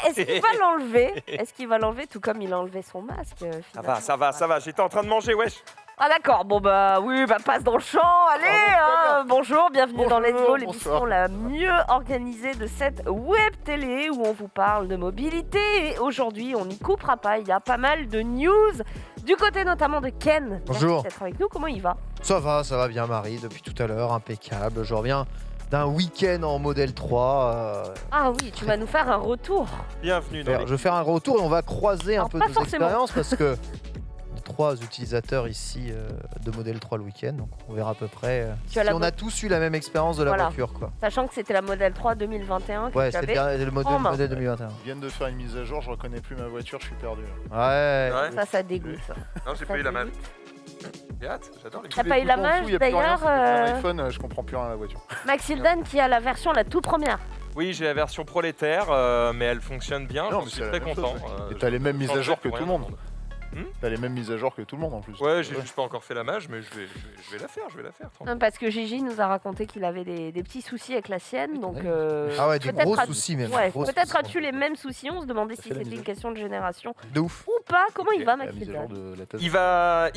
est-ce qu'il va l'enlever? Est-ce qu'il va l'enlever tout comme il a enlevé son masque finalement. Ça va, j'étais en train de manger, wesh. Ah d'accord, bon bah oui, bah passe dans le champ, allez bonjour, bienvenue dans Let's Go, l'émission la mieux organisée de cette web télé où on vous parle de mobilité. Et aujourd'hui, on n'y coupera pas, il y a pas mal de news, du côté notamment de Ken. Bonjour. Merci d'être avec nous, comment il va? Ça va bien Marie, depuis tout à l'heure, impeccable. Je reviens d'un week-end en modèle 3. Ah oui, tu vas nous faire un retour. Bienvenue dans Je vais faire un retour et on va croiser Alors, un peu pas nos forcément. expériences parce que on est 3 utilisateurs ici de modèle 3 le week-end, donc on verra à peu près Tu si as la on a tous eu la même expérience de la Voilà. voiture, quoi. Sachant que c'était la modèle 3 2021 que Ouais, tu c'était avais. bien le en main. modèle 2021. Ils viennent de faire une mise à jour, je reconnais plus ma voiture, je suis perdu. Ouais. Ça dégoûte. Ça. Non, j'ai Ça pas eu la main. dégoûte. J'ai hâte, j'adore les T'as pas eu la mage d'ailleurs, iPhone, je comprends plus rien à la voiture. Maxildan qui a la version la toute première. Oui, j'ai la version prolétaire, mais elle fonctionne bien, Non, je mais suis c'est la très même content. chose, Et t'as les mêmes mises à jour que tout le monde. Hmm T'as les mêmes mises à jour que tout le monde en plus. Ouais, j'ai juste pas encore fait la mage, mais je vais la faire, tranquille. Non, parce que Gigi nous a raconté qu'il avait des petits soucis avec la sienne, donc Ah ouais, des peut-être gros as- soucis même. ouais, Gros peut-être soucis. as-tu les mêmes soucis. On se demandait si fait la c'était mise à une question de génération De ouf. ou pas. Comment il va, La mise à jour Maxildan? de la thèse. Il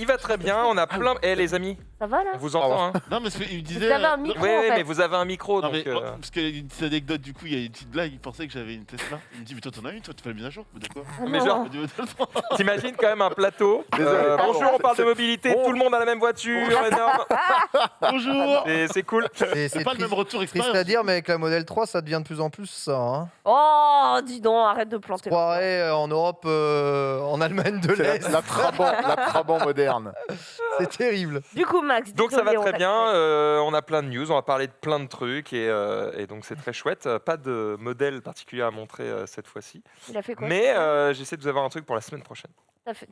va très bien, on a plein... Eh les amis, Ça va là? on vous entend, hein. Non, mais il me disait. Vous avez un micro Oui, en fait. mais vous avez un micro, Non, donc... mais, parce qu'il y a une petite anecdote, du coup, il y a une petite blague. Il pensait que j'avais une Tesla. Il me dit, mais toi, t'en as une, toi, tu fais la mise à jour. Mais d'accord. Ah mais non. genre- Je dis, mais attends. T'imagines quand même un plateau. Désolé, pardon. Bonjour, on parle de mobilité, Bon. tout le monde a la même voiture, énorme. Bonjour. C'est cool. C'est pas le même retour triste expérience. à dire, mais avec la modèle 3, ça devient de plus en plus ça. Hein. Oh, dis donc, arrête de planter. Je croirais en Europe, en Allemagne de C'est l'Est. la Trabant moderne. C'est terrible. Du coup, Max, Donc ça va désolé, on très t'a bien, coupé. on a plein de news, on va parler de plein de trucs et donc c'est très chouette. Pas de modèle particulier à montrer cette fois-ci, Il a fait quoi? mais j'essaie de vous avoir un truc pour la semaine prochaine.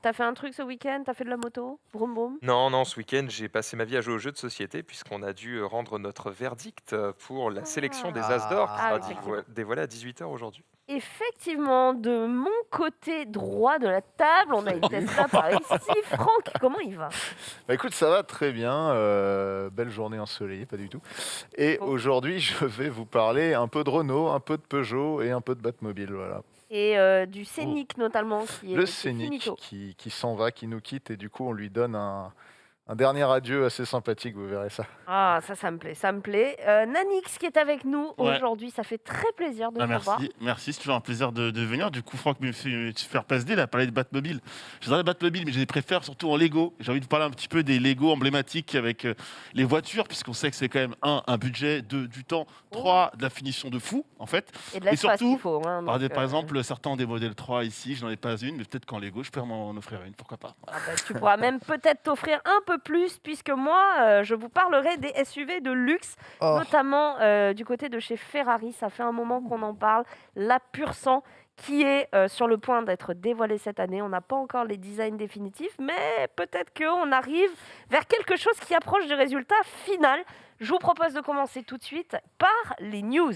T'as fait un truc ce week-end? T'as fait de la moto? Vroom vroom. Non, ce week-end j'ai passé ma vie à jouer aux jeux de société puisqu'on a dû rendre notre verdict pour la sélection des As d'or qui Ah, sera effectivement. dévoilée à 18h aujourd'hui. Effectivement, de mon côté droit de la table, on a une Tesla par ici. Franck, comment il va? Bah écoute, ça va très bien. Belle journée ensoleillée, pas du tout. Et Oh. aujourd'hui, je vais vous parler un peu de Renault, un peu de Peugeot et un peu de Batmobile. Voilà. Et du Scénic notamment, qui est Le qui est Scénic finito. qui s'en va, qui nous quitte, et du coup, on lui donne un dernier adieu assez sympathique, vous verrez ça. Ah, ça me plaît, ça me plaît. Nanix qui est avec nous Ouais. aujourd'hui, ça fait très plaisir de Ah, vous voir. merci, c'est toujours un plaisir de venir. Du coup, Franck me fait faire passer, il a parlé de Batmobile. J'adore les Batmobile, mais je les préfère surtout en Lego. J'ai envie de parler un petit peu des Lego emblématiques avec les voitures, puisqu'on sait que c'est quand même un budget, du temps, 3 de la finition de fou, en fait. Et de l'espace surtout, qu'il faut. Hein, Par, donc, par exemple, certains ont des modèles 3 ici, je n'en ai pas une, mais peut-être qu'en Lego, je peux m'en offrir une, pourquoi pas. ah bah, tu pourras même peut-être t'offrir un peu plus, puisque moi, je vous parlerai des SUV de luxe, Oh. notamment du côté de chez Ferrari. Ça fait un moment qu'on en parle. La Pur Sang, qui est sur le point d'être dévoilée cette année. On n'a pas encore les designs définitifs, mais peut-être qu'on arrive vers quelque chose qui approche du résultat final. Je vous propose de commencer tout de suite par les news.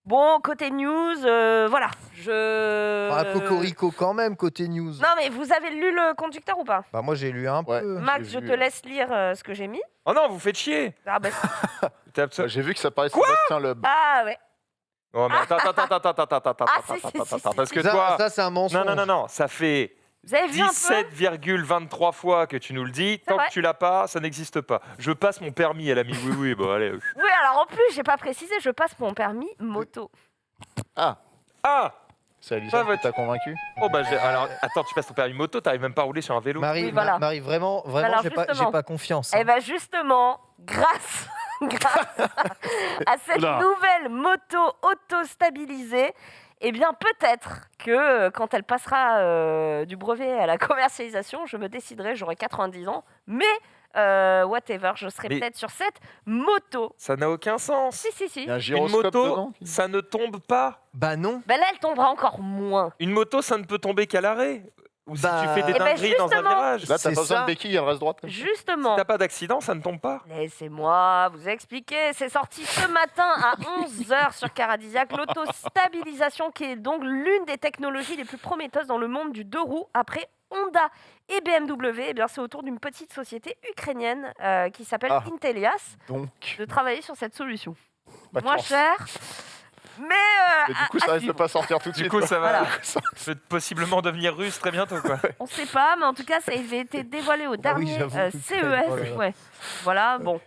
Bon, côté news, voilà. Un cocorico quand même, côté news. Non, mais vous avez lu le conducteur ou pas? Bah moi j'ai lu un Ouais. peu. Max, j'ai je vu, te laisse lire ce que j'ai mis. Oh non, vous faites chier. Ah, bah, J'ai vu que ça paraissait Sébastien Loeb. ah ouais. Oh mais attends, si. parce que Ça, toi... ça, c'est un mensonge. Non, ça fait Vous avez vu un peu? 17,23 fois que tu nous le dis. Tant vrai. que tu l'as pas, ça n'existe pas. Je passe mon permis, elle a mis oui, bon allez. Oui, alors en plus, j'ai pas précisé, je passe mon permis moto. Ah C'est Alison Pas qui t'a convaincu? Oh bah alors attends, tu passes ton permis moto, t'arrives même pas à rouler sur un vélo. Marie, Oui, voilà. Marie, vraiment, Alors, j'ai justement. pas confiance. Eh hein. bien justement, grâce à cette Oula. nouvelle moto auto-stabilisée, eh bien peut-être que quand elle passera du brevet à la commercialisation, je me déciderai, j'aurai 90 ans, mais whatever, je serai Mais- peut-être sur cette moto. Ça n'a aucun sens. Si. Il y a un Une gyroscope moto, dedans? ça ne tombe pas. Bah non. Ben là, elle tombera encore moins. Une moto, ça ne peut tomber qu'à l'arrêt. Ou si Bah, tu fais des Eh ben, dingueries dans un justement. virage. Là, t'as C'est pas besoin ça. de béquille, elle reste droite. Justement. Si t'as pas d'accident, ça ne tombe pas. Laissez-moi vous expliquer. C'est sorti ce matin à 11h sur Caradisiac. L'autostabilisation qui est donc l'une des technologies les plus prometteuses dans le monde du deux roues après Honda et BMW. Eh bien, c'est autour d'une petite société ukrainienne qui s'appelle Ah. Intelias Donc, de travailler sur cette solution. Pas de moins chance. cher. Mais, Mais du coup, ça risque de pas sortir tout de Du suite. coup, ça va Voilà. peut possiblement devenir russe très bientôt, quoi. on sait pas, mais en tout cas, ça avait été dévoilé au Bah oui, dernier j'avoue, l'Ukraine, CES. oh là là. Ouais. Voilà, bon.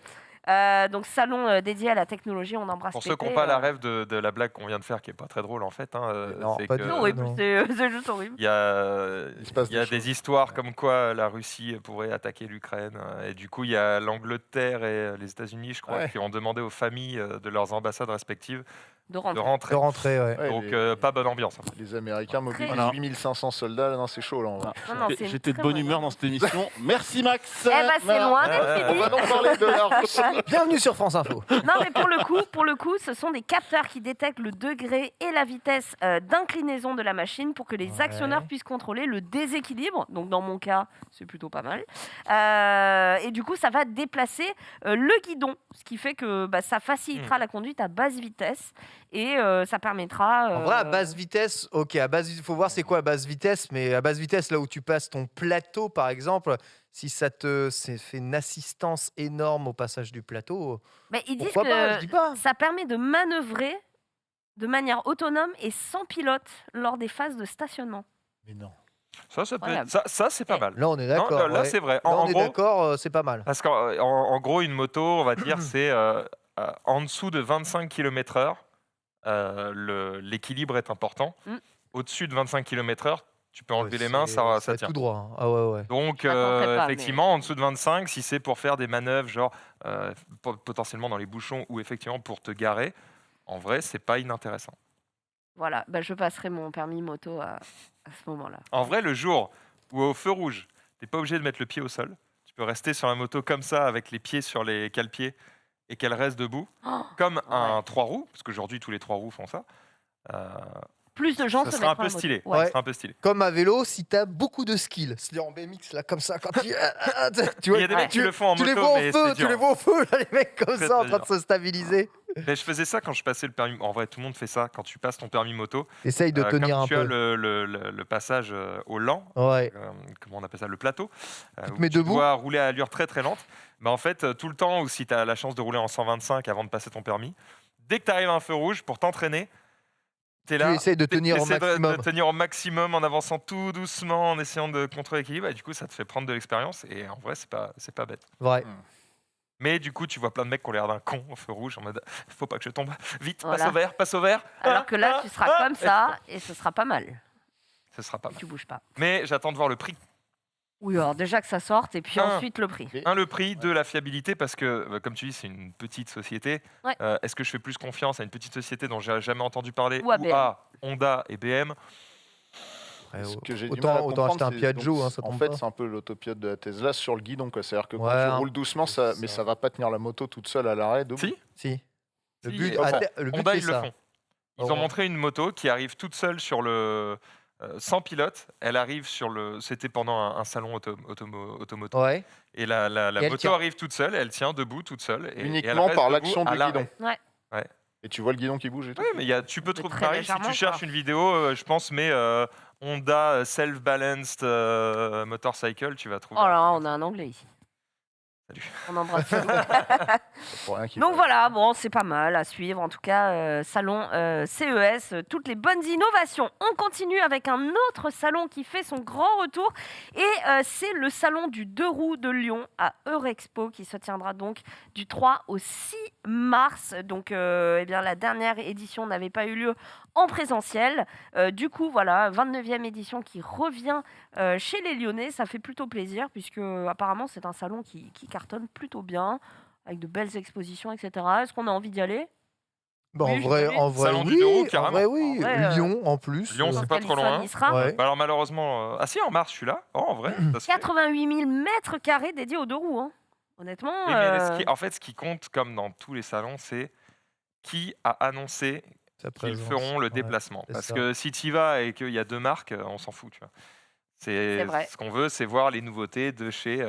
Donc, salon dédié à la technologie, on embrasse Pour ceux qui n'ont Pépé, pas la rêve de la blague qu'on vient de faire, qui est pas très drôle en fait, hein, Non, c'est pas que du C'est tout. horrible, non. c'est juste horrible. il y a, Il se passe il y a des des choses. histoires comme quoi la Russie pourrait attaquer l'Ukraine. Et du coup, il y a l'Angleterre et les États-Unis, je crois, Ouais. qui ont demandé aux familles de leurs ambassades respectives De de rentrer. De rentrer. rentrer, ouais. Ouais, Donc, les, pas bonne ambiance. hein. les Américains mobilisent Voilà. 8500 soldats. Là, non, c'est chaud, là. On va. Non, non, c'est une J'étais de très bonne bonne humeur dans cette émission. Merci Max. Eh ben, c'est loin d'être Ouais, fini. On va donc parler de la Russie. Bienvenue sur France Info. Non, mais pour le coup, ce sont des capteurs qui détectent le degré et la vitesse d'inclinaison de la machine pour que les Ouais. actionneurs puissent contrôler le déséquilibre. Donc, dans mon cas, c'est plutôt pas mal. Et du coup, ça va déplacer le guidon, ce qui fait que ça facilitera la conduite à basse vitesse et ça permettra. En vrai, à basse vitesse, ok, il faut voir c'est quoi à basse vitesse, mais à basse vitesse, là où tu passes ton plateau, par exemple, si ça fait une assistance énorme au passage du plateau, Mais ils disent pourquoi pas, je que dis pas. ça permet de manœuvrer de manière autonome et sans pilote lors des phases de stationnement. Mais non. Ça peut Incroyable. ça, c'est pas mal. Là, on est Non, d'accord. là, ouais. c'est vrai. Là, En on est gros, d'accord, c'est pas mal. parce qu'en gros, une moto, on va dire, c'est en dessous de 25 km/h, l'équilibre est important. Mm. Au-dessus de 25 km/h, tu peux enlever Ouais, les mains, ça c'est tient. tout droit. hein. Ah ouais, ouais. Donc, Je m'attendrais pas, effectivement, en dessous de 25, si c'est pour faire des manœuvres, genre potentiellement dans les bouchons ou effectivement pour te garer, en vrai, c'est pas inintéressant. Voilà, je passerai mon permis moto à ce moment-là. En vrai, le jour où au feu rouge, t'es pas obligé de mettre le pied au sol, tu peux rester sur la moto comme ça, avec les pieds sur les cale-pieds et qu'elle reste debout, Oh, comme un ouais. 3 roues, parce qu'aujourd'hui tous les 3 roues font ça. Plus de gens Ça se sera un mettront à peu la moto. stylé. Ouais. Ça sera un peu stylé. Comme à vélo, si t'as beaucoup de skills, c'est-à-dire en BMX, là, comme ça, quand tu. Tu Il vois, y a des Ouais. mecs qui le font en tu les moto, vois au mais feu, c'est tu dur. les vois au feu, là, les mecs comme Très, ça, en très train de dur. se stabiliser. Mais je faisais ça quand je passais le permis. En vrai, tout le monde fait ça quand tu passes ton permis moto. Essaye de tenir Comme un tu as peu. le passage au lent, Ouais. comment on appelle ça, le plateau, Tu te où mets tu debout. dois rouler à allure très très lente. Bah, en fait, tout le temps, ou si tu as la chance de rouler en 125 avant de passer ton permis, dès que tu arrives à un feu rouge, pour t'entraîner, tu es là. Tu essayes de tenir au T'essaies maximum. de tenir au maximum en avançant tout doucement, en essayant de contrôler l'équilibre. Et du coup, ça te fait prendre de l'expérience. Et en vrai, c'est pas bête. Ouais. Mais du coup, tu vois plein de mecs qui ont l'air d'un con au feu rouge en mode faut pas que je tombe. Vite, Voilà. passe au vert, passe au vert. Alors que là, tu seras comme ça et ce sera pas mal. Ce sera pas mal. Tu bouges pas. Mais j'attends de voir le prix. Oui, alors déjà que ça sorte et puis Ah. ensuite le prix. Le prix, deux, la fiabilité, parce que, comme tu dis, c'est une petite société. Ouais. Est-ce que je fais plus confiance à une petite société dont j'ai jamais entendu parler Ou à BM. à Honda et BM? Ouais, Ce que j'ai du mal à autant acheter un comprendre, c'est- Piaggio, donc, hein, ça en tombe fait, pas. c'est un peu l'autopilote de la Tesla sur le guidon, quoi. C'est-à-dire que quand Ouais, tu un- roules doucement, mais ça va pas tenir la moto toute seule à l'arrêt. debout. Si, Si. Le Si, but, enfin, le but Honda, c'est ils le ça. font. Ils Oh. ont montré une moto qui arrive toute seule sur le. Sans pilote, elle arrive sur le. C'était pendant un salon automoto. Ouais. Et la Et elle moto tient. arrive toute seule, elle tient debout toute seule. Et elle Uniquement reste par debout l'action à du l'arrêt. guidon. Ouais. Et tu vois le guidon qui bouge et tout. Oui, mais tu peux Mais trouver très pareil. Si légèrement, tu cherches quoi. une vidéo, je pense, mais Honda Self-Balanced Motorcycle, tu vas trouver. Oh un là, truc on comme a un anglais ici. Salut. On embrasse Philippe. Pour rien qu'il Donc fasse. voilà, bon, c'est pas mal à suivre. En tout cas, salon CES, toutes les bonnes innovations. On continue avec un autre salon qui fait son grand retour. Et c'est le salon du 2 roues de Lyon à Eurexpo qui se tiendra donc du 3 au 6 mars. Donc eh bien, la dernière édition n'avait pas eu lieu en présentiel. Du coup, voilà, 29e édition qui revient chez les Lyonnais. Ça fait plutôt plaisir puisque apparemment c'est un salon qui cartonne plutôt bien, avec de belles expositions, etc. Est-ce qu'on a envie d'y aller? Bah, Oui, en vrai, Salon du oui. deux roues, En carrément. vrai, oui. En vrai, Lyon, en plus. Lyon, c'est pas trop loin. Il sera. Ouais. Bah alors malheureusement, ah si, en mars, je suis là. Oh, en vrai, ça se fait. 88 000 mètres carrés dédiés aux 2 roues. Hein. Honnêtement, Oui, mais en fait, ce qui compte, comme dans tous les salons, c'est qui a annoncé Sa qu'ils présence, feront le ouais. déplacement. c'est Parce ça. que si tu y vas et qu'il y a deux marques, on s'en fout. Tu vois. C'est vrai. Ce qu'on veut, c'est voir les nouveautés de chez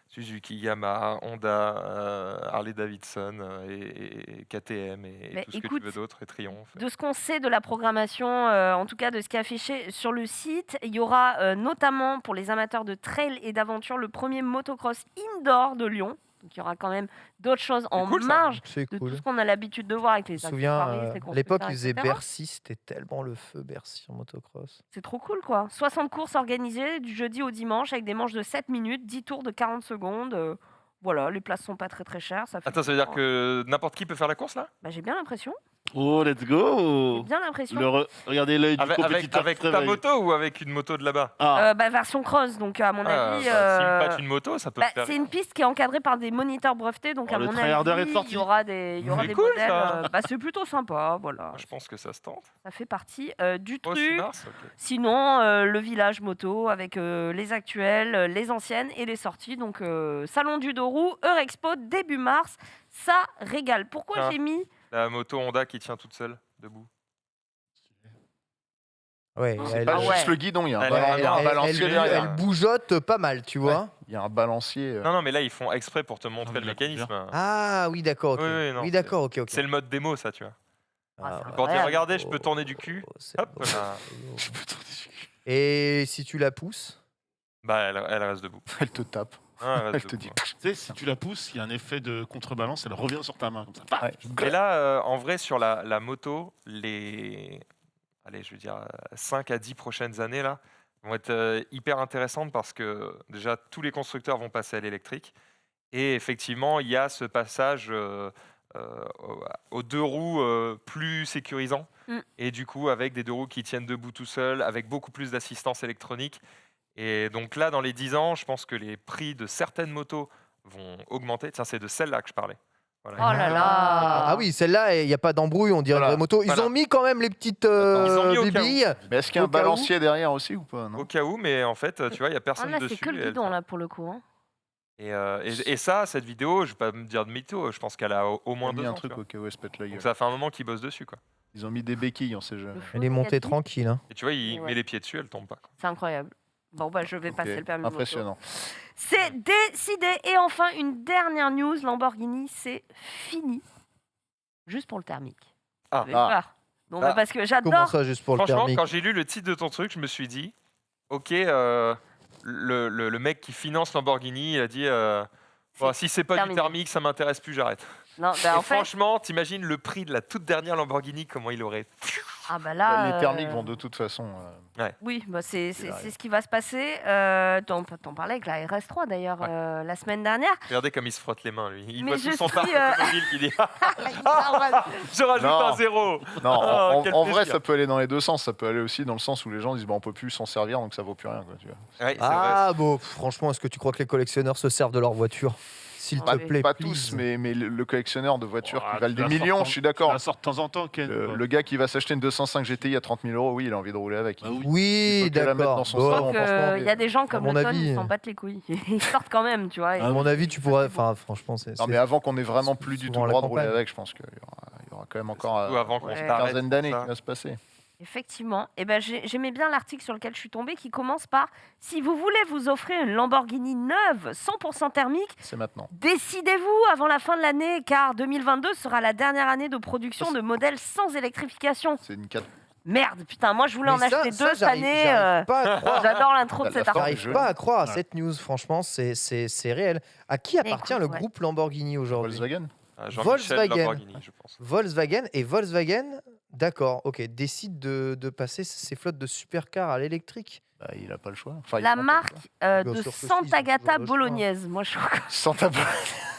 Suzuki, Yamaha, Honda, Harley-Davidson et KTM et Mais tout ce que écoute, tu veux d'autre, et Triumph. de ce qu'on sait de la programmation, en tout cas de ce qui est affiché sur le site, il y aura notamment pour les amateurs de trail et d'aventure le premier motocross indoor de Lyon. Donc il y aura quand même d'autres choses en cool, ça. marge C'est de cool. tout ce qu'on a l'habitude de voir avec les Je me souviens, accessoiristes, les à l'époque, ils constructeurs, faisaient etc. Bercy, c'était tellement le feu, Bercy en motocross. C'est trop cool, quoi. 60 courses organisées du jeudi au dimanche avec des manches de 7 minutes, 10 tours de 40 secondes. Voilà, les places sont pas très très chères. Ça fait Attends, ça veut dire plaisir. que n'importe qui peut faire la course là? Bah, j'ai bien l'impression. Oh, let's go. J'ai bien l'impression. Regardez l'œil du Avec, compétiteur avec qui se ta réveille. moto ou avec une moto de là-bas? Ah, Bah, version cross, donc à mon avis. S'il me pâte une moto, ça peut Bah, te faire. c'est une piste qui est encadrée par des moniteurs brevetés, donc Oh, à le mon tryharder est avis, sorti. il y aura des, C'est des cool, modèles. ça. Bah, c'est plutôt sympa, voilà. Je pense que ça se tente. Ça fait partie du Oh, 6 truc. mars, ok. Sinon, le village moto avec les actuelles, les anciennes et les sorties. Donc, Salon du deux roues, Eurexpo, début mars. Ça régale. Pourquoi Ah. j'ai mis La moto Honda qui tient toute seule, debout. Ouais, C'est elle, pas Ah juste ouais. le guidon, il y a un, Elle ba- est il y a un vraiment- balancier elle derrière. bougeotte pas mal, tu vois. Il y a un balancier. Non, non, mais là, ils font exprès pour te montrer mais le la mécanisme. Ah oui, d'accord, ok. Oui, oui, non, Oui, d'accord, ok, ok. C'est le mode démo, ça, tu vois. Ah, c'est Pour dire, incroyable. regardez, je peux tourner du cul. C'est Hop, beau. là. je peux tourner du cul. Et si tu la pousses Bah, elle reste debout. Elle te tape. Ah, elle reste Elle te debout, dit. ouais. Tu sais, si tu la pousses, il y a un effet de contrebalance, elle revient sur ta main comme ça. Paf. Ouais. Et là, en vrai, sur la moto, allez, je veux dire, 5 à 10 prochaines années, là, vont être hyper intéressantes parce que déjà, tous les constructeurs vont passer à l'électrique. Et effectivement, il y a ce passage aux deux roues plus sécurisant. Mm. Et du coup, avec des deux roues qui tiennent debout tout seuls, avec beaucoup plus d'assistance électronique. Et donc là, dans les 10 ans, je pense que les prix de certaines motos vont augmenter. Tiens, c'est de celle-là que je parlais. Voilà. Oh là là. Ah oui, celle-là, il n'y a pas d'embrouille, on dirait Voilà, une vraie moto. Ils voilà. ont mis quand même les petites Ils ont mis au cas où. bibilles. Mais est-ce qu'il y a Au un cas où. balancier derrière aussi ou pas non Au cas où, mais en fait, tu vois, il n'y a Ah, personne là, dessus. c'est que le et elle guidon, tient. là, pour le coup. Hein. Et ça, cette vidéo, je vais pas me dire de mytho, je pense qu'elle a au Ils moins ont mis 2 un ans. tu truc vois. au cas où elle se pète la gueule. Donc ça fait un moment qu'ils bossent dessus, quoi. Ils ont mis des béquilles, on sait jamais. Le flow Elle est montée négatif, tranquille. Hein. Et tu vois, il Ouais. met les pieds dessus, elle tombe pas. quoi. C'est incroyable. Bon, bah, je vais Ok, passer le permis de moto. impressionnant. C'est décidé. Et enfin, une dernière news. Lamborghini, c'est fini. Juste pour le thermique. Ah. Vous avez peur. Non, mais Ah. parce que Comment j'adore. ça, juste pour le Franchement, thermique quand j'ai lu le titre de ton truc, je me suis dit, ok, le mec qui finance Lamborghini, il a dit, bon, si c'est pas terminé. du thermique, ça m'intéresse plus, j'arrête. Non, bah, Et en fait, franchement, t'imagines le prix de la toute dernière Lamborghini, comment il aurait. ah bah là, Les thermiques vont de toute façon. Oui, bah c'est qu'il arrive. ce qui va se passer. T'en parlais avec la RS3 d'ailleurs Ouais. la semaine dernière. Regardez comme il se frotte les mains, lui. Il Mais voit je tout son parc suis, automobile qui dit je rajoute Non. un zéro. Non, Oh, quel en vrai, plaisir. ça peut aller dans les deux sens. Ça peut aller aussi dans le sens où les gens disent bah, on peut plus s'en servir, donc ça vaut plus rien. Quoi, tu vois. Ouais, c'est vrai. Ah bon, franchement, est-ce que tu crois que les collectionneurs se servent de leur voiture S'il Ah, te plaît, Pas please. tous, mais le collectionneur de voitures Oh, qui valent tu des la millions, sors je suis Tu d'accord. la sors de temps en temps, Ken. Le gars qui va s'acheter une 205 GTI à 30 000 euros, oui, il a envie de rouler avec. Bah oui. Oui, Il faut qu'elle la mette d'accord. dans son Bon, salon. Donc franchement, il y a des gens comme mon le Ton, avis, ils s'en battent les couilles. Ils sortent quand même, tu vois. à mon avis, tu pourrais. Enfin, franchement, c'est. Non, mais avant qu'on ait vraiment plus du tout souvent le à la droit de rouler campagne. avec, je pense qu'il y aura quand même encore Surtout avant qu'on Ouais. se une t'arrête quinzaine pour d'années ça. qui va se passer. Effectivement. Et ben j'aimais bien l'article sur lequel je suis tombée qui commence par si vous voulez vous offrir une Lamborghini neuve 100% thermique, C'est maintenant. décidez-vous avant la fin de l'année car 2022 sera la dernière année de production de modèles sans électrification. C'est une 4. Merde, putain, moi je voulais en Mais ça, acheter ça, deux cette j'arrive- année. j'arrive pas à croire. J'adore l'intro de La cet forme article. est J'arrive pas à croire à Ouais. cette news, franchement, c'est réel. À qui Mais appartient écoute, le ouais. groupe Lamborghini aujourd'hui Volkswagen. Ah, Jean-Michel Volkswagen. Lamborghini, je pense. Volkswagen et Volkswagen, d'accord, ok, décide de passer ses flottes de supercars à l'électrique. Bah, il a pas le choix. Enfin, il La tente, marque Bien de sûr que si, ils ont Sant'Agata toujours le choix. bolognaise. Moi je suis encore- Santa,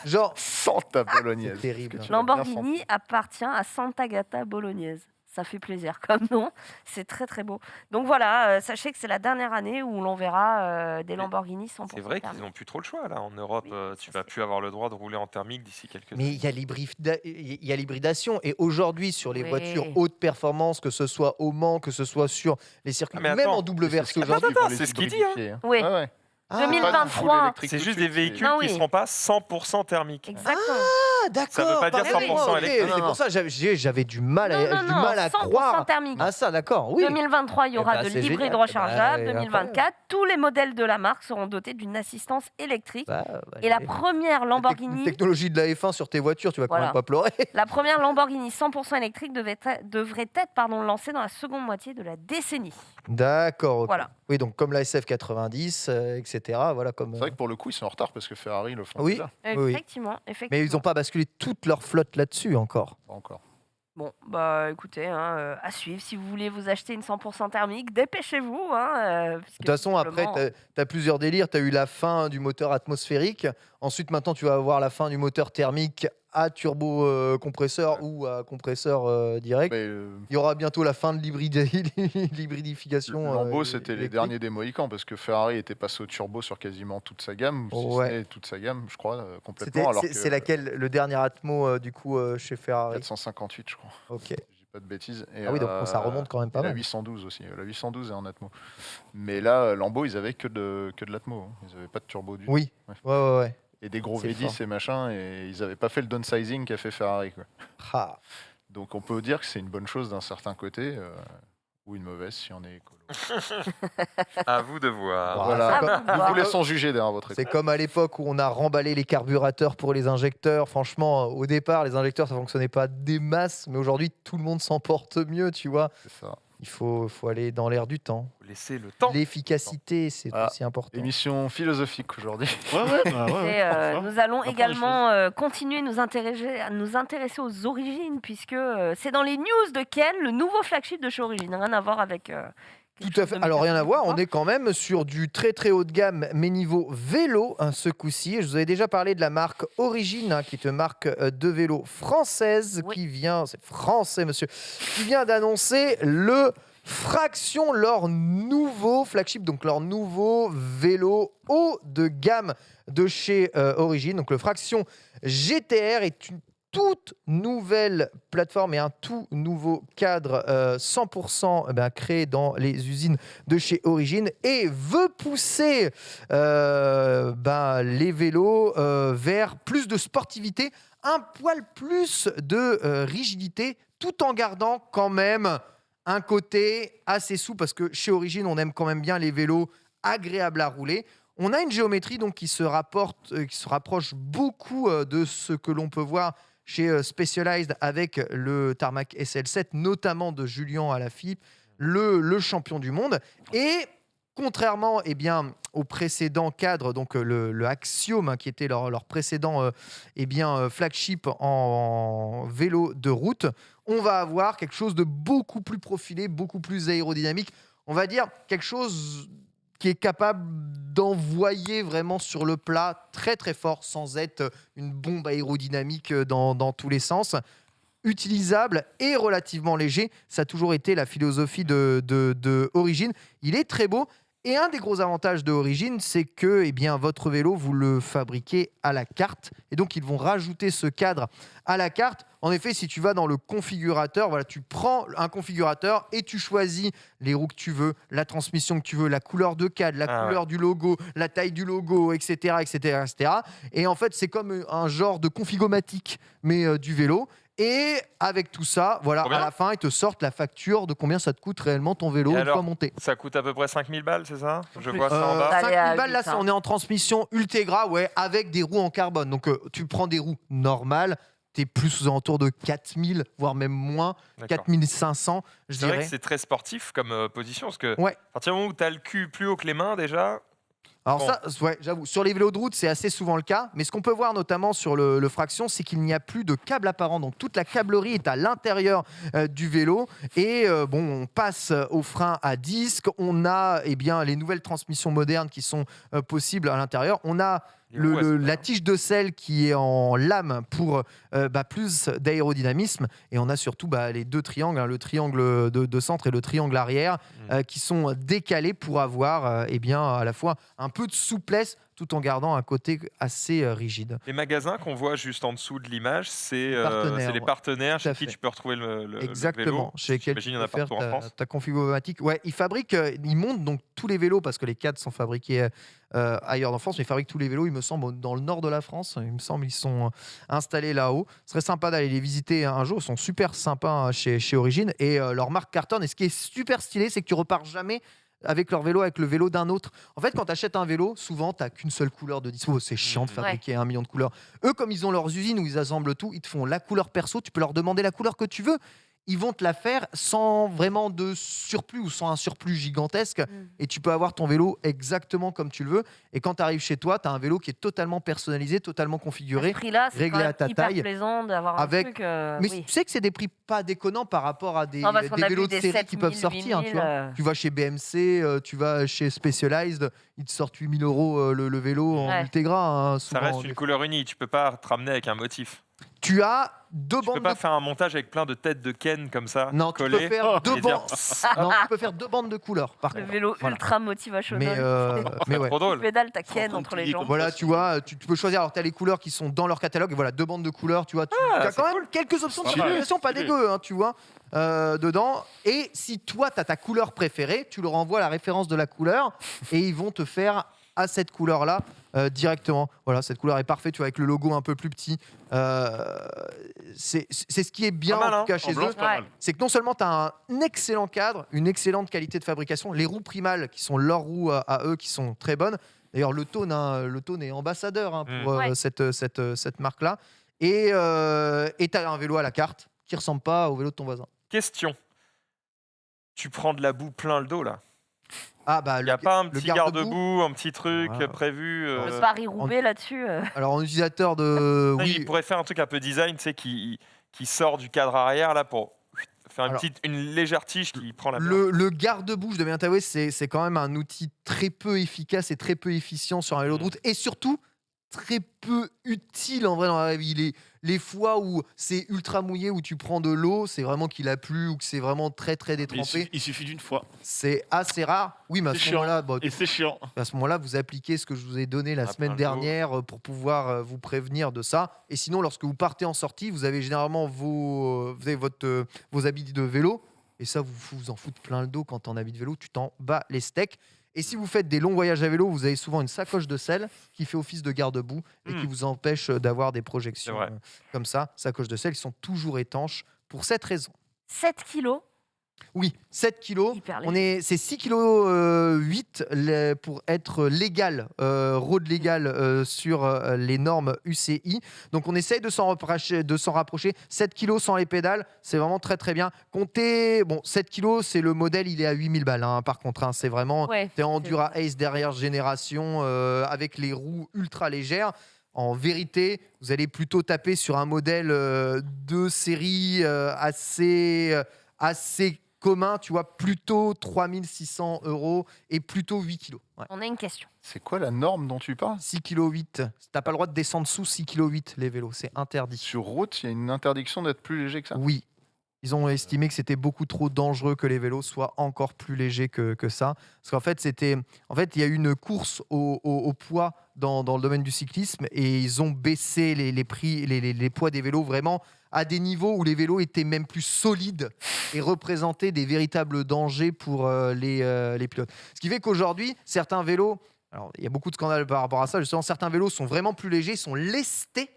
Genre, Santa Bolognaise. c'est terrible. Est-ce que tu l'as bien Lamborghini appartient à Sant'Agata bolognaise. Ça fait plaisir comme nom, c'est très très beau. Donc voilà, sachez que c'est la dernière année où l'on verra des Lamborghini 100%. C'est vrai qu'ils thermiques. n'ont plus trop le choix là en Europe. Oui, Tu ça, vas c'est- plus avoir le droit de rouler en thermique d'ici quelques Mais années. il y a l'hybridation. Et aujourd'hui, sur les Oui. voitures haute performance, que ce soit au Mans, que ce soit sur les circuits, Ah, mais même attends, en double C'est verse ce qu'ils aujourd'hui. vont les c'est ce qu'il dit, hein. hybridifier, Oui. Ouais, ouais. Ah, 2023. C'est juste des véhicules Non, qui ne oui. seront pas 100% thermiques. Exactement. Ah, d'accord. Ça veut pas dire pardon, 100% ok, électrique. C'est Non, pour ça que j'avais du mal à 100% croire. thermique. Ah ça, d'accord, oui. 2023, il y Eh aura ben, de c'est l'hybride génial. rechargeable. Bah, 2024, tous les modèles de la marque seront dotés d'une assistance électrique. Bah, Et la allez. première Une Lamborghini, technologie de la F1 sur tes voitures, tu vas quand Voilà. même pas pleurer. la première Lamborghini 100% électrique devrait être lancée dans la seconde moitié de la décennie. D'accord, ok. Voilà. Oui, donc comme la SF90, etc. Voilà, comme, C'est vrai que pour le coup, ils sont en retard parce que Ferrari le font Oui. déjà. Oui. Effectivement. Mais ils n'ont pas basculé toute leur flotte là-dessus encore. Pas encore. Bon, bah écoutez, à suivre. Si vous voulez vous acheter une 100% thermique, dépêchez-vous. De De toute façon, après, tu as plusieurs délires. Tu as eu la fin du moteur atmosphérique. Ensuite, maintenant, tu vas avoir la fin du moteur thermique à turbo-compresseur ou à compresseur direct. Mais, Il y aura bientôt la fin de l'hybridification. Lambeau, c'était les électrique. derniers des Mohicans parce que Ferrari était passé au turbo sur quasiment toute sa gamme, si ce Ouais. n'est toute sa gamme, je crois, complètement. Alors que C'est laquelle le dernier Atmo du coup chez Ferrari 458, je crois. Ok. Je dis pas de bêtises. Et, Ah oui, donc ça remonte quand même pas et la mal. 812 aussi. La 812 est en Atmo. Mais là, Lambeau, ils avaient que de l'Atmo. Hein. Ils n'avaient pas de turbo du tout. Oui. Ouais. Ouais. Et des gros C'est V10 fort. et machin. Et ils n'avaient pas fait le downsizing qu'a fait Ferrari. Quoi. Ah. Donc on peut dire que c'est une bonne chose d'un certain côté. Ou une mauvaise si on est écolo. À vous de voir. Voilà. Ah, Nous bah, vous laissons juger derrière votre C'est écran. comme à l'époque où on a remballé les carburateurs pour les injecteurs. Franchement, au départ, les injecteurs, ça fonctionnait pas des masses, mais aujourd'hui, tout le monde s'en porte mieux, tu vois. C'est ça. Il faut aller dans l'air du temps. Faut laisser le temps. L'efficacité, c'est Ah, aussi important. Émission philosophique aujourd'hui. Nous allons apprend également continuer à nous intéresser aux origines, puisque c'est dans les news de Ken, le nouveau flagship de chez Origine. Rien à voir avec. quelque Tout à chose fait. de Alors rien à mécanique voir, ou on pas. est quand même sur du très très haut de gamme, mais niveau vélo, ce coup-ci. Je vous avais déjà parlé de la marque Origine, qui est une marque de vélo française Oui. qui vient, c'est français monsieur, qui vient d'annoncer le Fraction, leur nouveau flagship, donc leur nouveau vélo haut de gamme de chez Origine. Donc le Fraction GTR est une toute nouvelle plateforme et un tout nouveau cadre 100% créé dans les usines de chez Origine et veut pousser les vélos vers plus de sportivité, un poil plus de rigidité, tout en gardant quand même un côté assez souple, parce que chez Origine, on aime quand même bien les vélos agréables à rouler. On a une géométrie donc qui se rapproche beaucoup de ce que l'on peut voir chez Specialized avec le Tarmac SL7, notamment de Julian Alaphilippe, le champion du monde. Et contrairement au précédent cadre, donc le Axiom, qui était leur précédent flagship en vélo de route, on va avoir quelque chose de beaucoup plus profilé, beaucoup plus aérodynamique. On va dire quelque chose qui est capable d'envoyer vraiment sur le plat très très fort sans être une bombe aérodynamique dans tous les sens. Utilisable et relativement léger, ça a toujours été la philosophie de Origine. Il est très beau. Et un des gros avantages de Origine, c'est que votre vélo, vous le fabriquez à la carte. Et donc, ils vont rajouter ce cadre à la carte. En effet, si tu vas dans le configurateur, voilà, tu prends un configurateur et tu choisis les roues que tu veux, la transmission que tu veux, la couleur de cadre, la couleur du logo, la taille du logo, etc. Et en fait, c'est comme un genre de configomatique, mais du vélo. Et avec tout ça, voilà, à la fin, ils te sortent la facture de combien ça te coûte réellement ton vélo une fois monté. Ça coûte à peu près 5000 balles, c'est ça? Je vois ça en bas. 5000 à balles, là, 8, hein. on est en transmission Ultegra, ouais, avec des roues en carbone. Donc, tu prends des roues normales, tu es plus aux alentours de 4000, voire même moins, D'accord. 4500, je C'est vrai dirais. que c'est très sportif comme position, parce que Ouais. à partir du moment où tu as le cul plus haut que les mains, déjà, Alors Bon. ça, ouais, j'avoue, sur les vélos de route, c'est assez souvent le cas. Mais ce qu'on peut voir notamment sur le Fraction, c'est qu'il n'y a plus de câble apparent. Donc toute la câblerie est à l'intérieur du vélo. Et on passe au frein à disque. On a les nouvelles transmissions modernes qui sont possibles à l'intérieur. On a les roues, elles sont la bien. tige de selle qui est en lame pour plus d'aérodynamisme. Et on a surtout les deux triangles, le triangle de centre et le triangle arrière, qui sont décalés pour avoir à la fois un peu de souplesse tout en gardant un côté assez rigide. Les magasins qu'on voit juste en dessous de l'image, c'est les ouais. partenaires Tout à chez qui fait. tu peux retrouver le Exactement, vélo. chez lesquels J'imagine tu il y en peux a partout en faire France. ta configuromatique. Ouais, ils montent donc tous les vélos parce que les cadres sont fabriqués ailleurs en France, mais ils fabriquent tous les vélos, il me semble, dans le nord de la France. Il me semble ils sont installés là-haut. Ce serait sympa d'aller les visiter un jour. Ils sont super sympas chez Origine et leur marque cartonne. Et ce qui est super stylé, c'est que tu repars jamais avec leur vélo, avec le vélo d'un autre. En fait, quand tu achètes un vélo, souvent, tu n'as qu'une seule couleur de dispo. C'est chiant de fabriquer 1 million de couleurs. Eux, comme ils ont leurs usines où ils assemblent tout, ils te font la couleur perso. Tu peux leur demander la couleur que tu veux. ils vont te la faire sans vraiment de surplus ou sans un surplus gigantesque. Et tu peux avoir ton vélo exactement comme tu le veux. Et quand tu arrives chez toi, tu as un vélo qui est totalement personnalisé, totalement À ce configuré. prix-là, c'est réglé quand même à ta hyper taille, plaisant d'avoir un avec- truc. Mais Oui. tu sais que c'est des prix pas déconnants par rapport à des, Non, parce qu'on des a vu vélos de des série qui 7 peuvent 000, sortir. 8 Tu 000, vois. Tu vas chez BMC, tu vas chez Specialized, ils te sortent 8 000 euros le vélo en Ouais. Ultegra. Hein, Ça souvent, reste une couleur unie. Tu peux pas te ramener avec un motif. Tu as deux Tu peux bandes pas de faire un montage avec plein de têtes de Ken comme ça, Non, tu peux collées. faire deux et dire, bandes. Non, tu peux faire deux bandes de couleurs, par Le contre. vélo Voilà. ultra motivational. Mais ouais. Trop drôle. Pédale, t'as Faut Ken entendre entre les crier jambes. comme Voilà, ça, tu vois, tu peux choisir. Alors, tu as les couleurs qui sont dans leur catalogue. Et voilà, deux bandes de couleurs, tu vois. Tu as c'est quand même quelques options de Pas mal. customisation, pas Stylé. dégueu, hein, tu vois, dedans. Et si toi, tu as ta couleur préférée, tu leur envoies la référence de la couleur et ils vont te faire à cette couleur-là directement. Voilà, cette couleur est parfaite, tu vois, avec le logo un peu plus petit. C'est ce qui est bien, Pas mal, en hein. tout cas, En chez blanc, eux. c'est pas mal. C'est que non seulement tu as un excellent cadre, une excellente qualité de fabrication, les roues Primal qui sont leurs roues à eux qui sont très bonnes. D'ailleurs, le Tone est ambassadeur pour Ouais. cette marque-là. Et tu as un vélo à la carte qui ressemble pas au vélo de ton voisin. Question. Tu prends de la boue plein le dos là. Ah bah Il n'y a pas un le petit garde-boue. garde-boue, un petit truc Voilà. prévu. Le Paris-Roubaix là-dessus. Alors en utilisateur de Non, oui, Il pourrait faire un truc un peu design, tu sais, qui sort du cadre arrière là pour faire Alors, une légère tige qui prend la place. le garde-boue, je dois bien t'avouer, c'est quand même un outil très peu efficace et très peu efficient sur un vélo de route et surtout très peu utile en vrai dans la vie. Les fois où c'est ultra mouillé, où tu prends de l'eau, c'est vraiment qu'il a plu ou que c'est vraiment très très Mais détrempé. il suffit d'une fois. C'est assez rare. Oui, mais à C'est ce chiant. moment-là, Et c'est chiant. vous appliquez ce que je vous ai donné la Ah, semaine plein de l'eau. dernière pour pouvoir vous prévenir de ça. Et sinon, lorsque vous partez en sortie, vous avez généralement vos habits de vélo. Et ça, vous en foutez plein le dos quand t'es en habit de vélo. Tu t'en bats les steaks. Et si vous faites des longs voyages à vélo, vous avez souvent une sacoche de sel qui fait office de garde-boue et qui vous empêche d'avoir des projections vrai. comme ça. Sacoche de sel, ils sont toujours étanches pour cette raison. 7 kilos. Oui, 7 kilos. Hyper léger. C'est 6 kilos 8 pour être légal, road légal sur les normes UCI. Donc on essaye de s'en rapprocher. 7 kilos sans les pédales, c'est vraiment très très bien. Comptez, 7 kilos, c'est le modèle, il est à 8000 balles. Hein, par contre, hein, c'est vraiment, Ouais. t'es Endura Ace dernière génération avec les roues ultra légères. En vérité, vous allez plutôt taper sur un modèle de série assez commun, tu vois, plutôt 3600 € et plutôt 8 kilos. Ouais. On a une question. C'est quoi la norme dont tu parles? 6 kg 8. T'as pas le droit de descendre sous 6 kg 8 les vélos, c'est interdit. Sur route, il y a une interdiction d'être plus léger que ça. Oui. Ils ont estimé que c'était beaucoup trop dangereux que les vélos soient encore plus légers que ça. Parce qu'en fait, il y a eu une course au poids dans le domaine du cyclisme et ils ont baissé les prix, les poids des vélos vraiment à des niveaux où les vélos étaient même plus solides et représentaient des véritables dangers pour les pilotes. Ce qui fait qu'aujourd'hui, certains vélos, alors il y a beaucoup de scandales par rapport à ça, justement, certains vélos sont vraiment plus légers, sont lestés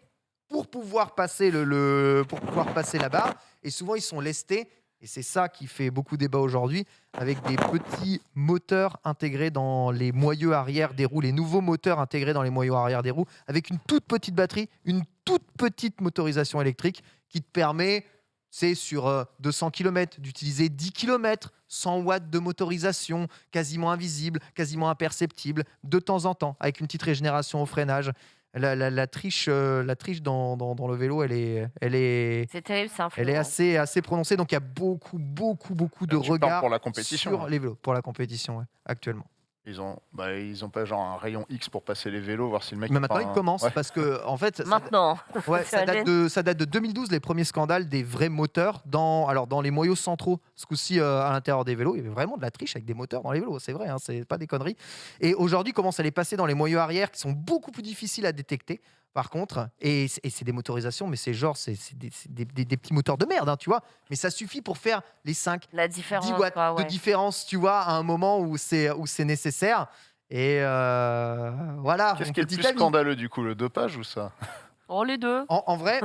pour pouvoir passer la barre. Et souvent, ils sont lestés. Et c'est ça qui fait beaucoup débat aujourd'hui, avec des petits moteurs intégrés dans les moyeux arrière des roues, les nouveaux moteurs intégrés dans les moyeux arrière des roues, avec une toute petite batterie, une toute petite motorisation électrique qui te permet, c'est sur 200 km, d'utiliser 10 km, 100 watts de motorisation, quasiment invisible, quasiment imperceptible, de temps en temps, avec une petite régénération au freinage. La triche dans le vélo, elle est C'est terrible, c'est influent. elle est assez prononcée. Donc il y a beaucoup de Tu parles regards pour la compétition, sur hein. les vélos, pour la compétition, ouais, actuellement. Ils ont pas genre un rayon X pour passer les vélos, voir si le mec. Mais maintenant, prend il un- commence Ouais. parce que, en fait, Maintenant. ça date de 2012, les premiers scandales des vrais moteurs dans les moyeux centraux. Ce coup-ci, à l'intérieur des vélos, il y avait vraiment de la triche avec des moteurs dans les vélos. C'est vrai, hein, c'est pas des conneries. Et aujourd'hui, commence à les passer dans les moyeux arrière qui sont beaucoup plus difficiles à détecter. Par contre, et c'est des motorisations, mais c'est des petits moteurs de merde, hein, tu vois. Mais ça suffit pour faire les 5, La 10 différence, watts quoi, de ouais. différence, tu vois, à un moment où c'est nécessaire. Et voilà. Qu'est-ce mon qui est le petit plus ami. scandaleux du coup, le dopage ou ça? Oh, les deux. En vrai,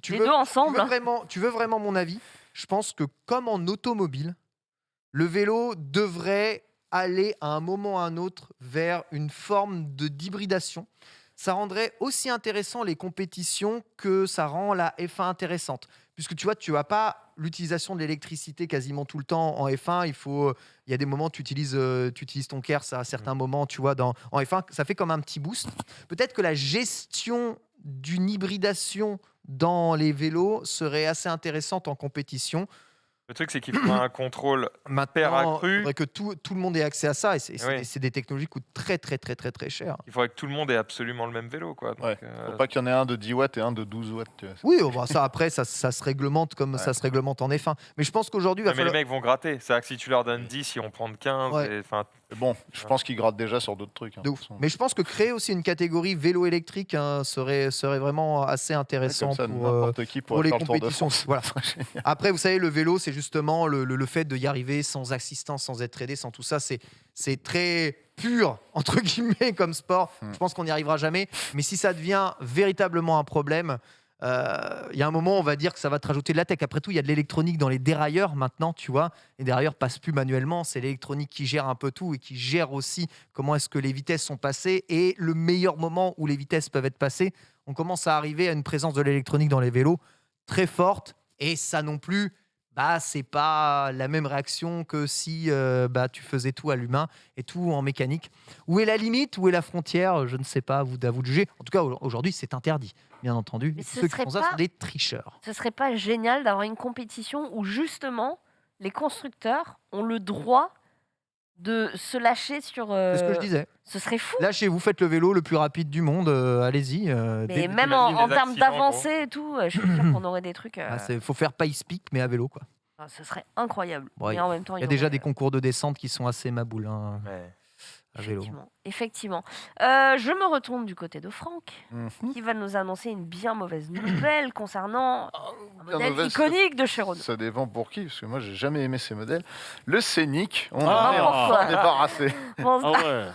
tu Les veux, deux ensemble. tu veux vraiment mon avis? Je pense que comme en automobile, le vélo devrait aller à un moment ou à un autre vers une forme d'hybridation. Ça rendrait aussi intéressant les compétitions que ça rend la F1 intéressante. puisque tu vois, tu n'as pas l'utilisation de l'électricité quasiment tout le temps en F1. Il y a des moments où tu utilises ton KERS à certains moments, tu vois, en F1, ça fait comme un petit boost. Peut-être que la gestion d'une hybridation dans les vélos serait assez intéressante en compétition. Le truc, c'est qu'il faut un contrôle hyper Maintenant, il accru. faudrait que tout le monde ait accès à ça, et Oui. c'est des technologies qui coûtent très, très, très, très, très cher. Il faudrait que tout le monde ait absolument le même vélo, quoi. Donc, Ouais. Faut pas qu'il y en ait un de 10 watts et un de 12 watts. Tu vois. Oui, bah, ça après, ça se réglemente comme ça se réglemente en F1. Mais je pense qu'aujourd'hui, il va mais les falloir... mecs vont gratter. C'est-à-dire que si tu leur donnes 10, ils vont prendre 15. Ouais. et- enfin, Mais bon, je pense qu'ils grattent déjà sur d'autres trucs. Hein, De de ouf. toute façon. Mais je pense que créer aussi une catégorie vélo électrique serait vraiment assez Ouais, intéressant comme ça, pour n'importe qui pour pourrait les faire le Tour de compétitions. France. Voilà. Ça serait génial. Après, vous savez, le vélo, c'est justement le fait de y arriver sans assistance, sans être aidé, sans tout ça. C'est très pur, entre guillemets, comme sport. Je pense qu'on n'y arrivera jamais. Mais si ça devient véritablement un problème, il y a un moment, on va dire que ça va te rajouter de la tech. Après tout, il y a de l'électronique dans les dérailleurs maintenant, tu vois. Les dérailleurs passent plus manuellement. C'est l'électronique qui gère un peu tout et qui gère aussi comment est-ce que les vitesses sont passées et le meilleur moment où les vitesses peuvent être passées. On commence à arriver à une présence de l'électronique dans les vélos très forte, et ça non plus, c'est pas la même réaction que si tu faisais tout à l'humain et tout en mécanique. Où est la limite? Où est la frontière? Je ne sais pas, à vous de juger. En tout cas, aujourd'hui, c'est interdit, bien entendu. Mais Et ce ceux qui serait font ça pas- sont des tricheurs. Ce serait pas génial d'avoir une compétition où justement les constructeurs ont le droit de se lâcher sur. C'est ce que je disais. Ce serait fou. Lâchez-vous, faites le vélo le plus rapide du monde, allez-y. Mais même en t'imagines les termes accidents, d'avancée et tout, je suis sûre qu'on aurait des trucs. Faut faire pace peak, mais à vélo, quoi. Ce serait incroyable. Ouais, Mais en même temps, Il y a déjà des concours de descente qui sont assez maboules, hein, ouais. à vélo. Effectivement. Je me retourne du côté de Franck, Mhm. qui va nous annoncer une bien mauvaise nouvelle concernant un bien modèle mauvaise, iconique de chez Renault. Ça dépend pour qui, parce que moi j'ai jamais aimé ces modèles. Le Scénic, on Ah, en est pourquoi enfin débarrassé. Bon, Ah ouais.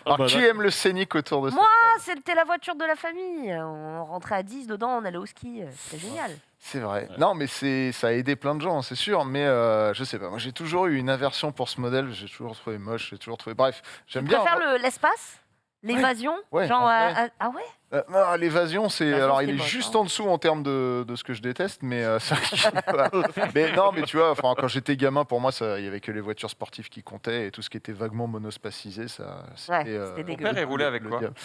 Alors bah, qui là- aime le Scénic autour de ça? Moi, c'était la voiture de la famille. On rentrait à 10 dedans, on allait au ski. C'était génial. C'est vrai. Non, mais ça a aidé plein de gens, c'est sûr. Mais je sais pas. Moi, j'ai toujours eu une aversion pour ce modèle. J'ai toujours trouvé moche. J'ai toujours trouvé. Bref, j'aime Tu bien. préfères l'espace? L'évasion? Ouais, Genre, en vrai. ah ouais? Non, l'évasion, L'évasion, il c'était est moche, juste hein. en dessous en termes de ce que je déteste, mais c'est vrai que- voilà. Mais non, mais tu vois, quand j'étais gamin, pour moi, il y avait que les voitures sportives qui comptaient et tout ce qui était vaguement monospacisé, ça. c'était dégueu. Ton père, il roulait avec quoi? diable.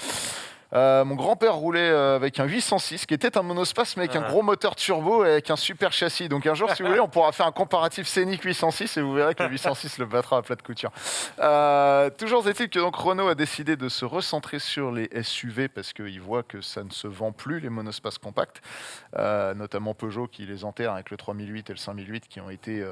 Mon grand-père roulait avec un 806 qui était un monospace mais avec un Ah. gros moteur turbo et avec un super châssis. Donc un jour, si vous voulez, on pourra faire un comparatif Scénic 806 et vous verrez que le 806 le battra à plat de couture. Toujours est-il que donc Renault a décidé de se recentrer sur les SUV parce qu'ils voient que ça ne se vend plus les monospaces compacts, notamment Peugeot qui les enterre avec le 3008 et le 5008 qui ont été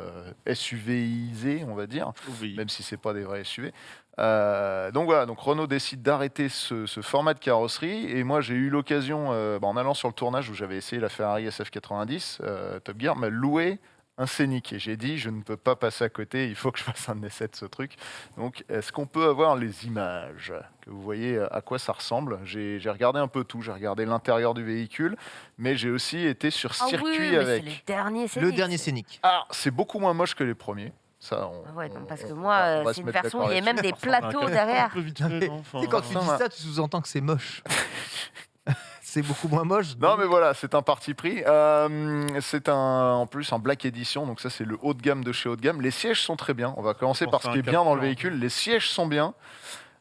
SUVisés, on va dire, Oui. même si c'est pas des vrais SUV. Donc voilà, donc Renault décide d'arrêter ce format de carrosserie et moi j'ai eu l'occasion, en allant sur le tournage où j'avais essayé la Ferrari SF90 Top Gear, m'a loué un Scénic et j'ai dit je ne peux pas passer à côté, il faut que je fasse un essai de ce truc. Donc est-ce qu'on peut avoir les images que vous voyez à quoi ça ressemble? J'ai regardé un peu tout, j'ai regardé l'intérieur du véhicule, mais j'ai aussi été sur Ah circuit oui, mais c'est avec. le dernier Le Scénic. dernier Scénic. Ah, c'est beaucoup moins moche que les premiers. Ça, Ouais, non, parce que on moi, va c'est se une mettre version, d'accord il y a là-dessus. même des Ça ressemble à un plateaux cadre derrière. un peu vite fait, non Enfin, Tu sais, quand tu ça dis va. ça, tu sous-entends que c'est moche. C'est beaucoup moins moche. Non, mais voilà, c'est un parti pris. C'est en plus un Black Edition, donc ça c'est le haut de gamme de chez haut de gamme. Les sièges sont très bien. On va commencer Je par pense ce qui est à un bien dans le capteur. véhicule. Les sièges sont bien.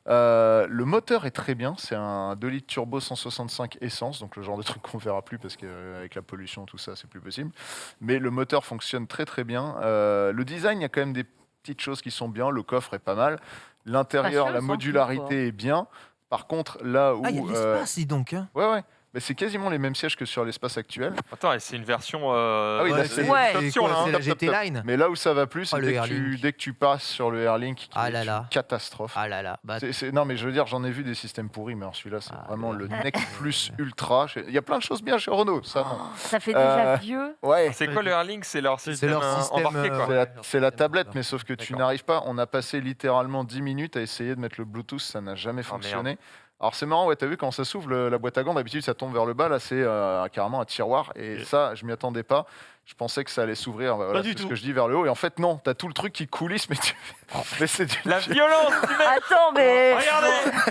Le moteur est très bien. C'est un 2 litres turbo 165 essence, donc le genre de truc qu'on verra plus parce qu'avec la pollution, tout ça, c'est plus possible. Mais le moteur fonctionne très très bien. Le design, il y a quand même des petites choses qui sont bien. Le coffre est pas mal. L'intérieur, Spacieux, la sans modularité est bien. Par contre, là où. Ah, il y a de l'espace, dis donc. Hein. Ouais. Mais c'est quasiment les mêmes sièges que sur l'espace actuel. Attends, et c'est une version. Ah oui, là, ouais, c'est- une Ouais. C'est option, quoi, là, hein. c'est la Top, top, GT top. Line. Mais là où ça va plus, c'est Oh, le Airlink. dès que tu passes sur le Airlink, qui Ah est là une là. catastrophe. Ah là là. Bah, Non, mais je veux dire, j'en ai vu des systèmes pourris, mais alors celui-là, c'est Ah, vraiment le le Next Plus Ultra. Il y a plein de choses bien chez Renault, ça. non. Ça fait déjà Euh, vieux. Ouais. C'est quoi le Airlink? C'est leur système, leur système, embarqué, quoi. C'est la tablette, mais sauf que tu D'accord. n'arrives pas. On a passé littéralement 10 minutes à essayer de mettre le Bluetooth, ça n'a jamais Oh, fonctionné. Alors c'est marrant, ouais, t'as vu quand ça s'ouvre la boîte à gants, d'habitude ça tombe vers le bas, là c'est carrément un tiroir, et ça je m'y attendais pas. Je pensais que ça allait s'ouvrir, Pas du c'est ce tout. que je dis, vers le haut. Et en fait, non, t'as tout le truc qui coulisse, mais, mais c'est du... La violence du mec. Attends, mais. Regardez.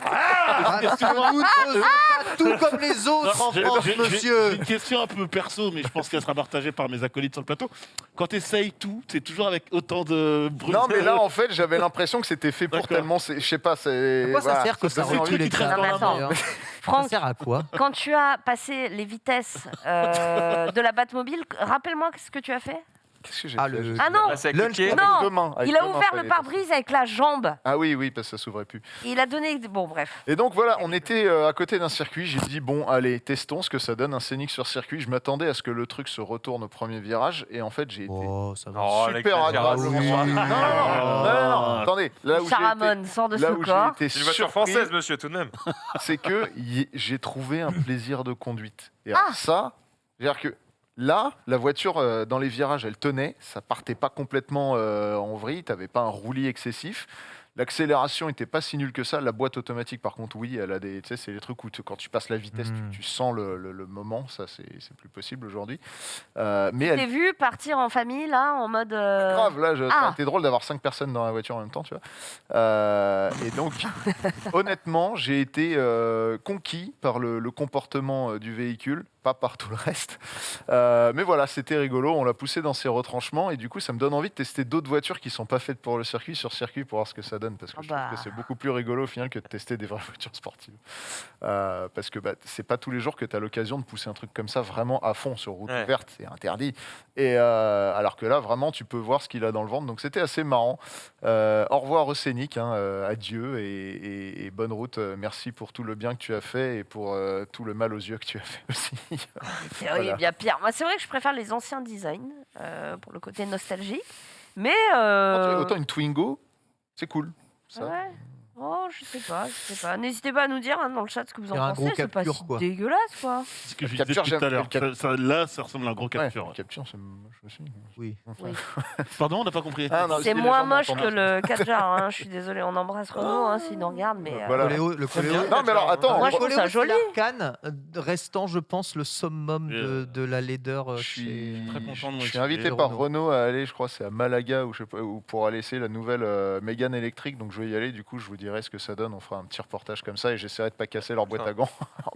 Ah, nous ne faisons pas tout comme les autres en France, J'ai monsieur. une question un peu perso, mais je pense qu'elle sera partagée par mes acolytes sur le plateau. Quand tu essayes tout, c'est toujours avec autant de bruit. Non, mais là, en fait, j'avais l'impression que c'était fait pour D'accord. tellement... Je sais pas, c'est... À quoi ça sert que ça donnait envie. recule les qui traîne câbles, dans la main. d'ailleurs Ça Franck, sert à quoi? quand tu as passé les vitesses de la Batmobile, rappelle-moi ce que tu as fait. Qu'est-ce que j'ai Ah, fait le- Ah non, Passer avec Lunch le pied. Club. non, Avec deux mains, avec il a deux mains, ouvert le fallait pare-brise avec la jambe. Ah oui, parce que ça s'ouvrait plus. Et il a donné. Bon, bref. Et donc voilà, on était à côté d'un circuit. J'ai dit, bon, allez, testons ce que ça donne un scénic sur circuit. Je m'attendais à ce que le truc se retourne au premier virage. Et en fait, j'ai été Oh, ça va. Oh, super l'exagération. agréablement Oui. surpris. Non. Attendez, là où j'ai été, Saramon sort de là ce où j'ai corps. été C'est une voiture surpris, française, monsieur, tout de même. c'est que j'ai trouvé un plaisir de conduite. Et Ah. alors ça, c'est-à-dire que là, la voiture dans les virages, elle tenait, ça partait pas complètement en vrille, t'avais pas un roulis excessif. L'accélération était pas si nulle que ça. La boîte automatique, par contre, oui, elle a des. Tu sais, c'est les trucs où quand tu passes la vitesse, tu sens le moment. Ça, c'est plus possible aujourd'hui. Mais elle T'es vu partir en famille, là, en mode. grave, là, ça Ah. a été drôle d'avoir 5 personnes dans la voiture en même temps, tu vois. Et donc, honnêtement, j'ai été conquis par le comportement du véhicule, pas par tout le reste. Mais voilà, c'était rigolo, on l'a poussé dans ses retranchements, et du coup, ça me donne envie de tester d'autres voitures qui sont pas faites pour le circuit, sur circuit, pour voir ce que ça donne, parce que Ah je trouve bah. que c'est beaucoup plus rigolo au final que de tester des vraies voitures sportives. Parce que c'est pas tous les jours que tu as l'occasion de pousser un truc comme ça vraiment à fond sur route Ouais. ouverte, c'est interdit. Et alors que là, vraiment, tu peux voir ce qu'il a dans le ventre. Donc c'était assez marrant. Au revoir Océnic, adieu et bonne route. Merci pour tout le bien que tu as fait et pour tout le mal aux yeux que tu as fait aussi. C'est Voilà. bien pire. Moi, c'est vrai que je préfère les anciens designs pour le côté nostalgique. Mais. Autant une Twingo, c'est cool. Ça. Ouais. Oh, je sais pas. N'hésitez pas à nous dire dans le chat ce que vous en C'est un pensez. gros C'est pas capture, si quoi. dégueulasse, quoi. C'est ce que je Le disais capture, tout à l'heure. j'aime- le Là, ça ressemble à un gros Ouais, capture. capture, c'est moche aussi. Oui. Oui. Pardon, on n'a pas compris. Ah, non, C'est les moins gens moche m'entendent que le 4Jar. Je suis désolé, on embrasse Renaud s'il nous regarde. Mais Voilà. Le Coléo. Non, mais alors, attends, Moi, je on- trouve ça joli. Cannes, restant, je pense, le summum de la laideur Je suis très content de moi Je suis aussi. invité Et par Renault. Renault à aller, je crois, c'est à Malaga ou je sais pas, ou pour aller essayer la nouvelle Mégane électrique. Donc je vais y aller. Du coup, je vous dirai ce que ça donne. On fera un petit reportage comme ça et j'essaierai de pas casser leur boîte à gants.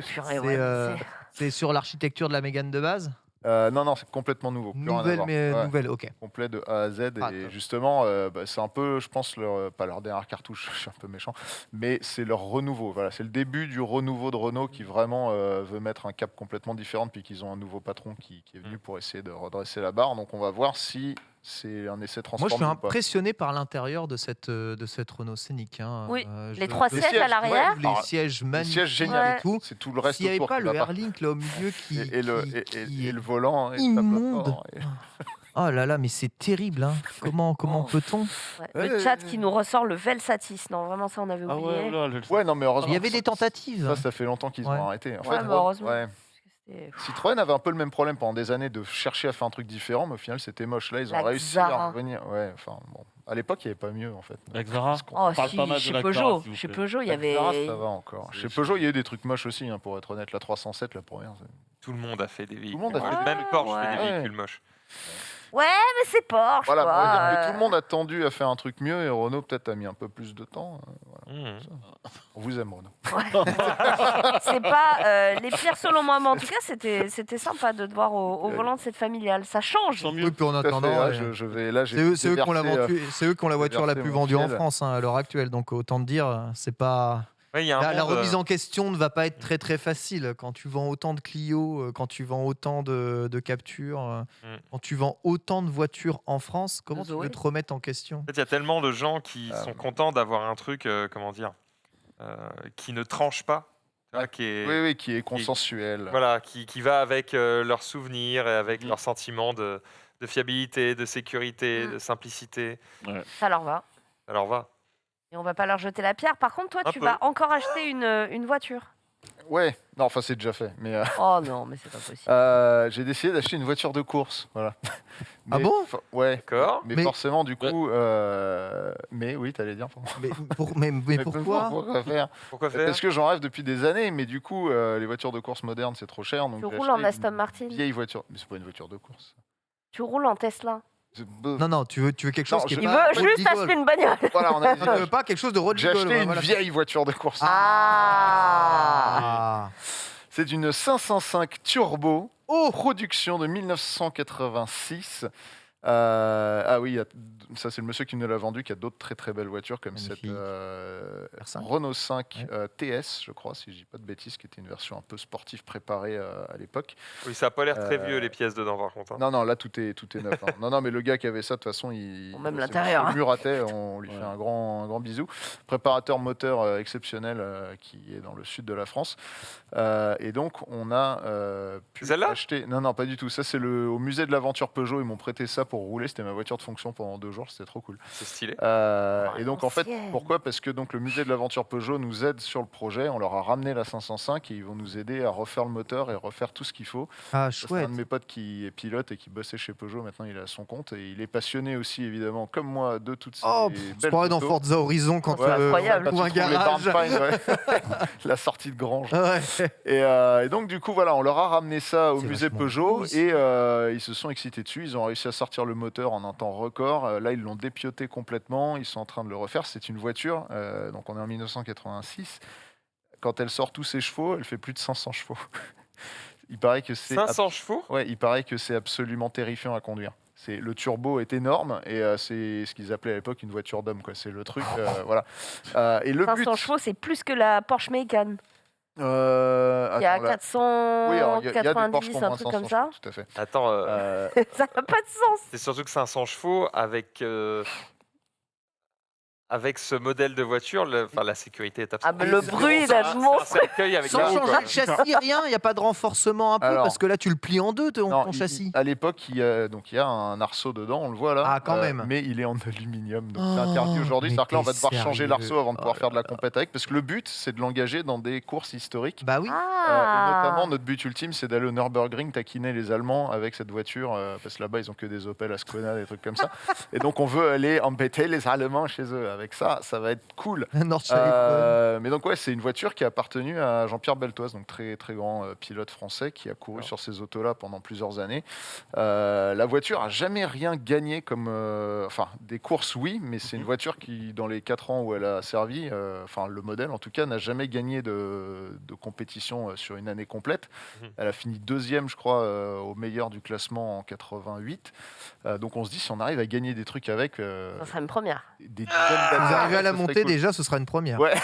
Purée, C'est, ouais, c'est- C'est sur l'architecture de la Mégane de base. Non, c'est complètement nouveau. Plus rien à Nouvelle, voir. mais Ouais, nouvelle, ok. complet de A à Z. Ah, Et top. justement, c'est un peu, je pense, pas leur dernière cartouche. Je suis un peu méchant, mais c'est leur renouveau. Voilà, c'est le début du renouveau de Renault qui vraiment veut mettre un cap complètement différent depuis qu'ils ont un nouveau patron qui est venu pour essayer de redresser la barre. Donc on va voir si c'est un essai Moi, transformé je suis ou pas. impressionné par l'intérieur de cette Renault Scénic. Oui, Je les 3 trouve sièges à l'arrière. les sièges magnifiques sièges géniaux. et tout. C'est tout le reste S'il n'y avait autour pas qui le va pas. Airlink là au milieu qui, Et le, qui et est le volant. Et le tableau de immonde. bord, et- Oh là là, mais c'est terrible. Hein. Comment peut-on? Ouais, le chat qui nous ressort le Velsatis. Non, vraiment, ça, on avait Ah oublié. ouais, là, Ouais, non, mais heureusement. Il y avait des tentatives. Ça fait longtemps qu'ils Ouais. ont arrêté. En Ouais, fait, mais heureusement. ouais. C'était- Citroën avait un peu le même problème pendant des années de chercher à faire un truc différent, mais au final, c'était moche. Là, ils ont La réussi à Xara. revenir. Ouais, enfin, bon. À l'époque, il n'y avait pas mieux, en fait. Avec Zara. Oh, parle si, pas mal de chez la Peugeot. Xara, s'il vous Chez plaît. Peugeot, il y La avait. Xara, ça va encore. C'est- Chez Peugeot, il y a eu des trucs moches aussi, pour être honnête. La 307, la première. Tout le monde a fait des véhicules. le monde a fait moches. des- Même Porsche fait des Ouais. véhicules moches. Ouais, mais c'est Porsche. Voilà, quoi. on va dire que tout le monde a tendu à faire un truc mieux et Renault, peut-être, a mis un peu plus de temps. Mmh. On vous aime, Renault. C'est pas les pires selon moi, mais en tout cas, c'était sympa de te voir au volant de cette familiale. Ça change. Tant mieux. Oui, puis en Tout à fait, attendant, là, je vais, là, j'ai c'est eux qui ont la déversé, c'est eux qui ont la voiture la déversé plus mon vendue en fiel. France à l'heure actuelle. Donc autant te dire, c'est pas. Ouais, il y a un La monde, remise en question ne va pas être très facile quand tu vends autant de Clio, quand tu vends autant de captures, quand tu vends autant de voitures en France. Comment tu Zoé. veux te remettre en question? En fait, il y a tellement de gens qui sont contents d'avoir un truc, comment dire, qui ne tranche pas, tu vois, qui est, Oui, qui est consensuel. voilà, qui va avec leurs souvenirs et avec leurs sentiments de fiabilité, de sécurité, Mm. de simplicité. Ça leur va. Alors va. Et on va pas leur jeter la pierre. Par contre, toi, Un tu peu. vas encore acheter une voiture. Ouais, non, enfin, c'est déjà fait. Mais Oh non, mais c'est pas possible. j'ai décidé d'acheter une voiture de course. Voilà. Ah bon Ouais. D'accord. Mais Mais- forcément, du coup. Mais oui, t'allais dire. Pardon. Mais pourquoi? Pourquoi faire Pourquoi faire Parce que j'en rêve depuis des années, mais du coup, les voitures de course modernes, c'est trop cher. Donc Tu j'ai roules en acheté Aston une Martin. vieille voiture. Mais c'est pas une voiture de course. Tu roules en Tesla. Non, tu veux quelque chose Non, qui est je- Il pas veut juste Road acheter Eagle. une bagnole. Voilà, on a Non, tu veux pas quelque chose de Road J'ai Eagle, acheté une voilà. vieille voiture de course. Ah. C'est une 505 Turbo, Oh, production de 1986. Ah oui, ça c'est le monsieur qui nous l'a vendu, qui a d'autres très très belles voitures comme cette Magnifique. R5. Renault 5 Ouais. TS, je crois, si je dis pas de bêtises, qui était une version un peu sportive préparée à l'époque. Oui, ça a pas l'air très Euh, vieux les pièces dedans par contre. Hein. Non, là tout est neuf. Hein. Non, mais le gars qui avait ça, de toute façon, Bon, même c'est l'intérieur, monsieur hein. Muratet, on lui fait un grand bisou. Préparateur moteur exceptionnel qui est dans le sud de la France. Et donc, on a pu Celle-là acheter. Non, pas du tout. Ça, c'est au musée de l'aventure Peugeot. Ils m'ont prêté ça pour rouler. C'était ma voiture de fonction pendant 2 jours. C'était trop cool. C'est stylé. Et donc, en fait, l'ancienne. pourquoi? Parce que donc, le musée de l'aventure Peugeot nous aide sur le projet. On leur a ramené la 505 et ils vont nous aider à refaire le moteur et refaire tout ce qu'il faut. Ah, C'est un chouette. de mes potes qui est pilote et qui bossait chez Peugeot. Maintenant, il est à son compte et il est passionné aussi, évidemment, comme moi, de toutes ces Oh, c'est belles pareil dans motos. Forza Horizon quand Ouais, c'est incroyable. Quand on trouve un tu trouves les garage. Barnfine, ouais. La sortie de grange. Ouais. Et donc, du coup, voilà, on leur a ramené ça au C'est musée vachement Peugeot cool, et ils se sont excités dessus. Ils ont réussi à sortir le moteur en un temps record. Là, ils l'ont dépioté complètement. Ils sont en train de le refaire. C'est une voiture, donc on est en 1986. Quand elle sort tous ses chevaux, elle fait plus de 500 chevaux. Il paraît que c'est 500 chevaux. ouais, il paraît que c'est absolument terrifiant à conduire. Le turbo est énorme et c'est ce qu'ils appelaient à l'époque une voiture d'homme, quoi. C'est le truc, voilà. Et le 500 but, chevaux, c'est plus que la Porsche Macan. Il y a attends, là- oui, alors, il y a des Porsche 490, qui ont un moins de truc 500 comme ça. chevaux, tout à fait. Attends, Ça n'a pas de sens. c'est surtout que 500 chevaux avec ce modèle de voiture, la sécurité est Ah, absolue. mais le bruit C'est un- d'être monstre. c'est un cercueil avec la Sans roue, changer quoi. le châssis, rien, il n'y a pas de renforcement un peu Alors- parce que là tu le plies en deux ton, Non, ton châssis. à l'époque, il y a un arceau dedans, on le voit là. Ah, quand même. Mais il est en aluminium, donc c'est Oh, interdit aujourd'hui. mais C'est-à-dire que là, on va t'es devoir changer sérieux. l'arceau avant de pouvoir Oh faire de là la compète avec, parce que le but, c'est de l'engager dans des courses historiques. Bah oui. Et Ah. notamment, notre but ultime, c'est d'aller au Nürburgring taquiner les Allemands avec cette voiture, parce que là-bas, ils ont que des Opel Ascona, des trucs comme ça. Et donc, on veut aller embêter les Allemands chez eux. Avec ça, ça va être cool. Nordschleife. Mais donc, ouais, c'est une voiture qui a appartenu à Jean-Pierre Beltoise, donc très, très grand pilote français qui a couru sur ces autos-là pendant plusieurs années. La voiture a jamais rien gagné comme. Enfin, des courses, oui, mais c'est une voiture qui, dans les 4 ans où elle a servi, enfin, le modèle en tout cas, n'a jamais gagné de compétition sur une année complète. Mhm. Elle a fini 2e, je crois, au meilleur du classement en 88. Donc, on se dit, si on arrive à gagner des trucs avec. Ça serait une première. Des dizaines d'années, Vous arrivez à la ça serait monter cool. déjà, ce sera une première. Ouais.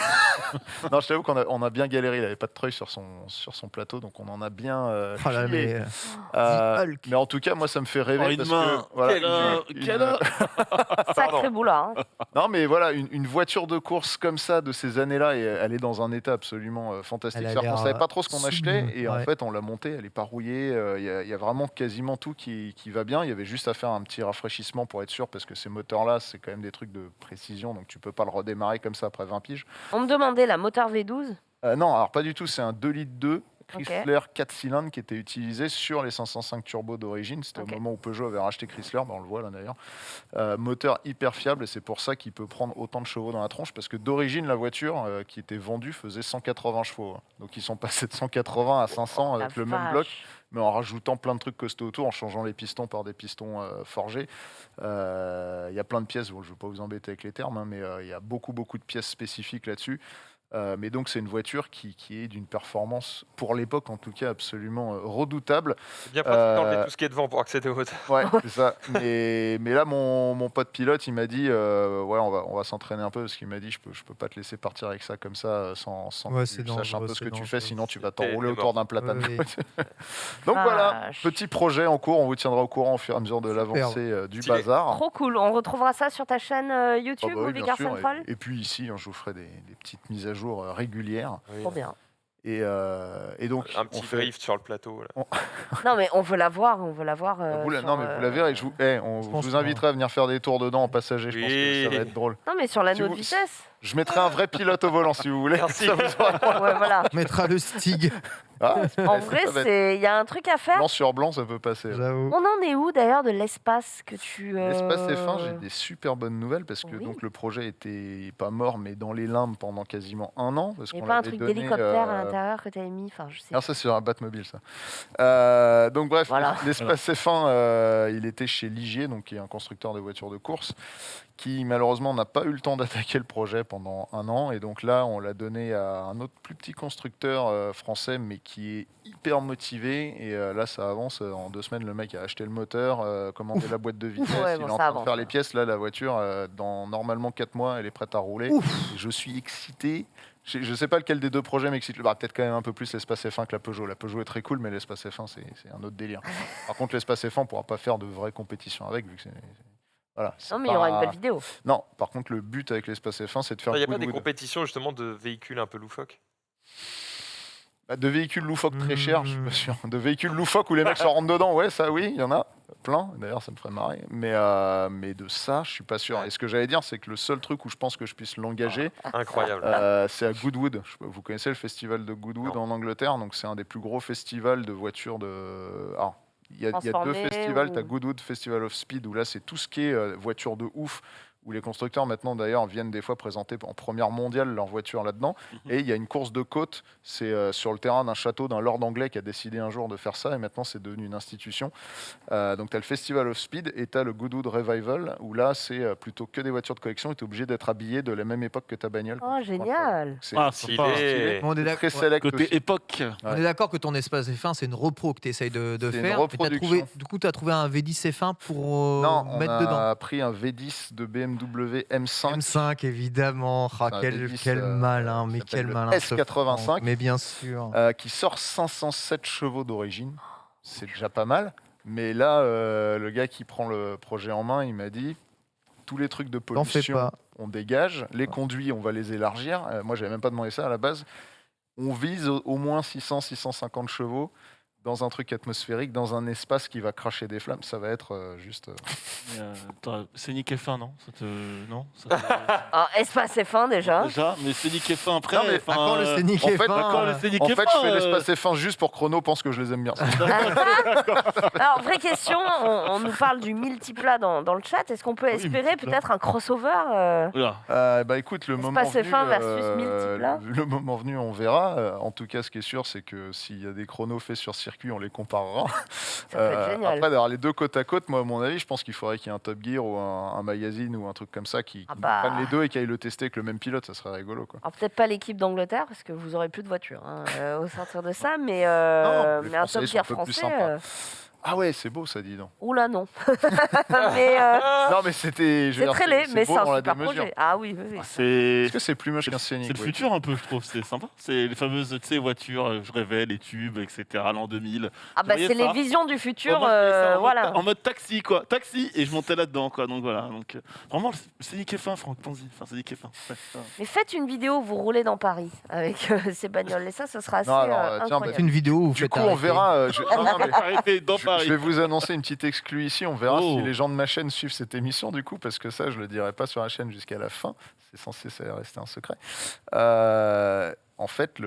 Non, je t'avoue on a bien galéré. Il n'avait pas de treuil sur son plateau, donc on en a bien. Oh là, filé. mais, Euh, The Hulk. mais en tout cas, moi, ça me fait rêver Oh, une parce main. que voilà, Quelle Sacré boulard. Hein. non, mais voilà, une voiture de course comme ça de ces années-là, et elle est dans un état absolument fantastique. Elle a C'est-à-dire qu'on l'air, savait pas trop ce qu'on sublime, achetait, et en ouais. fait, on l'a montée. Elle est pas rouillée. Il y a vraiment quasiment tout qui va bien. Il y avait juste à faire un petit rafraîchissement pour être sûr, parce que ces moteurs-là, c'est quand même des trucs de précision, donc tu peux pas le redémarrer comme ça après 20 piges. On me demandait la moteur V12. Non, alors pas du tout, c'est un 2 litres 2 Ok. Chrysler 4 cylindres qui était utilisé sur les 505 turbo d'origine. C'était Ok. au moment où Peugeot avait racheté Chrysler, on le voit là d'ailleurs. Moteur hyper fiable et c'est pour ça qu'il peut prendre autant de chevaux dans la tronche parce que d'origine la voiture qui était vendue faisait 180 chevaux. Donc ils sont passés de 180 à 500 avec La le même bloc, vache. mais en rajoutant plein de trucs costauds autour, en changeant les pistons par des pistons forgés. Il y a plein de pièces, bon, je ne vais pas vous embêter avec les termes, hein, mais il y a beaucoup de pièces spécifiques là-dessus. Mais donc c'est une voiture qui est d'une performance, pour l'époque en tout cas, absolument redoutable. C'est bien pratique d'enlever tout ce qui est devant pour accéder au moteur. Ouais, c'est ça. Mais là, mon pote pilote, il m'a dit, ouais, on va s'entraîner un peu parce qu'il m'a dit, je peux pas te laisser partir avec ça comme ça sans Ouais, que c'est tu saches un dangereux, peu ce que c'est tu fais, dangereux. sinon tu vas T'es t'enrouler mort. autour d'un platane. Oui. Donc voilà, Vache. petit projet en cours. On vous tiendra au courant au fur et à mesure de l'avancée du Stylé. bazar. Trop cool. On retrouvera ça sur ta chaîne Ah YouTube, bah oui, Movie bien Car sûr. Central. Et puis ici, hein, je vous ferai des petites mises à jour régulières. Oui. Trop bien. Et donc, Un on petit fait. drift sur le plateau. Là. Non, mais on veut la voir. On veut la voir. Non, mais vous la verrez. Je vous pense vous que- inviterai à venir faire des tours dedans en passager. Je pense que ça va Oui. être drôle. Non, mais sur l'anneau Si de vous- vitesse. Je mettrai un vrai pilote au volant si vous voulez. Merci. Ça vous aura- Ouais, voilà. On mettra le Stig, Ah, En ça vrai, va être il y a un truc à faire. blanc sur blanc, ça peut passer. j'avoue. On en est où d'ailleurs de l'espace que tu. L'espace F1, j'ai des super bonnes nouvelles parce que Oui. donc le projet était pas mort mais dans les limbes pendant quasiment un an. Parce Il n'y qu'on a pas un l'avait truc donné, d'hélicoptère à l'intérieur que tu avais mis. Enfin, je sais. Alors ça c'est sur un Batmobile ça. Donc bref, Voilà. l'espace F1, il était chez Ligier, donc qui est un constructeur de voitures de course, qui malheureusement n'a pas eu le temps d'attaquer le projet pendant un an. Et donc là, on l'a donné à un autre plus petit constructeur français, mais qui est hyper motivé. Et là, ça avance. En 2 semaines, le mec a acheté le moteur, commandé la boîte de vitesse, Ouais, il bon, est en ça train de avance, faire là. les pièces. Là, la voiture, dans normalement 4 mois, elle est prête à rouler. Ouf. Et je suis excité. Je ne sais pas lequel des deux projets m'excite. Bah, peut-être quand même un peu plus l'espace F1 que la Peugeot. La Peugeot est très cool, mais l'espace F1, c'est un autre délire. Par contre, l'espace F1, on ne pourra pas faire de vraie compétition avec, vu que voilà, c'est Non, mais il y aura une pas- belle vidéo. Non, par contre, le but avec l'espace F1, c'est de faire Il n'y a pas des Goodwood. compétitions justement de véhicules un peu loufoques? Bah, de véhicules loufoques très chers, je suis Hmm. pas sûr. De véhicules loufoques où les mecs se rentrent dedans, ouais, ça oui, il y en a plein. D'ailleurs, ça me ferait marrer. Mais de ça, je suis pas sûr. Et ce que j'allais dire, c'est que le seul truc où je pense que je puisse l'engager, Incroyable. c'est à Goodwood. Vous connaissez le festival de Goodwood en Angleterre, donc c'est un des plus gros festivals de voitures de. Alors, il y a 2 Transformées festivals. ou- Tu as Goodwood Festival of Speed, où là, c'est tout ce qui est voiture de ouf, où les constructeurs, maintenant, d'ailleurs, viennent des fois présenter en première mondiale leur voiture là-dedans. Et il y a une course de côte, c'est sur le terrain d'un château d'un lord anglais qui a décidé un jour de faire ça, et maintenant, c'est devenu une institution. Donc, tu as le Festival of Speed et tu as le Goodwood Revival, où là, c'est plutôt que des voitures de collection, et tu es obligé d'être habillé de la même époque que ta bagnole. Oh, génial. C'est Ah, Stylé. sympa. stylé. On est très d'accord. select Côté aussi. époque. On est d'accord que ton espace F1, c'est une repro que tu essayes de C'est une faire. Et reproduction. du coup, tu as trouvé un V10 F1 pour Non, on mettre a dedans. pris un V10 de BMW M5. M5, évidemment. Ah, C'est un quel, V10, quel malin, qui mais s'appelle quel le malin. ce S85. Franck. Mais bien sûr. Qui sort 507 chevaux d'origine. C'est déjà pas mal. Mais là, le gars qui prend le projet en main, il m'a dit tous les trucs de T'en fais pollution, pas. on dégage. Les conduits, on va les élargir. Moi, j'avais même pas demandé ça à la base. On vise au moins 600-650 chevaux dans un truc atmosphérique, dans un espace qui va cracher des flammes. Ça va être juste. Scénic F1, non Non Ah, espace F1 déjà. Déjà, mais Scénic F1 après. Non, mais enfin, À quand le Scénic en fait, F1 D'accord, le Scénic En F1. fait, je fais l'espace F1 juste pour Chrono pense que je les aime bien. Alors, vraie question, on nous parle du multiplat dans le chat. Est-ce qu'on peut Oui, espérer multiplat. peut-être un crossover Voilà. Bah écoute, le Espace moment venu, F1 versus multiplat. le moment venu, on verra. En tout cas, ce qui est sûr, c'est que s'il y a des chronos faits sur circuit, on les comparera. Ça peut être génial. Après, d'avoir les deux côte à côte, moi, à mon avis, je pense qu'il faudrait qu'il y ait un Top Gear ou un magazine ou un truc comme ça qui Ah bah. prenne les deux et qui aille le tester avec le même pilote. Ça serait rigolo, quoi. Alors, peut-être pas l'équipe d'Angleterre, parce que vous aurez plus de voitures au sortir de ça, mais, Non, les mais un Français, Top ils sont Gear un peu plus français. sympas. Ah ouais, c'est beau, ça, dis donc. Oula, non. mais Non, mais c'était. je veux c'est dire, très laid, mais beau c'est dans un la super démesure. projet. Ah oui, oui, oui. C'est Est-ce que c'est plus moche qu'un Scénic c'est le oui. futur un peu, je trouve. C'est sympa. C'est les fameuses voitures, je rêvais, les tubes, etc. L'an 2000. Ah bah voyez c'est les ça visions du futur, Moi, je voyais ça en mode voilà. En mode taxi, quoi. Taxi, et je montais là-dedans, quoi. Donc voilà. Donc, vraiment, le Scénic F1, Franck, pense-y. Enfin, Scénic F1. Ouais, ça. Mais faites une vidéo où vous roulez dans Paris avec ces bagnoles, et ça ce sera assez Non, alors, tiens, bah, C'est incroyable. une vidéo où vous Du faites coup, on arrêter. verra. Non, non, mais Arrêtez dans je Paris. vais vous annoncer une petite exclue ici. On verra Oh. si les gens de ma chaîne suivent cette émission, du coup, parce que ça, je le dirai pas sur la chaîne jusqu'à la fin. C'est censé rester un secret. En fait,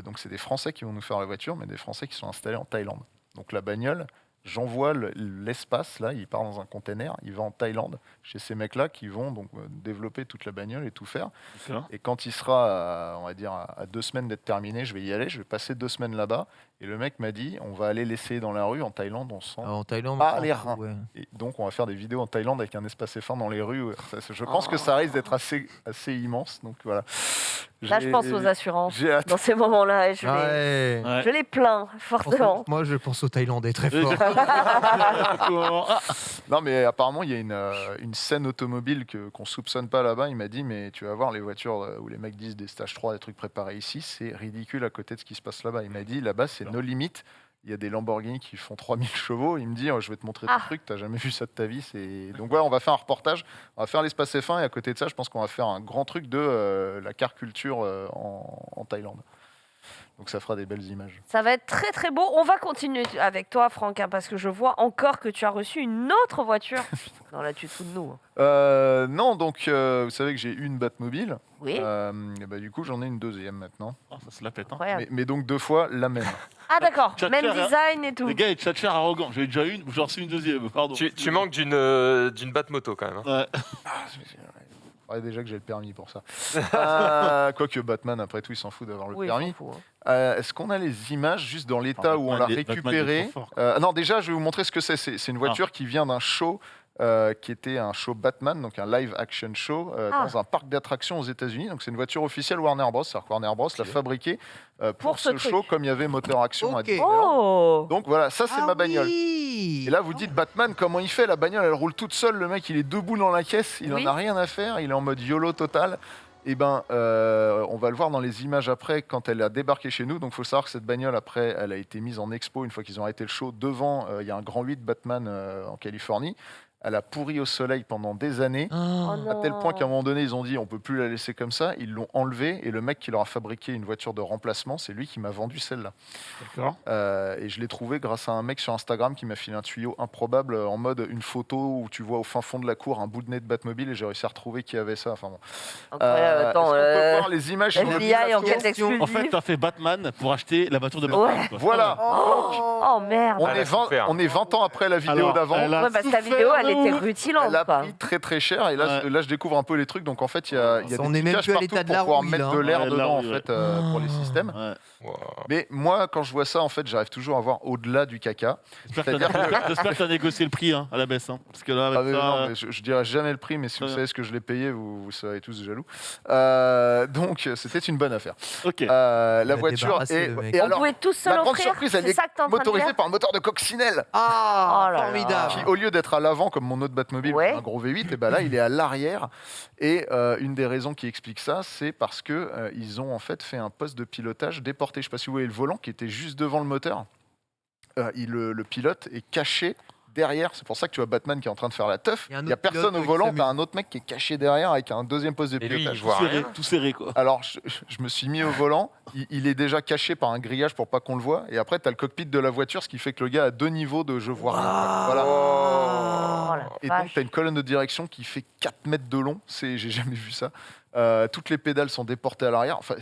donc c'est des Français qui vont nous faire la voiture, mais des Français qui sont installés en Thaïlande. Donc la bagnole, j'envoie l'espace, là, il part dans un container, il va en Thaïlande, chez ces mecs-là qui vont donc développer toute la bagnole et tout faire. D'accord. Et quand il sera, on va dire, à 2 semaines d'être terminé, je vais y aller, je vais passer 2 semaines là-bas. Et le mec m'a dit, on va aller l'essayer dans la rue en Thaïlande, on sent. Ah, en Thaïlande, Ah, on s'en les fout, reins. ouais. Et donc, on va faire des vidéos en Thaïlande avec un espace F1 dans les rues. Je pense que ça risque d'être assez immense. Donc voilà. Là je pense aux assurances J'ai hâte. dans ces moments-là et je Ouais. Ouais. les plains fortement. Moi, je pense aux Thaïlandais très Et fort. Ah, Non, mais apparemment, il y a une scène automobile qu'on soupçonne pas là-bas. Il m'a dit, mais tu vas voir les voitures où les mecs disent des stages 3, des trucs préparés ici, c'est ridicule à côté de ce qui se passe là-bas. Il m'a dit, là-bas, c'est no limit. Il y a des Lamborghini qui font 3000 chevaux. Il me dit, oh, je vais te montrer Ah. des trucs, t'as jamais vu ça de ta vie. Donc voilà, on va faire un reportage, on va faire l'espace F1 et à côté de ça, je pense qu'on va faire un grand truc de la car culture en Thaïlande. Donc ça fera des belles images. Ça va être très très beau. On va continuer avec toi, Franck, hein, parce que je vois encore que tu as reçu une autre voiture. Non, là, tu te fous de nous. Non, donc vous savez que j'ai une Batmobile. Oui, Et bah, du coup, j'en ai une deuxième maintenant. Oh, ça se la pète. Hein. incroyable. Mais donc 2 fois la même. Ah d'accord, Tchatcher, même hein. design et tout. Les gars, ils tchatchèrent arrogant. J'ai déjà une, j'en reçu une deuxième. Pardon. Tu manques d'une Batmoto quand même. Hein. Ouais. Ouais, déjà que j'ai le permis pour ça. Quoique Batman, après tout, il s'en fout d'avoir le Oui, permis. s'en fout, hein. Est-ce qu'on a les images juste dans l'état où on l'a Batman, il est récupérée trop fort, Non, déjà, je vais vous montrer ce que c'est. C'est une voiture qui vient d'un show qui était un show Batman, donc un live action show dans un parc d'attractions aux États-Unis. Donc c'est une voiture officielle Warner Bros. C'est-à-dire que Warner Bros. L'a fabriquée pour ce ce show, comme il y avait moteur action à Ok. Disneyland. Oh Donc voilà, ça c'est ma bagnole. Oui. Et là, vous dites Batman, comment il fait? La bagnole, elle roule toute seule. Le mec, il est debout dans la caisse. Il Oui. en a rien à faire. Il est en mode YOLO total. Et ben, on va le voir dans les images après quand elle a débarqué chez nous. Donc, il faut savoir que cette bagnole, après, elle a été mise en expo une fois qu'ils ont arrêté le show. Devant, il y a un grand 8 Batman en Californie. Elle a pourri au soleil pendant des années. Oh À tel point qu'à un non. moment donné, ils ont dit on peut plus la laisser comme ça. Ils l'ont enlevée et le mec qui leur a fabriqué une voiture de remplacement, c'est lui qui m'a vendu celle-là. D'accord. Et je l'ai trouvé grâce à un mec sur Instagram qui m'a filé un tuyau improbable en mode une photo où tu vois au fin fond de la cour un bout de nez de Batmobile et j'ai réussi à retrouver qui avait ça. Enfin bon. Incroyable, Est-ce attends, qu'on peut voir les images sur le FBI enquête question. exclusive. En fait, t'as fait Batman pour acheter la voiture de Batman. Ouais. quoi. Voilà. Oh merde. On Elle est, a 20, souffert. on est 20 ans après la vidéo Alors, d'avant. elle a Ouais, parce que la souffert vidéo, elle de était ouf. rutilante, Elle a quoi. pris très très cher et là, Ouais. là je découvre un peu les trucs. Donc en fait il y a On des est même caches plus à partout l'état de pour la pouvoir rouille, mettre là, de hein. l'air Ouais, de la dedans en rouille, fait pour les systèmes. Ouais. Wow. Mais moi quand je vois ça en fait j'arrive toujours à voir au-delà du caca. J'espère que tu as négocié le prix hein, à la baisse. Hein, parce que là, avec Ah, mais ça, non, mais je dirais jamais le prix, mais si vous Ouais. savez ce que je l'ai payé, vous serez tous jaloux. Donc, c'était une bonne affaire. ok. La Il a voiture débarrassé, est. le mec. Et On alors, pouvait tous se la grande l'offrir. surprise, elle C'est est ça que t'es en train de motorisée dire. par un moteur de coccinelle. Ah, Oh là là. formidable. Qui, au lieu d'être à l'avant comme mon autre Batmobile, Ouais. un gros V8, et ben là, il est à l'arrière. Et une des raisons qui explique ça, c'est parce que ils ont en fait un poste de pilotage déporté. Je sais pas si vous voyez le volant qui était juste devant le moteur. Le pilote est caché derrière. C'est pour ça que tu vois Batman qui est en train de faire la teuf. Il y a un Il n'y a autre pilote, personne au qui volant. s'amuse. Tu as un autre mec qui est caché derrière avec un deuxième poste de Et lui, pilotage. il voit Tout serré, rien. tout serré, quoi. Alors, je me suis mis au volant. Il est déjà caché par un grillage pour pas qu'on le voit. Et après, tu as le cockpit de la voiture, ce qui fait que le gars a 2 niveaux de je vois rien. Voilà. Oh la Et donc, vache. tu as une colonne de direction qui fait 4 mètres de long. J'ai jamais vu ça. Toutes les pédales sont déportées à l'arrière. Enfin,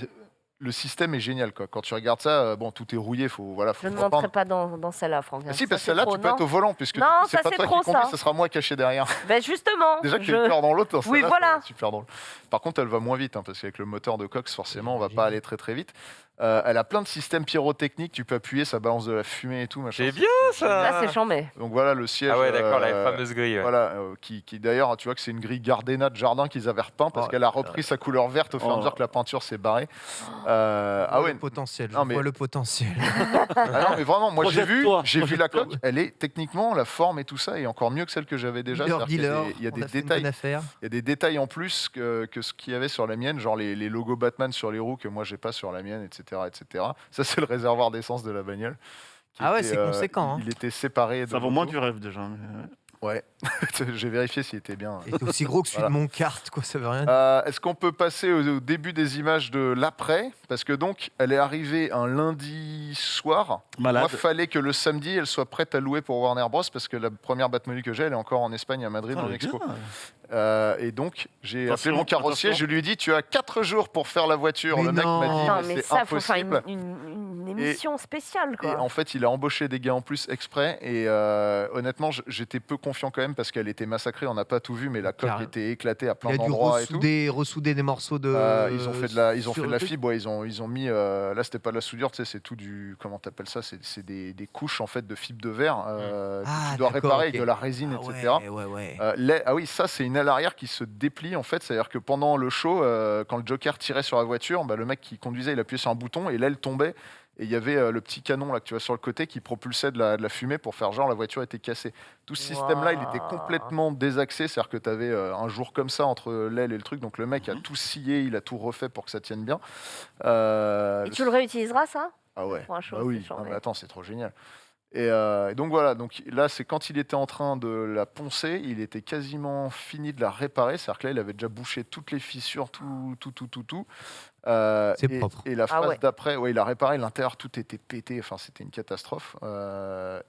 le système est génial, quoi. Quand tu regardes ça, bon, tout est rouillé. Faut Je ne reprendre. monterai pas dans celle-là, Franck. Ah, si, Ça, parce que c'est celle-là, trop, tu peux non. être au volant, puisque Non, du coup, ça, c'est pas c'est toi trop, qui conduis, ça. ce sera moi caché derrière. Ben justement, Déjà que tu je- as peur dans l'autre, dans Oui, celle-là, voilà. c'est super drôle. Par contre, elle va moins vite, hein, parce qu'avec le moteur de Cox, forcément, on va pas aller très très vite. Elle a plein de systèmes pyrotechniques, tu peux appuyer, ça balance de la fumée et tout. Machin. C'est bien ça. Là, c'est chambé. Donc voilà le siège. Ah ouais, d'accord, la fameuse grille. Ouais. Voilà, qui d'ailleurs, tu vois que c'est une grille Gardena de jardin qu'ils avaient repeint parce Oh, qu'elle a repris sa couleur verte au fur et à mesure que la peinture s'est barrée. Ah ouais. Le potentiel, je Non, mais- vois le potentiel. Ah non, mais vraiment, moi Projette-toi, j'ai vu la projette-toi. coque, elle est techniquement, la forme et tout ça est encore mieux que celle que j'avais déjà. Dealer, C'est-à-dire qu'il y a dealer, des- il y a on des a fait une détails. bonne affaire. Il y a des détails en plus que ce qu'il y avait sur la mienne, genre les logos Batman sur les roues que moi j'ai pas sur la mienne, etc. etc. Ça, c'est le réservoir d'essence de la bagnole. qui Ah ouais, était, c'est conséquent, hein. Il était séparé. de Ça vaut moins l'auto. du rêve déjà. mais- Ouais, j'ai vérifié s'il était bien. Il est aussi gros que celui Voilà. de mon carte, quoi, ça veut rien dire. Est-ce qu'on peut passer au début des images de l'après? Parce que donc, elle est arrivée un lundi soir. Malade. Moi, fallait que le samedi, elle soit prête à louer pour Warner Bros. Parce que la première Batmobile que j'ai, elle est encore en Espagne, à Madrid, Ah, en mais expo. bien. Et donc, j'ai Attention, appelé mon carrossier, attention. je lui ai dit, tu as 4 jours pour faire la voiture. Mais Le mec m'a dit, non. Non, mais mais c'est ça, faut faire impossible. une émission spéciale, Et quoi. en fait, il a embauché des gars en plus exprès. Et honnêtement, j'étais peu confiant quand même parce qu'elle était massacrée. On n'a pas tout vu, mais la coque Carrément. était éclatée à Il plein a dû d'endroits et tout. ressouder des morceaux de. Ils ont fait de la fibre, ouais, ils ont mis. Là, c'était pas de la soudure, tu sais, c'est tout du. Comment t'appelles ça? C'est des couches en fait de fibre de verre. Que Ah, tu dois d'accord, réparer ok. avec de la résine, Ah etc. ouais. Ah oui, ça c'est une aile arrière qui se déplie en fait, c'est-à-dire que pendant le show, quand le Joker tirait sur la voiture, bah, le mec qui conduisait, il appuyait sur un bouton et l'aile tombait et il y avait le petit canon là que tu vois sur le côté qui propulsait de la fumée pour faire genre la voiture était cassée. Tout ce système-là, il était Waouh. complètement désaxé, c'est-à-dire que tu avais un jour comme ça entre l'aile et le truc, donc le mec a tout scié, il a tout refait pour que ça tienne bien. Et tu le réutiliseras, ça? Ah ouais. Pour un show, Bah oui, c'est non, chambé. mais attends, c'est trop génial. Et donc voilà, donc là c'est quand il était en train de la poncer, il était quasiment fini de la réparer, c'est-à-dire que là il avait déjà bouché toutes les fissures, tout. C'est et, propre. et la Ah phase ouais. d'après, ouais, il a réparé l'intérieur, tout était pété, enfin c'était une catastrophe.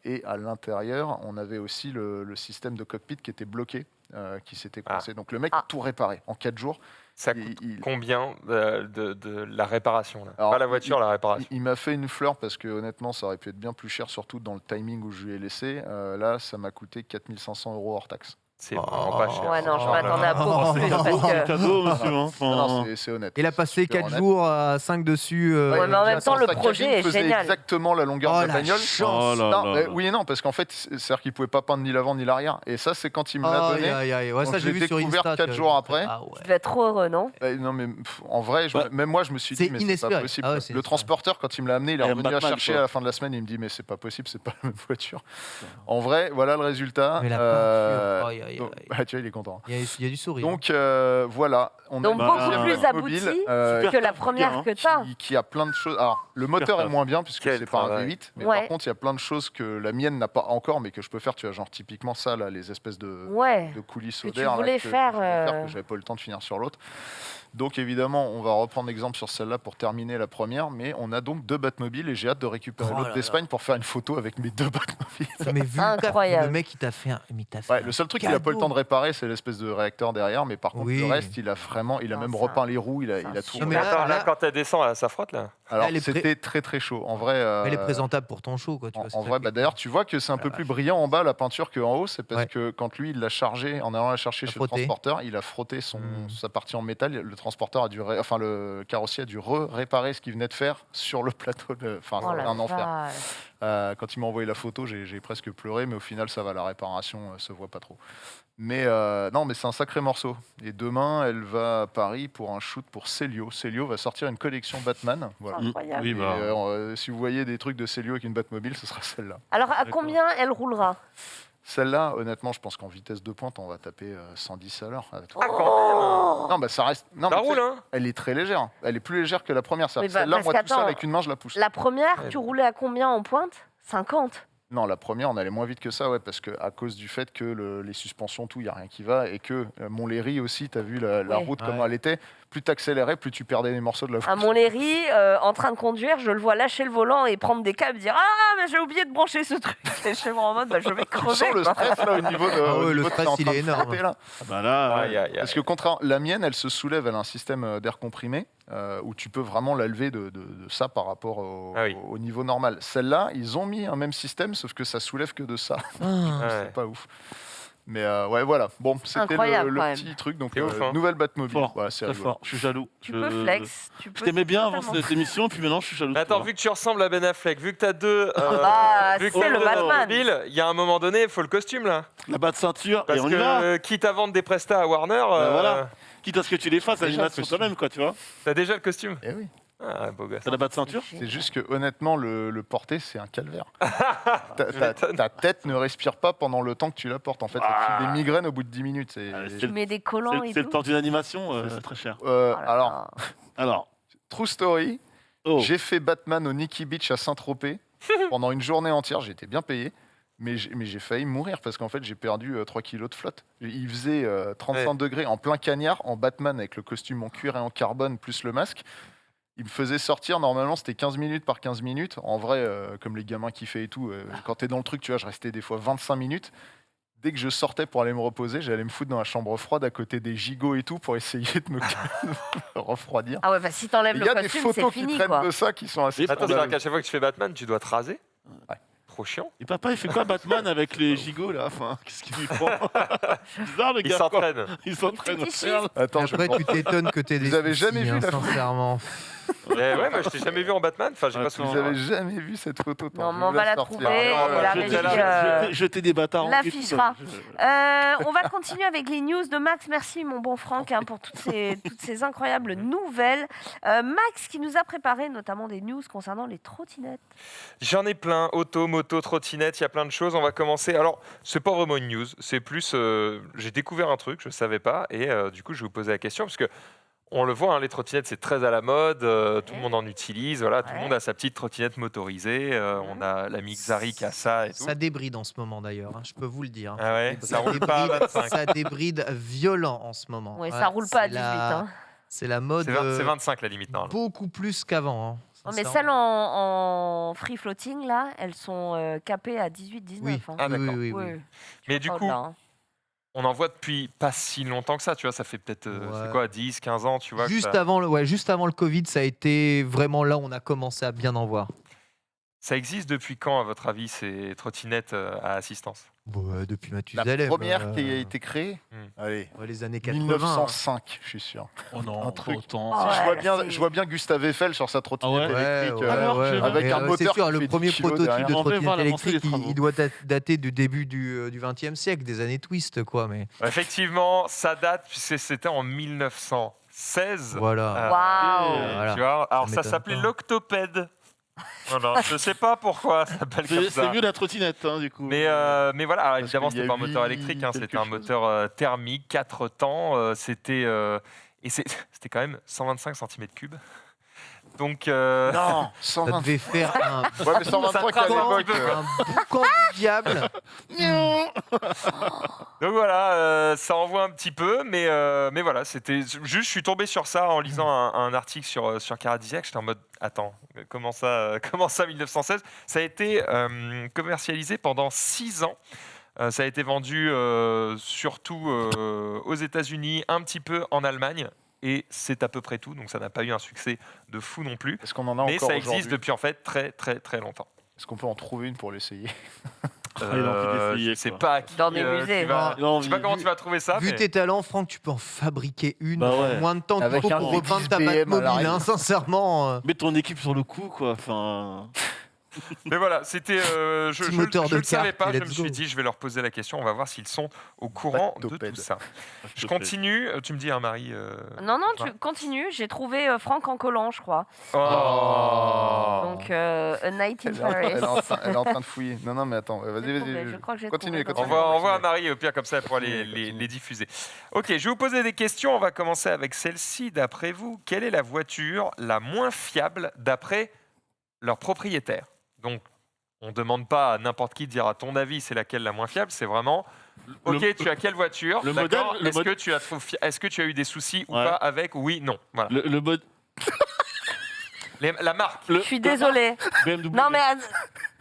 Et à l'intérieur, on avait aussi le système de cockpit qui était bloqué, qui s'était coincé. Donc le mec a Ah. tout réparé en 4 jours. Ça Il- coûte il- combien de la réparation là? Alors, Pas la voiture, la réparation. Il m'a fait une fleur parce que honnêtement, ça aurait pu être bien plus cher, surtout dans le timing où je lui ai laissé. Là, ça m'a coûté 4 500 € hors taxe. C'est vraiment pas cher. Ouais, non, je Oh là m'attendais là. à beaucoup plus parce C'est que. cadeau, monsieur. hein. Non, Enfin, c'est honnête. Il a passé Super 4 honnête. jours à 5 dessus. Ouais, mais en même Attends, temps, le sa projet cabine est faisait génial. exactement la longueur Oh de la la bagnole. chance. Oh là Non, là mais là. oui et non, parce qu'en fait, c'est-à-dire qu'il pouvait pas peindre ni l'avant ni l'arrière. Et ça, c'est quand il me l'a Aïe, donné. aïe, aïe. Ouais, Donc, ça, je j'ai l'ai vu sur découvert Insta. 4 jours après. Ah ouais. Tu devais être trop heureux, non? Non, mais en vrai, Ouais. même moi, je me suis C'est dit, mais c'est pas inespéré. possible. Ah ouais, c'est Le inespéré. transporteur, quand il me l'a amené, il est Et un revenu à Batman, chercher quoi. à la fin de la semaine. Il me dit, mais c'est pas possible, c'est pas la même voiture. En vrai, voilà le résultat. Mais la peinture. Aïe, aïe, donc- aïe. bah, tu vois, il est content. Il y a du sourire. Donc voilà, on Donc a une beaucoup deuxième plus automobile, abouti Super que la taf, première bien, hein. que t'as. qui a plein de choses. Alors, le moteur est taf. moins bien puisque Quel c'est pas un travail. V8, mais Ouais. par contre, il y a plein de choses que la mienne n'a pas encore, mais que je peux faire. Tu vois, genre typiquement ça, là, les espèces de Ouais. coulisses Que tu d'air là, voulais faire, je voulais que j'avais pas eu le temps de finir sur l'autre. Donc évidemment, on va reprendre exemple sur celle-là pour terminer la première, mais on a donc 2 Batmobiles et j'ai hâte de récupérer Oh l'autre là d'Espagne pour faire une photo avec mes 2 Batmobiles. Mais vu le taf, incroyable. le mec, il t'a fait un. Mais il t'a fait Ouais, un le seul truc qu'il a pas eu le cadeau. temps de réparer, c'est l'espèce de réacteur derrière, mais par contre Oui. le reste, il a Non, même ça- repeint les roues, il a ça tout. Non, mais refait. là- Attends, là, quand elle descend, ça frotte là. Alors elle est c'était très très chaud. En vrai, Elle est présentable pour ton show, quoi. Tu vois, c'est en ça vrai, qui est bah, cool. d'ailleurs, tu vois que c'est un peu plus brillant en bas la peinture qu'en haut, c'est parce Ouais. que quand lui il l'a chargé, en allant la chercher A chez le frotté. transporteur, il a frotté Hmm. sa partie en métal. Le transporteur a dû, enfin le carrossier a dû réparer ce qu'il venait de faire sur le plateau. Enfin, Oh c'est la un enfer. vache. Quand il m'a envoyé la photo, j'ai presque pleuré, mais au final, ça va, la réparation se voit pas trop. Mais non, mais c'est un sacré morceau. Et demain, elle va à Paris pour un shoot pour Célio. Célio va sortir une collection Batman. Voilà. Incroyable. Oui, Et, bah. si vous voyez des trucs de Célio avec une Batmobile, ce sera celle-là. Alors, à D'accord. combien elle roulera? Celle-là, honnêtement, je pense qu'en vitesse de pointe, on va taper 110 à l'heure. Ah, quand Non, bah ça reste. Non, Ça mais tu sais, roule, hein? elle est très légère. Elle est plus légère que la première. Oui, bah, Celle-là, parce moi, tout seul, qu'attends, avec une main, je la pousse. La première, Ouais. tu roulais à combien en pointe? 50. Non, la première, on allait moins vite que ça, ouais, parce que à cause du fait que les suspensions, tout, il n'y a rien qui va, et que Montlhéry aussi, tu as vu la Ouais. route, comment Ouais. elle était, plus tu accélérais, plus tu perdais des morceaux de la À voiture. Montlhéry, en train de conduire, je le vois lâcher le volant et prendre des câbles, dire ah mais j'ai oublié de brancher ce truc. Et je suis vraiment en mode bah, je vais Tu crever. sens le quoi. stress là au niveau de. Ah ouais, au le niveau de stress, t'es en il train est de énorme. frotter, là. Ah bah là, Aïe, ouais. aïe, aïe. Parce que contrairement, la mienne, elle se soulève, elle a un système d'air comprimé où tu peux vraiment la lever de ça par rapport Ah oui. au niveau normal. Celle-là, ils ont mis un même système, sauf que ça soulève que de ça. Ah. Ouais. C'est pas ouf. Mais ouais, voilà. Bon, c'était Incroyable, le quand petit même. truc. Donc, C'est ouf, hein. nouvelle Batmobile. Fort, Voilà, c'est très rigolo. fort. Je suis jaloux. Tu peux flex. Tu Je peux t'aimais bien avant totalement. cette émission, puis maintenant je suis jaloux. Mais de attends, toi. vu que tu ressembles à Ben Affleck, vu que t'as deux, Bah, vu que c'est t'as le deux Batman. automobiles, il y a un moment donné, il faut le costume là. La batte ceinture, Parce et on y que va. quitte à vendre des prestats à Warner, voilà. Quitte à ce que tu les fasses, Déjà, l'animation costume. toi-même, quoi, tu vois. t'as déjà le costume. Eh oui. Ah, beau gosse. T'as la batte ceinture. C'est juste que honnêtement, le porter, c'est un calvaire. Tu m'étonnes. Ta tête ne respire pas pendant le temps que tu la portes. En fait, elle te file des migraines au bout de 10 minutes. Ah, Tu mets des collants et C'est le tout. temps d'une animation, c'est très cher. Oh là Alors, là. Alors, true story, oh, j'ai fait Batman au Nikki Beach à Saint-Tropez pendant une journée entière. J'ai été bien payé. Mais j'ai failli mourir parce qu'en fait, j'ai perdu 3 kilos de flotte. Il faisait 35 degrés en plein cagnard, en Batman avec le costume en cuir et en carbone plus le masque. Il me faisait sortir, normalement c'était 15 minutes par 15 minutes. En vrai, comme les gamins kiffaient et tout, quand t'es dans le truc, tu vois, je restais des fois 25 minutes. Dès que je sortais pour aller me reposer, j'allais me foutre dans la chambre froide à côté des gigots et tout pour essayer de me refroidir. Ah ouais, bah si t'enlèves Il le y a des costume, c'est photos qui fini traînent quoi. de ça qui sont assez Mais Attends, scandaleuses. c'est-à-dire qu'à chaque fois que tu fais Batman, tu dois te raser. Ouais. Trop chiant. et papa, il fait quoi Batman avec les gigots là? Enfin, qu'est-ce qu'il lui prend? Bizarre le Il gars. quoi. s'entraîne. Il s'entraîne. Petit Merde. Attends, Après, tu t'étonnes que t'aies des Vous avez soucis, jamais vu hein, la photo sincèrement. Ouais, moi je t'ai jamais vu en Batman. Enfin, j'ai pas Attends. souvenir. Vous avez jamais vu cette photo. Non, attends, je mais on vais va la sortir. trouver. Ah, et la je régie, t'ai là, Jeter des bâtards. l'affichera. On va continuer avec les news de Max. Merci mon bon Franck hein, pour toutes ces incroyables nouvelles. Max qui nous a préparé notamment des news concernant les trottinettes. J'en ai plein, auto, moto, trottinette, il y a plein de choses. On va commencer. Alors, c'est pas vraiment une news, c'est plus. J'ai découvert un truc, je ne savais pas, et du coup, je vais vous poser la question parce que. On le voit, hein, les trottinettes, c'est très à la mode, tout le monde en utilise, voilà, tout le Ouais. monde a sa petite trottinette motorisée, on a la Mixari qui a ça et tout. Ça débride en ce moment d'ailleurs, hein, je peux vous le dire. hein. Ah ouais, débride, ça roule pas à 25. ça débride violent en ce moment. Ouais, ça roule pas à c'est 18. Hein. C'est la mode. C'est 25 la limite, normalement. Beaucoup plus qu'avant. Hein, Non, mais sincèrement. celles en free floating, là, elles sont capées à 18-19. Oui. hein. Ah, d'accord. oui. Ouais, Mais pas du coup, au-delà, hein. on en voit depuis pas si longtemps que ça, tu vois, ça fait peut-être Ouais. c'est quoi, 10, 15 ans, tu vois. que Juste ça, avant le Covid, ça a été vraiment là où on a commencé à bien en voir. ça existe depuis quand, à votre avis, ces trottinettes à assistance? Ouais, depuis La Mathusalem. première qui a été créée, allez, Les années 80. 1905, je suis sûr. Oh non, Un truc. pas autant. Ah Si, ouais, c'est- je vois bien Gustave Eiffel sur sa trottinette Ah ouais électrique. ouais. Avec Mais, un moteur c'est sûr, qui le fait premier 10 kilos prototype derrière. de On va trottinette voir l'avancée électrique, des travaux. il doit dater du début du XXe siècle, des années Twist, quoi. Mais Effectivement, ça date, puisque c'était en 1916. voilà. Waouh. Voilà. Tu vois, alors ça m'étonne s'appelait pas. l'octopède. Voilà, je sais pas pourquoi ça s'appelle comme C'est ça. mieux la trottinette, hein, du coup. Mais voilà, alors, Parce évidemment, qu'il y c'était a pas un moteur huit électrique, hein, quelque c'était un chose. moteur thermique, 4 temps. C'était quand même 125 cm3. Donc, Non, Ça 120. devait faire un Ouais, mais 123 Ça à tremble l'époque. un peu, quoi. boucan du diable. donc voilà, ça envoie un petit peu, mais voilà, c'était juste, je suis tombé sur ça en lisant un article sur Caradisiac. J'étais en mode, attends, comment ça 1916? Ça a été commercialisé pendant 6 ans. Ça a été vendu surtout aux États-Unis, un petit peu en Allemagne, et c'est à peu près tout. Donc ça n'a pas eu un succès de fou non plus. Est-ce qu'on en a Mais encore ça existe aujourd'hui? depuis en fait très très très longtemps. Est-ce qu'on peut en trouver une pour l'essayer? il a envie d'essayer, Je sais quoi. pas à qui, Dans des musées. tu vas- Il a je sais pas envie. comment tu vas trouver ça. Vu mais- tes talents, Franck, tu peux en fabriquer une Bah en ouais. moins de temps qu'il Avec faut un pour V10 repeindre ta BM à Batmobile, l'arrière. hein, sincèrement. Mets ton équipe sur le coup, quoi. Enfin. Mais voilà, c'était. Je Petit moteur je de le savais kart, pas. et Je let's me suis go. dit, je vais leur poser la question. On va voir s'ils sont au courant de Batopède. tout ça. Je continue. Tu me dis, hein, Marie. Non, Ouais. tu continues. J'ai trouvé Franck en collant, je crois. Oh. Donc, A Night in Elle est en- Paris. elle est en train de fouiller. Non, mais attends, J'ai vas-y, trouvé, vas-y. je crois que j'ai Continue, trouvé. continue. Envoie à Marie, au pire, comme ça, elle pourra Continue, les continue. diffuser. Ok, je vais vous poser des questions. On va commencer avec celle-ci. D'après vous, quelle est la voiture la moins fiable d'après leur propriétaire? Donc, on ne demande pas à n'importe qui de dire à ton avis c'est laquelle la moins fiable. C'est vraiment, ok, tu as quelle voiture? le D'accord. modèle- le Est-ce que tu as eu des soucis ou Ouais. pas avec? Oui, non. Voilà. Le mode. La marque. Je suis désolée. BMW.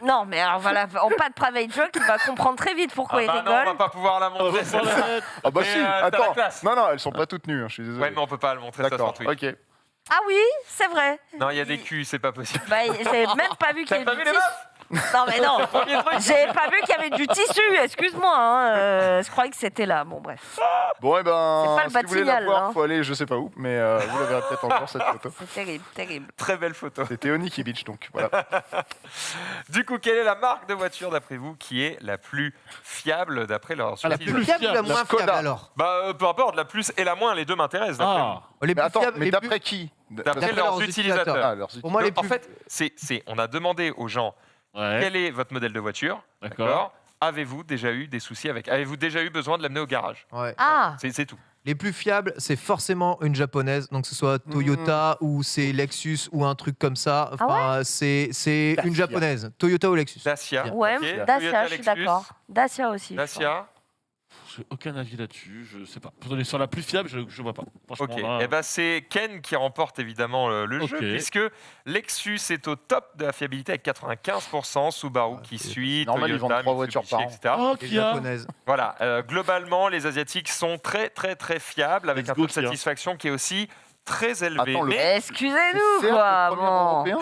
Non, mais alors voilà, on pas de private joke, il va comprendre très vite pourquoi il Ah bah non, on rigole. va pas pouvoir la Ah, montrer. va pas la mettre. Ah bah Mais, si, t'as la attends. classe. Non, elles sont pas toutes nues, hein, je suis désolé. Ouais, mais on peut pas le montrer ça sur D'accord, Twitch. ok. Ah oui, c'est vrai. Non, il y a des culs, c'est pas possible. Bah, j'ai même pas vu qu'il y T'as avait pas du vu les tissu. meufs? Non, mais non. Premier truc. J'ai pas vu qu'il y avait du tissu, excuse-moi. Hein. Je croyais que c'était là. Bon, bref. Bon, et ben, C'est pas le si vous voulez la Batignolles, voir, hein. faut aller je sais pas où, mais vous la verrez peut-être encore cette photo. C'est terrible, terrible. Très belle photo. C'est Théonie Kibitch, donc voilà. Du coup, quelle est la marque de voiture d'après vous qui est la plus fiable d'après leur Ah, la utilisateur? plus Fiable ou la fiable, moins Skoda. fiable alors? Bah, peu importe, la plus et la moins, les deux m'intéressent. D'après Ah. Les Mais plus attends, fiables, mais les plus- d'après qui? vous. D'après D'après leurs leurs utilisateurs. utilisateurs. Ah, alors, Pour moi, les En plus. fait, on a demandé aux gens Ouais. quel est votre modèle de voiture. D'accord. Avez-vous déjà eu des soucis avec? Avez-vous déjà eu besoin de l'amener au garage? Ouais. Ah, C'est tout. Les plus fiables, c'est forcément une japonaise, donc que ce soit Toyota ou c'est Lexus ou un truc comme ça. Enfin, c'est une Dacia. japonaise, Toyota ou Lexus. Dacia. ouais, ok. Dacia, Toyota, je suis Lexus. d'accord. Dacia aussi. je crois. Dacia. J'ai aucun avis là-dessus, je sais pas. Sur la plus fiable, je vois pas. Franchement, Ok. là, Et ben c'est Ken qui remporte évidemment le Ok. jeu puisque Lexus est au top de la fiabilité avec 95%, Subaru Ouais, qui c'est suit, normal, ils Toyota, vendent 3 voitures Mitsubishi, par an. etc. Oh, Les Kia. japonaises. Voilà. Globalement, les asiatiques sont très très très fiables avec Let's un go, taux de Kia. satisfaction qui est aussi très élevé. Attends, le- mais, Excusez-nous, C'est quoi. le premier Bon, européen.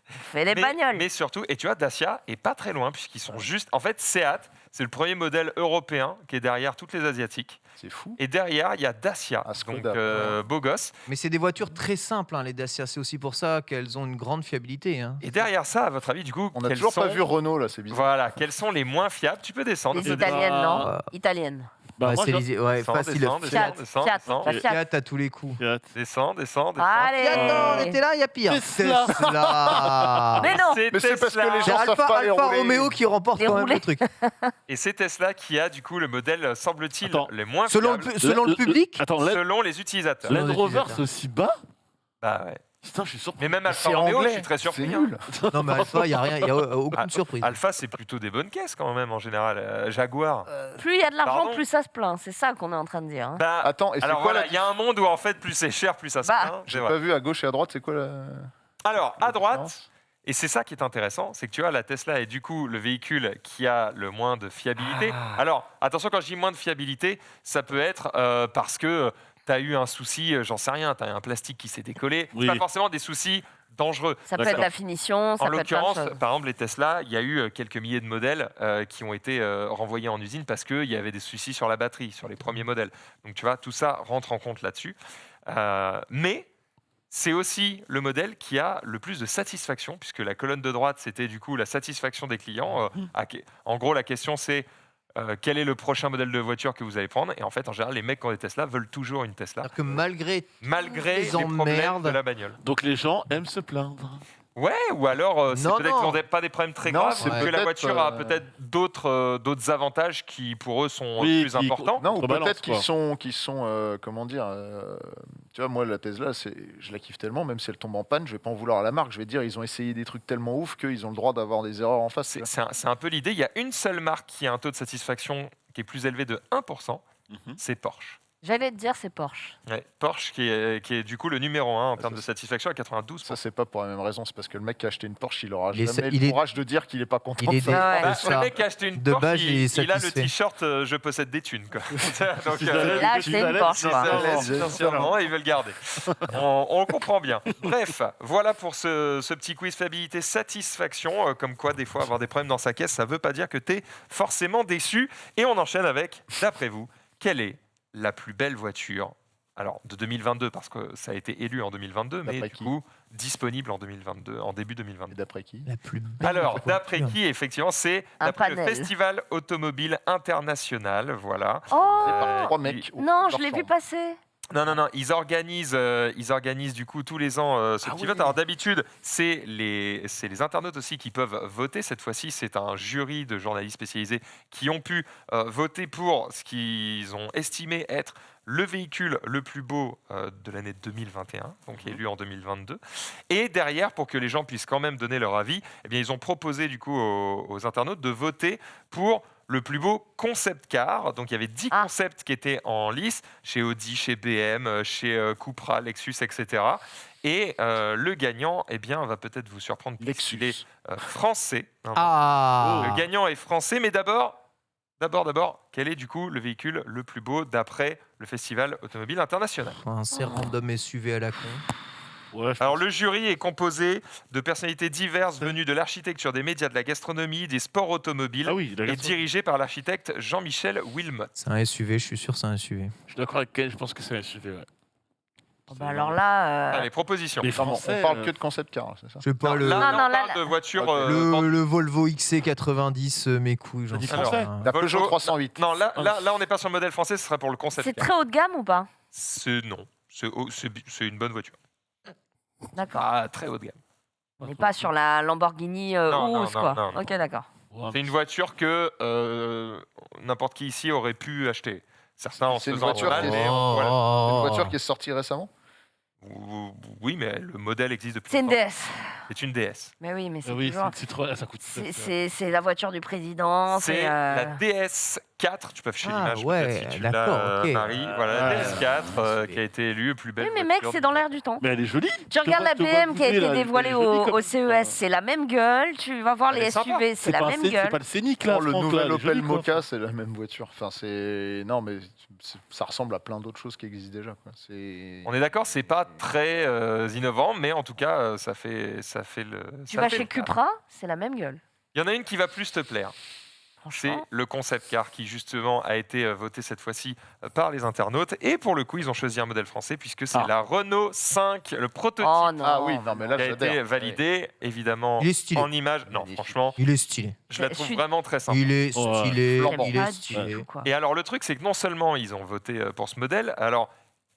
fais les bagnoles. mais surtout, et tu vois, Dacia est pas très loin puisqu'ils sont juste. En fait, Seat, c'est le premier modèle européen qui est derrière toutes les asiatiques. C'est fou. Et derrière, il y a Dacia, Ah, Skoda. donc beau gosse. Mais c'est des voitures très simples, hein, les Dacia. C'est aussi pour ça qu'elles ont une grande fiabilité. Hein. Et derrière ça, à votre avis, du coup, On a quels toujours pas sont- vu Renault là, c'est bizarre. Voilà, quelles sont les moins fiables? Tu peux descendre. Les Eh ben, italiennes, non euh, Italiennes. Bah, Ouais, moi, c'est je- les- ouais, Descends, facile. descends, Fiat, descends, Fiat, descends. la Fiat. Fiat à tous les coups. Fiat. Descends. Allez. Fiat, on était là, il y a pire. Tesla. Tesla. Mais non. Mais c'est parce que les C'est gens savent Alfa, pas les Alfa rouler. Romeo qui remporte Les quand même rouler. le truc. Et c'est Tesla qui a du coup le modèle, semble-t-il, Attends. les moins Selon fiables le public. Attends, selon les utilisateurs. Selon Land les Rover, utilisateurs. c'est aussi bas? Bah ouais. Putain, je suis surpris. Mais même Alfa C'est Romeo, je anglais, suis très c'est surpris. hein. nul. Non, mais Alpha, il n'y a rien, il n'y a aucune surprise. Alpha, c'est plutôt des bonnes caisses quand même en général. Jaguar. Plus il y a de l'argent, Pardon plus ça se plaint. C'est ça qu'on est en train de dire. hein. Bah, Attends, et c'est alors quoi voilà, la il y a un monde où en fait plus c'est cher, plus ça se Bah. plaint. J'ai C'est vrai. pas vu à gauche et à droite, c'est quoi la. Alors à droite, différence et c'est ça qui est intéressant, c'est que tu vois la Tesla est du coup le véhicule qui a le moins de fiabilité. Alors attention, quand je dis moins de fiabilité, ça peut être parce que tu as eu un souci, j'en sais rien, tu as un plastique qui s'est décollé. Oui. C'est pas forcément des soucis dangereux. Ça peut être D'accord. la finition, ça En peut être plein de l'occurrence, choses. par exemple, les Tesla, il y a eu quelques milliers de modèles qui ont été renvoyés en usine parce qu'il y avait des soucis sur la batterie, sur les premiers modèles. Donc tu vois, tout ça rentre en compte là-dessus. Mais c'est aussi le modèle qui a le plus de satisfaction, puisque la colonne de droite, c'était du coup la satisfaction des clients. En gros, la question, c'est quel est le prochain modèle de voiture que vous allez prendre. Et en fait, en général, les mecs qui ont des Tesla veulent toujours une Tesla, C'est-à-dire que malgré malgré les les problèmes emmerdes. de la bagnole. Donc les gens aiment se plaindre. Ouais, ou alors c'est Non, peut-être non. qu'ils n'ont pas des problèmes très Non, graves, c'est que la peut-être, voiture a peut-être d'autres avantages qui pour eux sont Oui, plus qui- importants. Non, ou Contrebalance, peut-être quoi. qu'ils sont comment dire. Tu vois, moi, la Tesla, je la kiffe tellement, même si elle tombe en panne, je vais pas en vouloir à la marque. Je vais dire, ils ont essayé des trucs tellement ouf qu'ils ont le droit d'avoir des erreurs en face. tu vois. C'est un peu l'idée. Il y a une seule marque qui a un taux de satisfaction qui est plus élevé de 1%, Mhm. c'est Porsche. J'allais te dire, c'est Porsche. Ouais, Porsche qui est du coup le numéro 1 en Ça, termes de c'est- satisfaction à 92%. Ça, c'est pas pour la même raison. C'est parce que le mec qui a acheté une Porsche, il aura Il est- jamais il le est- courage de dire qu'il est pas content. il est de ça. dé- Ah ouais. Bah, c'est le ça. mec qui a acheté une De Porsche, base, il est il a le satisfait. t-shirt je possède des thunes. Quoi. Donc, Il a acheté une Porsche, c'est quoi. ça, Sincèrement. sincèrement, il veut le garder. On comprend bien. Bref, voilà pour ce petit quiz fiabilité satisfaction. Comme quoi, des fois, avoir des problèmes dans sa caisse, ça ne veut pas dire que tu es forcément déçu. Et on enchaîne avec, d'après vous, quelle est la plus belle voiture de 2022, parce que ça a été élu en 2022, mais D'après du qui coup, disponible en 2022, en début Et 2022. d'après qui La plus belle Alors, voiture. d'après qui, effectivement, c'est Un d'après le panel. Festival Automobile International, voilà. Oh C'est par Euh, trois il- mecs. au non, fond de je leur l'ai vu chambre. passer. Non, ils organisent du coup tous les ans ce Ah petit oui. vote. Alors d'habitude, c'est les internautes aussi qui peuvent voter. Cette fois-ci, c'est un jury de journalistes spécialisés qui ont pu voter pour ce qu'ils ont estimé être le véhicule le plus beau de l'année 2021, donc élu en 2022. Et derrière, pour que les gens puissent quand même donner leur avis, eh bien, ils ont proposé du coup aux internautes de voter pour le plus beau concept car. Donc il y avait 10 Ah. concepts qui étaient en lice chez Audi, chez BM, chez Cupra, Lexus, etc. Et le gagnant, eh bien, va peut-être vous surprendre puisqu'il est français. Non, non. Ah Le gagnant est français, mais d'abord, quel est du coup le véhicule le plus beau d'après le Festival Automobile International? C'est random SUV à la con. Ouais, je Alors le jury est composé de personnalités diverses venues de l'architecture, des médias, de la gastronomie, des sports automobiles Ah oui, et dirigé par l'architecte Jean-Michel Wilmot. C'est un SUV, je suis sûr, c'est un SUV. je suis d'accord avec Ken, je pense que c'est un SUV. Ouais. Oh, bah alors là, Allez, propositions. Les Non, mais Français, on parle que de concept car, c'est ça Je sais pas, le, Là, Non, on non, là, parle de voitures. Ok. le Volvo XC90, mes couilles, j'en dit sais français rien. La Peugeot Volvo- 308. Non, là, on n'est pas sur le modèle français, ce serait pour le concept c'est car. très haut de gamme ou pas Non, c'est une bonne voiture. D'accord. Ah, très haut de gamme. On n'est pas sur la Lamborghini Non, Urus, non, quoi. non, non. Ok, d'accord. Ouais, C'est une voiture que n'importe qui ici aurait pu acheter. Certains en se C'est une faisant voiture mal, qui est- mais Oh, voilà. oh, Une oh. voiture qui est sortie récemment. Oui, mais le modèle existe depuis C'est une longtemps. DS. C'est une DS. Mais oui, mais c'est oui, toujours... c'est trop, ça coûte. C'est la voiture du président. C'est la DS4. Tu peux afficher Ah, l'image ouais, peut-être si tu d'accord, l'as, ok. Marie. Voilà, la Ouais. DS4 qui a été élue plus belle Oui, mais mec, voiture c'est du- dans l'air du temps. Mais elle est jolie. Tu regardes la te vois BM qui a bouger, été là, dévoilée elle est jolie au comme- CES, c'est la même gueule. Tu vas voir Elle les est sympa. SUV, c'est la pas un même C'est gueule. pas le Scénic là. Non, le Franck, là, nouvel elle est Opel jolie, quoi. Mokka, c'est la même voiture. Enfin, c'est non, mais ça ressemble à plein d'autres choses qui existent déjà. Quoi. C'est On est d'accord, c'est pas très innovant, mais en tout cas, ça fait le. Tu ça vas fait chez le taf. Cupra, c'est la même gueule. Il y en a une qui va plus te plaire. C'est Franchement. le concept car qui justement a été voté cette fois-ci par les internautes. Et pour le coup, ils ont choisi un modèle français puisque c'est Ah. la Renault 5, le prototype Oh non. ah oui, non, mais là qui a j'adhère. été validé, évidemment, Il est stylé. en image. Non, Magnifique. franchement, Il est stylé. je la Je trouve suis- vraiment très sympa. Il est Ouais. stylé. Flambant. Il Pas est du stylé. tout, quoi. Et alors, le truc, c'est que non seulement ils ont voté pour ce modèle, alors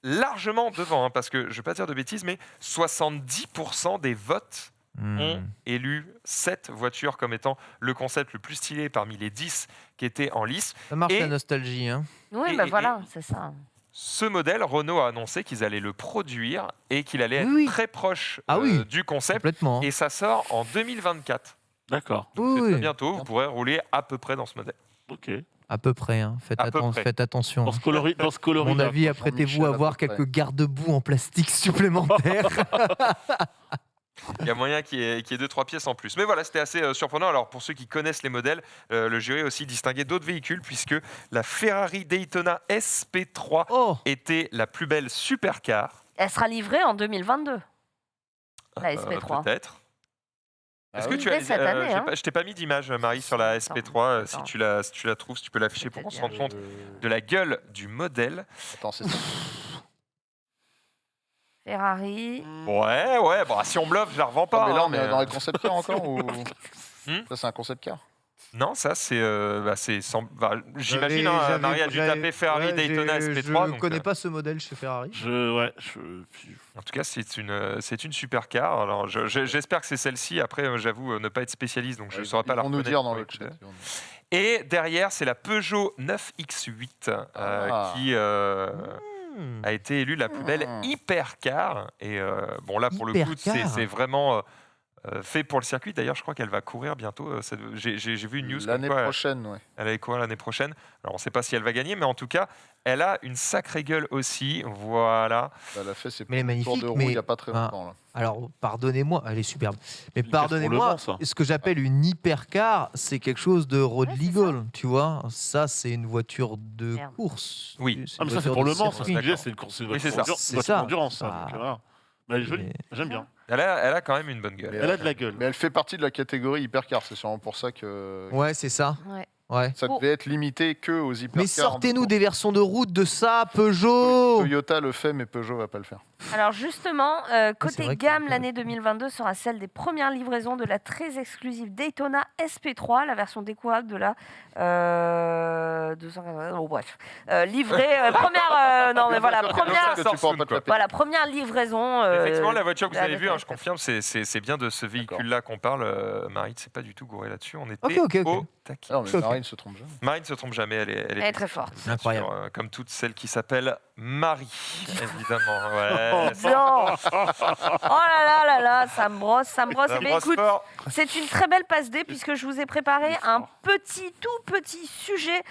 largement devant, hein, parce que je ne vais pas dire de bêtises, mais 70% des votes ont élu cette voiture comme étant le concept le plus stylé parmi les 10 qui étaient en lice. Ça marche Et- la nostalgie, hein. Oui, Et- bah et- voilà, c'est ça. ce modèle, Renault a annoncé qu'ils allaient le produire et qu'il allait être Oui. très proche Ah oui. du concept. Complètement. Et ça sort en 2024. D'accord. Donc c'est Oui, très oui. bientôt, vous pourrez rouler à peu près dans ce modèle. Ok. À peu près. Hein. À peu près. Faites attention. Dans ce coloris, À mon avis, apprêtez-vous Jean-Michel, à à avoir peu près. quelques garde-boue en plastique supplémentaires. Il y a moyen qu'il y ait 2-3 pièces en plus. Mais voilà, c'était assez surprenant. Alors, pour ceux qui connaissent les modèles, le jury a aussi distingué d'autres véhicules, puisque la Ferrari Daytona SP3 Oh, était la plus belle supercar. Elle sera livrée en 2022. La SP3. Peut-être. Ah Est-ce oui. que tu as Dès cette année, j'ai hein. je t'ai pas mis d'image, Marie, sur la SP3. Si attends. tu la trouves, si tu peux l'afficher pour qu'on se rende compte de la gueule du modèle. Attends, c'est ça. Ferrari. Ouais. Bon, si on bluffe, je la revends pas. Ah, mais là, hein, on est dans les concept cars encore ou... Hmm Ça, c'est un concept car. Non, ça, j'imagine, J'avais- Marie a dû j'avais- taper Ferrari ouais, Daytona Je SP3. ne donc, connais pas ce modèle chez Ferrari. En tout cas, c'est une supercar. Alors, j'espère que c'est celle-ci. Après, j'avoue ne pas être spécialiste, donc je ne saurais pas la Ils vont nous reconnaître dire dans pour le écouter. chat. Et derrière, c'est la Peugeot 9X8 qui a été élue la plus belle hypercar. Et bon, là, pour le coup, Hypercar. c'est vraiment fait pour le circuit. D'ailleurs, je crois qu'elle va courir bientôt. J'ai vu une news comme L'année quoi prochaine, ouais. elle allait courir l'année prochaine. Alors, on ne sait pas si elle va gagner, mais en tout cas, elle a une sacrée gueule aussi. Voilà. Bah, elle a fait ses Mais elle est tours magnifique, de roue mais- il n'y a pas très Ah. longtemps. Là. Alors, pardonnez-moi, elle est superbe. Mais Une casse pour le pardonnez-moi, vent, ça. ce que j'appelle une hypercar, c'est quelque chose de road Ouais, c'est legal, tu vois. Ça, c'est une voiture de Merde. course. Oui. C'est Ah, une mais ça, c'est voiture pour de le Mans. Ça, circuit. c'est une c'est une course. Oui, c'est ça. C'est ça. Endurance, ça. Ah. Donc, voilà. Mais elle est jolie. Mais- J'aime bien. Elle a quand même une bonne gueule. Mais Elle a de la gueule. Mais elle fait partie de la catégorie hypercar. C'est sûrement pour ça que Ouais, c'est ça. Ouais. Ouais. ça Oh. devait être limité que aux hypercars. Mais sortez-nous des versions de route de ça, Peugeot. Toyota le fait, mais Peugeot va pas le faire. Alors justement, c'est côté vrai que- gamme, l'année 2022 sera celle des premières livraisons de la très exclusive Daytona SP3, la version découverte de la 280. Bon, bref, livrée première. Non mais voilà, Bien sûr première. que tu pourras pas te la payer. Voilà, première livraison. Effectivement, la voiture que vous la avez vue, Daytona je confirme, c'est bien de ce véhicule-là qu'on parle. Marie, c'est pas du tout gouré là-dessus. On était Ok. au taquet. Non, mais Ok. Marine se trompe jamais. Marine se trompe jamais, Elle est très forte. bien Incroyable. sûr, comme toutes celles qui s'appellent Marie, évidemment. Ouais, Bien. Oh là là, ça me brosse. ça Eh bien, brosse écoute, fort. c'est une très belle passe D puisque je vous ai préparé un tout petit sujet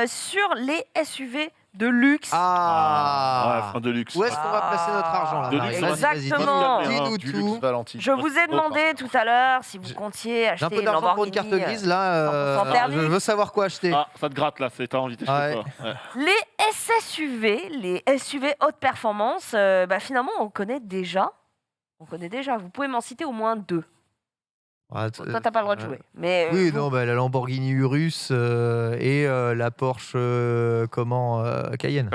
sur les SUV de luxe. Ah. Ouais, frein de luxe. Où est-ce qu'on va placer notre argent là, De Marie luxe. Vas-y, vas-y, Exactement. dis-nous Du tout. luxe Valentine. Je vous ai demandé tout à l'heure si vous comptiez J'ai acheter un peu une d'argent pour une Lamborghini. carte grise là. 100% permis. Je veux savoir quoi acheter. Ah, ça te gratte là, t'as envie d'acheter Ouais. quoi Ouais. Les SSUV, les SUV haute performance, finalement, on connaît déjà. Vous pouvez m'en citer au moins deux. Ah, Toi, t'as pas le droit de jouer. Mais Oui, vous- non, bah, la Lamborghini Urus et la Porsche Cayenne.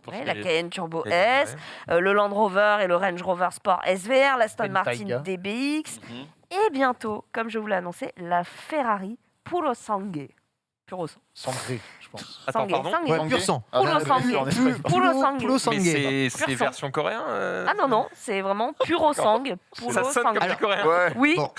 ouais, la Cayenne Turbo Ouais. S, le Land Rover et le Range Rover Sport SVR, l'Aston Martin Bentayga. DBX, Mhm. et bientôt, comme je vous l'ai annoncé, la Ferrari Puro Sangue. Puro Sangue. Sangré, je pense. Attends, Sangue, pardon. sangue. Ouais, pur sang. Ah, Puro non, Sangue. en Espagne. Puro Sangue. Puro Sangue. Mais c'est Pur sang. version coréen Ah non, c'est vraiment Puro Sangue. Puro Ça sonne Sangue. comme du coréen. Ouais, Oui, Bon,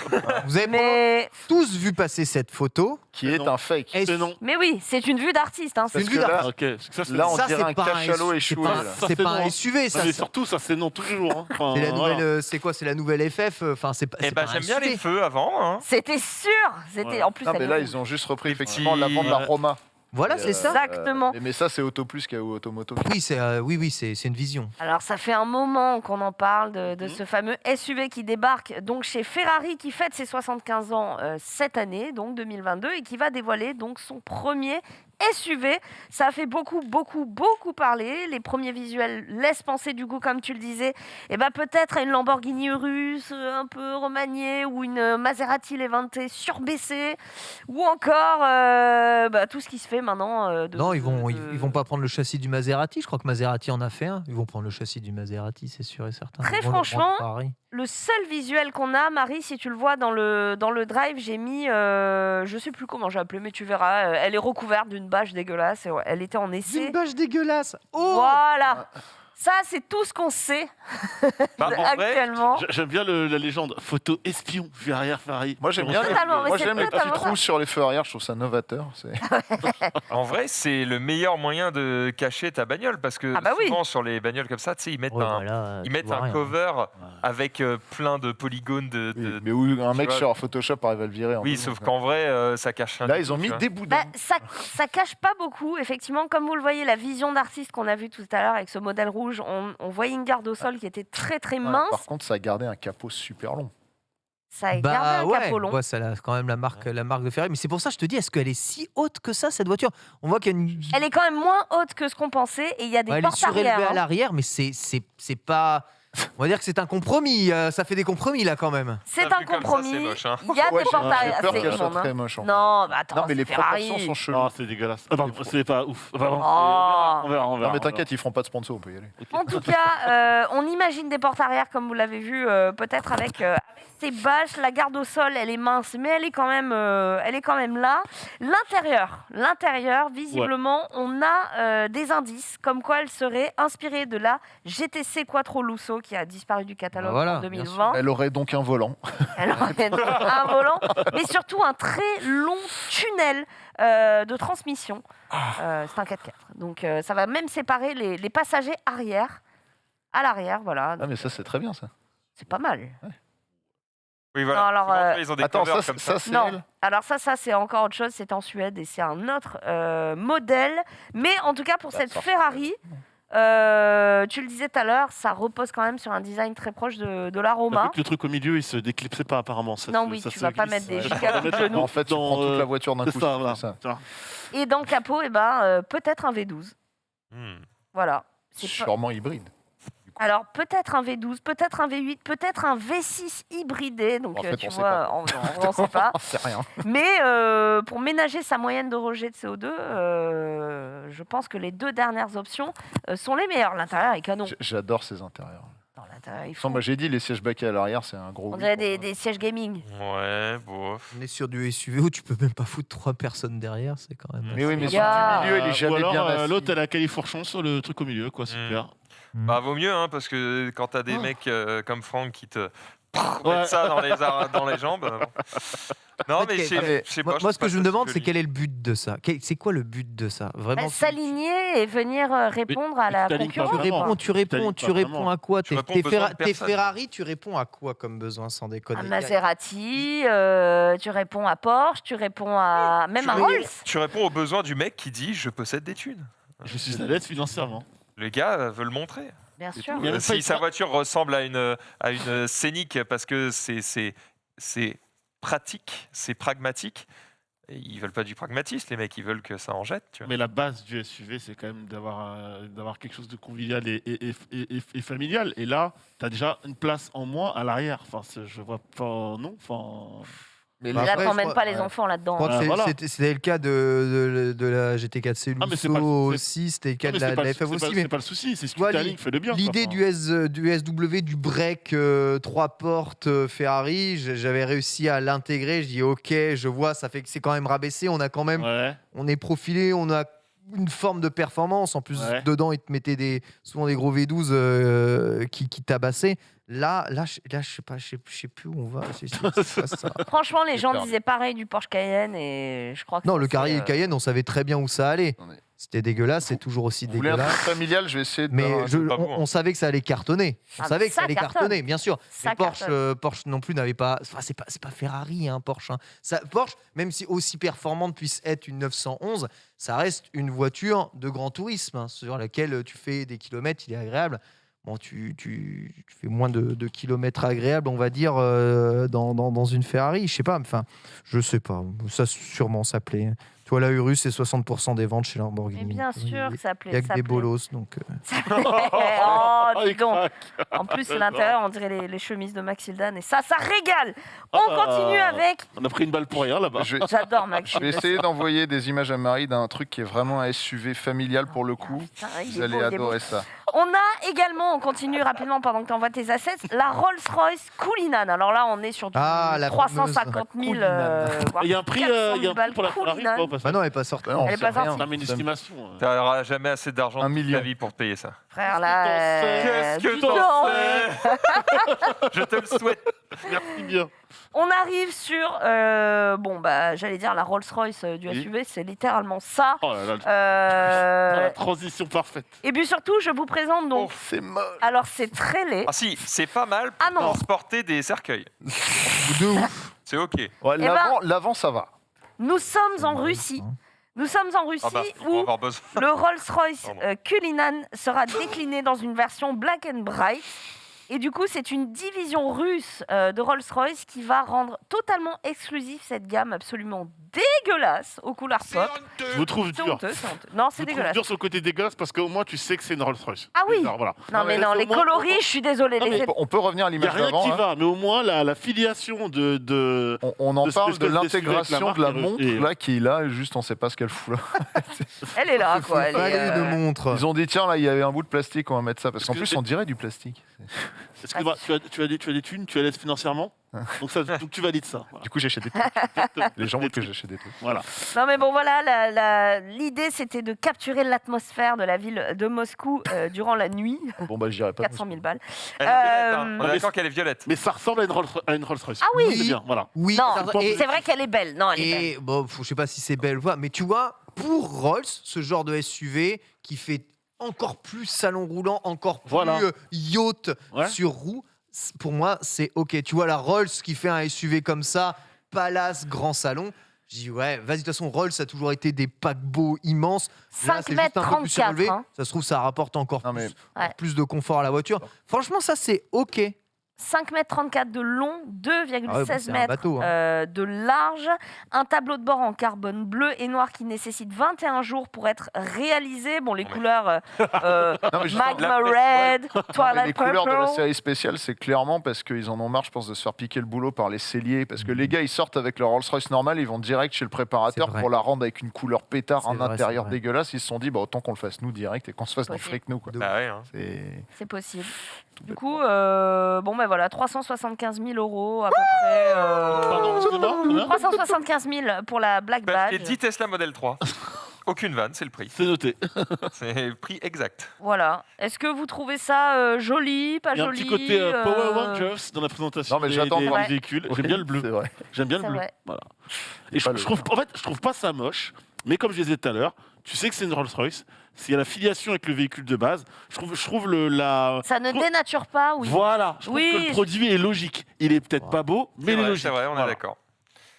vous avez mais... tous vu passer cette photo. qui est Non. un fake. Et C'est non. mais oui, c'est une vue d'artiste. Hein. Parce une que vue là, d'artiste. Ok, parce que ça, c'est Là, on Ça, dirait c'est un pas cachalot c'est échoué. pas- là. Ça, C'est c'est pas non. un SUV, ça. Non, mais surtout, ça c'est non toujours. Hein. Enfin, C'est la voilà. nouvelle. C'est quoi? C'est la nouvelle FF. Enfin, c'est pas. Eh c'est ben, pas un j'aime bien SUV. les feux avant. Hein. C'était sûr. C'était Ouais. en plus. Non, elle mais est là, rouge. ils ont juste repris Des effectivement petits- l'avant de la Ouais. Roma. Voilà, Et, c'est ça. Exactement. Mais ça, c'est Auto Plus ou Automoto. Oui, c'est une vision. Alors, ça fait un moment qu'on en parle de Mhm. ce fameux SUV qui débarque donc chez Ferrari, qui fête ses 75 ans cette année, donc 2022, et qui va dévoiler donc son premier SUV. Ça a fait beaucoup parler. Les premiers visuels laissent penser, du coup, comme tu le disais, peut-être à une Lamborghini Urus un peu remaniée, ou une Maserati Levante surbaissée, ou encore tout ce qui se fait maintenant. Non, ils vont pas prendre le châssis du Maserati. Je crois que Maserati en a fait un. Ils vont prendre le châssis du Maserati, c'est sûr et certain. Très Ils vont le franchement, rendre Ferrari. Le seul visuel qu'on a, Marie, si tu le vois dans le drive, j'ai mis, je sais plus comment j'ai appelé, mais tu verras, elle est recouverte d'une bâche dégueulasse. Et ouais, elle était en essai. Une bâche dégueulasse. Oh. Voilà. Ça, c'est tout ce qu'on sait Bah, en vrai, actuellement. J'aime bien la légende. Photo espion, vue arrière Ferrari. Moi j'aime bien Totalement, mais moi, c'est j'aime les petits totalement trous ça. sur les feux arrière, je trouve ça novateur. En vrai, c'est le meilleur moyen de cacher ta bagnole parce que Ah bah oui. souvent sur les bagnoles comme ça, tu sais, ils mettent Ouais, un, voilà, ils tu mettent vois un rien. cover avec plein de polygones Oui, mais où un mec vois- sur Photoshop arrive à le virer. en Oui, deux sauf secondes. qu'en vrai, ça cache rien. Là, du ils tout, ont tu mis vois. des boudins. Bah, ça cache pas beaucoup, effectivement. Comme vous le voyez, la vision d'artiste qu'on a vue tout à l'heure avec ce modèle rouge, on voyait une garde au sol qui était très très Ouais, mince. par contre, ça a gardé un capot super long. Ça a gardé un capot long. ouais, ça a quand même la marque de Ferrari. Mais c'est pour ça que je te dis, est-ce qu'elle est si haute que ça, cette voiture? On voit qu'il y a une... Elle est quand même moins haute que ce qu'on pensait et il y a des Ouais, elle est portes surélevée arrière. à l'arrière, mais c'est pas... On va dire que c'est un compromis. Ça fait des compromis, là, quand même. C'est Ça, un vu comme ça, compromis. c'est moche, hein. Il y a Ouais, des portes j'ai arrière. peur C'est qu'elle soit immonde, hein. très moche. en fait. Non, bah attends, Non, mais les c'est Ferrari. proportions sont cheloues. Non, c'est dégueulasse. Ah, pardon, c'est pas ouf. Pardon, Oh. on verra. Non, mais t'inquiète, ils feront pas de sponsor, on peut y aller. En tout cas, on imagine des portes arrière, comme vous l'avez vu, peut-être avec ces bâches. La garde au sol, elle est mince, mais elle est quand même là. L'intérieur, visiblement, on a des indices, comme quoi elle serait inspirée de la GTC Quattro Lusso, qui a disparu du catalogue Bah voilà, en bien 2020. Elle aurait donc un volant. Elle aurait donc un volant, mais surtout un très long tunnel de transmission. C'est un 4x4. Donc ça va même séparer les passagers arrière à l'arrière. Voilà, Ah, mais ça, c'est très bien, ça. c'est pas mal. Oui, voilà. Non, alors, Souvent, tu vois, ils ont des Attends, covers ça, comme ça. c'est Non, elle. alors ça c'est encore autre chose, c'est en Suède et c'est un autre modèle. Mais en tout cas, pour Bah, cette ça Ferrari, tu le disais tout à l'heure, ça repose quand même sur un design très proche de la T'as vu Roma. que le truc au milieu, il se déclipsait pas apparemment. Ça Non, se- oui, ça tu se vas pas glisse. mettre des Ouais. gigas de genoux. En fait, tu Dans, prends toute la voiture d'un C'est coup. ça, c'est voilà. ça. Tu vois. Et dans le capot, peut-être un V12. Hmm. Voilà. C'est pas- Sûrement hybride. Alors peut-être un V12, peut-être un V8, peut-être un V6 hybridé. Donc En fait, tu on sait vois, pas. on sait pas. C'est rien. Mais pour ménager sa moyenne de rejet de CO2, je pense que les deux dernières options sont les meilleures. L'intérieur est canon. J'adore ces intérieurs. Non, l'intérieur, il Sans, faut... moi, j'ai dit, les sièges baquets à l'arrière, c'est un gros. On oui dirait pour moi. des sièges gaming. Ouais, bof. On est sur du SUV où tu peux même pas foutre 3 personnes derrière, c'est quand même... Mais oui, mais Il y celui a- du milieu, il est Ou jamais alors, bien assis. l'autre, elle a califourchon sur le truc au milieu, quoi, super. Bah, vaut mieux, hein, parce que quand t'as des Oh. mecs comme Franck qui te Ouais. mettent ça dans les jambes. Bon. Non, mais je sais Moi, pas. moi, je ce que trouve je me pas ça demande, si c'est joli. quel est le but de ça? C'est quoi le but de ça? Vraiment, S'aligner et venir répondre à mais la tu t'alignes pas concurrence. tu vraiment. réponds, tu réponds, t'alignes tu pas réponds vraiment. à quoi? Tu réponds aux Tes besoins de tes personne. Ferrari, tu réponds à quoi comme besoin, sans déconner? Un Maserati, tu réponds à Porsche, tu réponds à même à Rolls. Tu réponds aux besoins du mec qui dit je possède des thunes. Je suis à l'aide financièrement. Le gars veut le montrer. Bien C'est sûr. tout. Il y a même pas Si une- sa voiture ressemble à une Scénic parce que c'est pratique, c'est pragmatique, et ils veulent pas du pragmatisme, les mecs, ils veulent que ça en jette. Tu vois. Mais la base du SUV, c'est quand même d'avoir quelque chose de convivial et familial. Et là, tu as déjà une place en moins à l'arrière. Enfin, je vois pas. Non. Enfin, Mais Bah, Là, après, je t'emmènes crois- pas les ouais. enfants Je là-dedans. crois que Voilà. c'était le cas de la GT4C Ah, mais c'est Lusso pas le- aussi, c'était le cas non, de mais c'est la pas, FF c'est aussi. pas- Mais c'est pas le souci. C'est ce que vois, tu alignes, fais-le bien. quoi. l'idée Enfin, du SW, du break 3 portes Ferrari, j'avais réussi à l'intégrer. Je dis ok, je vois, ça fait que c'est quand même rabaissé. On a quand même, Ouais. on est profilé, on a une forme de performance. En plus, Ouais. dedans, ils te mettaient souvent des gros V12 qui tabassaient. Là, je sais pas, je sais plus où on va. C'est pas ça. Franchement, les J'ai gens peur. disaient pareil du Porsche Cayenne et je crois que Non, ça, le c'est, Cayenne, on savait très bien où ça allait. Attendez. C'était dégueulasse, c'est toujours aussi Vous voulez un truc dégueulasse. familial? Je vais essayer de. Mais pas bon, hein. on savait que ça allait cartonner. On Ah, savait que ça ça allait cartonne. cartonner, bien sûr. Ça Mais Porsche, cartonne. Porsche non plus n'avait pas. Enfin, c'est pas Ferrari, hein, Porsche. Hein. Porsche, même si aussi performante puisse être une 911, ça reste une voiture de grand tourisme hein, sur laquelle tu fais des kilomètres, il est agréable. Bon, tu fais moins de kilomètres agréables, on va dire, dans une Ferrari. Je sais pas, enfin, je sais pas. Ça sûrement ça plaît. Tu vois, la Urus, c'est 60% des ventes chez Lamborghini. Mais bien sûr que ça Il plaît. n'y a que ça des plaît. bolos, donc. Ça plaît. Oh, dis il donc. craque. En plus, l'intérieur, on dirait les chemises de Max Hildan et ça régale. On Ah. continue avec. On a pris une balle pour rien là-bas. Je vais, J'adore Max je vais Hildan. essayer d'envoyer des images à Marie d'un truc qui est vraiment un SUV familial pour le coup. Putain, il Vous est allez beau, il est beau. adorer ça. On a également, on continue rapidement pendant que tu envoies tes assets, la Rolls-Royce Cullinan. Alors là, on est sur du Ah, la 350 000, Cullinan. voire Il y a un prix, 400 000 balles pour la Ferrari Cullinan. ou pas, ou pas Bah non, elle est pas sortie. Bah non, Elle est on pas sait rien. sortie. Non, mais une estimation. Tu n'auras jamais assez d'argent Un toute million. ta vie pour payer ça. Frère, là, Qu'est-ce que du t'en temps. sais Je te le souhaite. Merci bien. On arrive sur, j'allais dire la Rolls-Royce du Oui. SUV, c'est littéralement ça. Oh là là, Euh, la transition parfaite. Et puis surtout, je vous présente donc. C'est moche. Alors, c'est très laid. Ah si, c'est pas mal pour Ah non. transporter des cercueils. De ouf. C'est ok. Ouais, ben- l'avant, ça va. Nous sommes en Russie. Nous sommes en Russie Ah bah, on va où avoir besoin. le Rolls-Royce Pardon. Cullinan sera décliné dans une version Black and Bright. Et du coup, c'est une division russe de Rolls-Royce qui va rendre totalement exclusif cette gamme absolument dégueulasse aux couleurs pop. Je vous trouve C'est dur. honteux, c'est honteux. Non, Je c'est vous trouve dégueulasse. dur sur le côté dégueulasse parce qu'au moins tu sais que c'est une Rolls-Royce. Ah oui. Alors, voilà. Non, mais non, les au moins- coloris, je suis désolée. Non, les mais On peut revenir à Il n'y a l'image rien d'avant. qui hein. va, mais au moins la filiation de On en de ce parle que de je te décrivais avec la l'intégration de la marque montre et- là qui est là, et juste on sait pas ce qu'elle fout là. Elle est là, quoi. Elle Fallait est, une montre. Ils ont dit tiens là il y avait un bout de plastique, on va mettre ça parce qu'en Parce que plus on dirait du plastique. Excuse-moi, tu as des thunes, tu as l'aide financièrement donc tu valides ça. Voilà. Du coup j'achète des trucs. Les gens veulent que j'achète des trucs. Voilà. Non mais bon voilà, l'idée c'était de capturer l'atmosphère de la ville de Moscou durant la nuit, Bon bah j'irai pas. 400 000 balles. Elle est violette, hein. On est mais d'accord qu'elle est violette. Mais ça ressemble à une Rolls-Royce. Ah oui. C'est bien, voilà. Oui, Non, et, c'est vrai qu'elle est belle. Non, elle est belle. et bon, je sais pas si c'est belle ou pas, mais tu vois, pour Rolls, ce genre de SUV qui fait encore plus salon roulant, encore plus Voilà. yacht Ouais. sur roue, pour moi, c'est OK. Tu vois, la Rolls qui fait un SUV comme ça, palace, grand salon, je dis ouais, vas-y, de toute façon, Rolls, ça a toujours été des paquebots immenses. Là, 5 c'est mètres juste un peu plus 34. surélevé. Hein. Ça se trouve, ça rapporte encore Non, mais- encore plus de confort à la voiture. Franchement, ça, c'est OK. 5 mètres 34 de long, 2,16 Ah ouais, bon, c'est un mètres bateau, hein. de large, un tableau de bord en carbone bleu et noir qui nécessite 21 jours pour être réalisé. Bon, les Ouais. couleurs Non, mais justement, Magma la- Red, non, mais Twilight les couleurs de la Purple. série spéciale, c'est clairement parce qu'ils en ont marre, je pense, de se faire piquer le boulot par les selliers. Parce que les gars, ils sortent avec leur Rolls-Royce normale, ils vont direct chez le préparateur C'est vrai. pour la rendre avec une couleur pétard, C'est un vrai, intérieur c'est vrai. dégueulasse. Ils se sont dit, bah, autant qu'on le fasse nous direct et qu'on se fasse nos Possible. fric nous. Quoi. Bah ouais, hein. C'est C'est possible. tout Du bête. coup, bon ben voilà, 375 000 € à peu près. Pardon, excusez-moi, combien 375 000 pour la Black Bah, j'ai Badge. 10 Tesla Model 3. Aucune vanne, c'est le prix. C'est noté. C'est le prix exact. Voilà. Est-ce que vous trouvez ça joli, pas Il y a un joli petit côté Power Rangers dans la présentation Non, mais des, j'attends des de voir. véhicules. Oui, J'aime bien le bleu. C'est vrai. J'aime bien le C'est bleu. vrai. Voilà. Et Pas le- je trouve pas ça moche, mais comme je disais tout à l'heure, tu sais que c'est une Rolls-Royce. S'il y a la filiation avec le véhicule de base, je trouve la. Ça ne je trouve- dénature pas, oui. Voilà, je trouve Oui, que le produit est logique. Il est peut-être pas beau, mais il est logique. C'est vrai, on est Voilà. d'accord.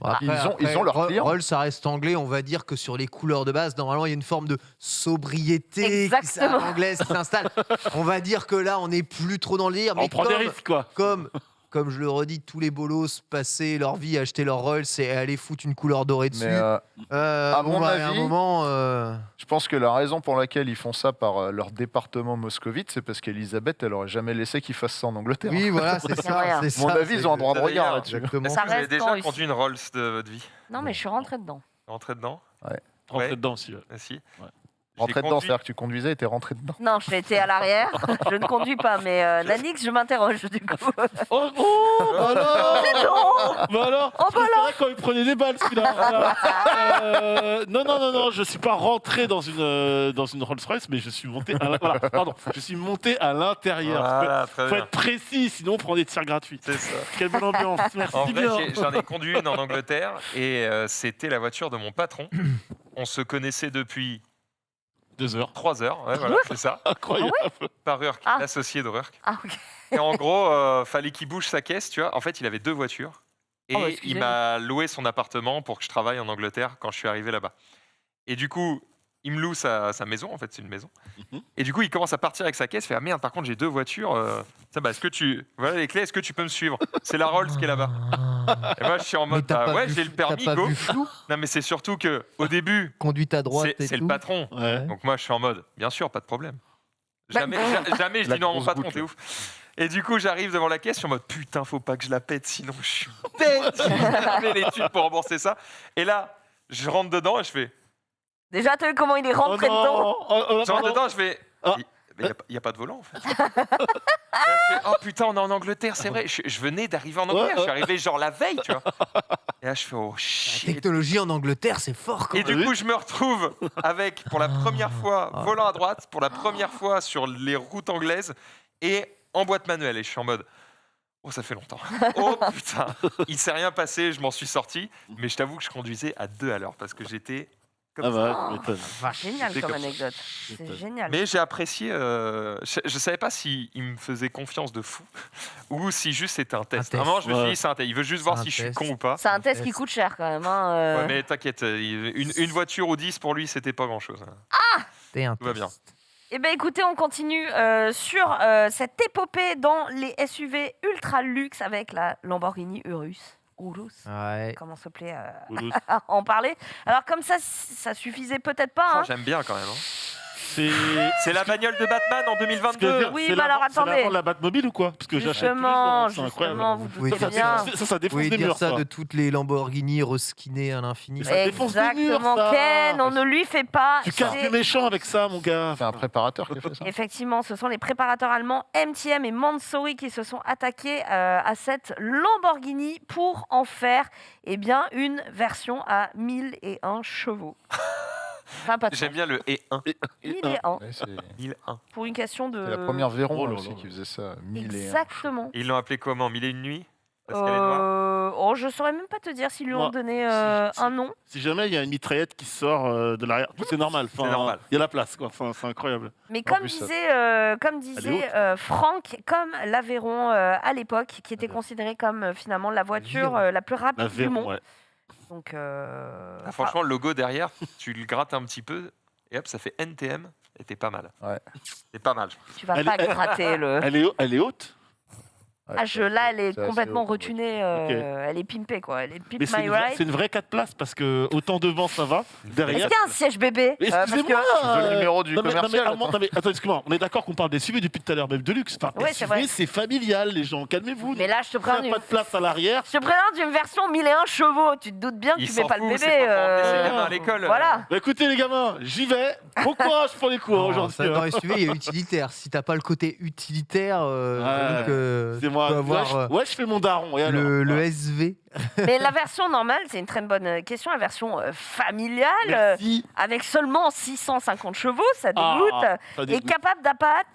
Bon, après- Ils ont leur Ro- client. Rolls, ça reste anglais. On va dire que sur les couleurs de base, normalement, il y a une forme de sobriété Exactement. anglaise qui s'installe. On va dire que là, on n'est plus trop dans le lire. On Mais prend des risques, quoi. comme je le redis, tous les bolos passaient leur vie à acheter leur Rolls et à aller foutre une couleur dorée dessus. Mais à mon à un avis, moment, je pense que la raison pour laquelle ils font ça par leur département moscovite, c'est parce qu'Elisabeth, elle aurait jamais laissé qu'ils fassent ça en Angleterre. oui, voilà, c'est C'est rien. ça. c'est À mon ça, avis, ils ont un droit de c'est regard d'ailleurs- là-dessus. Exactement. Ça Vous avez reste en déjà Russie. conduit une Rolls de votre vie Non, mais je suis rentrée dedans. Rentré dedans Rentrer Ouais. dedans aussi. Ah, si. Ouais. J'ai Rentrer dedans, conduit- c'est-à-dire que tu conduisais et t'es rentré dedans. Non, je été à l'arrière. Je ne conduis pas, mais Nanix, je m'interroge du coup. Oh, oh bah alors C'est non. Bah alors Oh, bah Je préférais quand il prenait des balles, celui-là. Voilà. Non, je suis pas rentré dans une Rolls-Royce, mais je suis monté je suis monté à l'intérieur. Voilà, très Faut bien. être précis, sinon on prend des tirs gratuits. C'est ça. Quelle bonne ambiance, merci En bien. vrai, j'en ai conduit une en Angleterre et c'était la voiture de mon patron. On se connaissait depuis 2 heures. 3 heures, ouais, voilà, c'est ça, Incroyable. par Urk, Ah. l'associé de Urk. Ah, ok. Et en gros, fallait qu'il bouge sa caisse, tu vois. En fait, il avait 2 voitures. Et Oh, bah, il excusez-moi. m'a loué son appartement pour que je travaille en Angleterre quand je suis arrivé là-bas. Et du coup, il me loue sa maison, en fait, c'est une maison. Mhm. Et du coup, il commence à partir avec sa caisse, il fait ah merde, par contre, j'ai 2 voitures. Ça, bah, est-ce que tu. Voilà les clés, est-ce que tu peux me suivre? C'est la Rolls qui est là-bas. Et moi, je suis en Mais mode t'as bah, pas ouais, vu- j'ai le permis, T'as pas go. vu flou? Non, mais c'est surtout que au début, Conduite à droite et c'est tout. le patron. Ouais. Donc moi, je suis en mode, bien sûr, pas de problème. Bah, Jamais je La dis non à mon grosse patron, boucle. t'es ouf. Et du coup, j'arrive devant la caisse, je suis en mode, putain, faut pas que je la pète, sinon je suis bête. J'ai les thunes pour rembourser ça. Et là, je rentre dedans et je fais, Déjà, tu as vu comment il est Oh rentré dedans? non. Oh, je rentre pardon. dedans, je fais, Ah. Mais il n'y a pas de volant en fait. Là, je fais, oh putain, on est en Angleterre, c'est vrai. Je venais d'arriver en Angleterre, je suis arrivé genre la veille, tu vois. Et là, je fais, oh La shit. technologie en Angleterre, c'est fort quand Et même. du coup, je me retrouve avec, pour la première fois, volant à droite, pour la première fois sur les routes anglaises et en boîte manuelle. Et je suis en mode, oh, ça fait longtemps. Oh putain, il s'est rien passé, je m'en suis sorti. Mais je t'avoue que je conduisais à 2 à l'heure parce que j'étais comme Ah ça. bah, tu m'étonnes. Génial C'était comme comme ça. anecdote. C'est M'étonne. génial. Mais j'ai apprécié. Je savais pas s'il me faisait confiance de fou ou si juste c'était un test. test. À un moment, je me suis Ouais. dit, c'est un test. Il veut juste voir C'est un si je suis test. con ou pas. C'est un test qui test. coûte cher quand même. Hein, Ouais, mais t'inquiète, une voiture ou 10 pour lui, c'était pas grand chose. C'était un Tout va test. bien. Eh bien, écoutez, on continue sur cette épopée dans les SUV ultra luxe avec la Lamborghini Urus. Urus, Ouais. comment se plaît Toulouse. à en parler. Alors, comme ça suffisait peut-être pas. Oh, Hein. j'aime bien quand même. Hein. C'est. C'est la bagnole de Batman en 2022. Oui, c'est bah alors, c'est attendez. la Batmobile ou quoi? Parce que j'achète tous les jours, Justement, c'est incroyable. justement, vous Oui, doutez ça, bien. Ça Vous défonce pouvez des dire murs, ça ça. de toutes les Lamborghini reskinées à l'infini. Mais ça défonce des murs, Exactement, ça. Ken, on ne lui fait pas. Tu casses C'est- les méchants avec ça, mon gars. C'est un préparateur qui a fait ça. Effectivement, ce sont les préparateurs allemands MTM et Mansouri qui se sont attaqués à cette Lamborghini pour en faire eh bien, une version à 1001 chevaux. Ça n'a pas de J'aime sens. bien le E1. 1001, Ouais, c'est 1001. pour une question de... c'est la première Véron Oh là aussi là. qui faisait ça. 1001. Exactement. Ils l'ont appelé comment 1001 nuits Parce qu'elle est noire. Oh, je saurais même pas te dire s'ils lui ont Moi, donné si- un nom. Si jamais il y a une mitraillette qui sort de l'arrière, tout c'est normal. Enfin, C'est normal. Il y a la place, quoi. Enfin, c'est incroyable. Mais En comme plus, ça- disait Franck, comme l'Aveyron à l'époque, qui était considéré comme finalement la voiture la plus rapide La du Véron, monde. ouais. Donc, Ah, franchement, le logo derrière, tu le grattes un petit peu et hop, ça fait NTM. Et t'es pas mal. Ouais. C'est pas mal. tu vas Elle- pas elle- gratter le... Elle est haute. Ouais, Ah, là, elle est c'est assez complètement haut, retunée. Ok. Elle est pimpée, quoi. Elle est Mais pimp c'est my c'est ride. une vraie 4 places parce que autant devant ça va, Est-ce derrière. qu'il y a un siège bébé Mais Parce que- excusez-moi Tu veux le numéro du non, mais, commercial, non, mais attends, excuse-moi, on est d'accord qu'on parle des SUV depuis tout à l'heure, même de luxe. Enfin, Ouais, c'est vrai. SUV, c'est familial, les gens, calmez-vous. Mais là, je te Il n'y a prends pas de place à l'arrière. Je te présente une version 1001 chevaux. Tu te doutes bien que Il tu mets s'en pas le fout, bébé. c'est pas pour emmener ses gamins à l'école. Voilà. Bah, écoutez, les gamins, j'y vais. Bon courage pour les cours Non, aujourd'hui. ça, dans les SUV, il y a utilitaire. Si t'as pas le côté utilitaire, Ouais. donc, C'est moi. tu peux avoir Ouais, je fais mon daron. Et alors le Ouais. SV. Mais la version normale, c'est une très bonne question. La version familiale, Merci. avec seulement 650 chevaux, ça Ah, dégoûte, ça est dégoûte. capable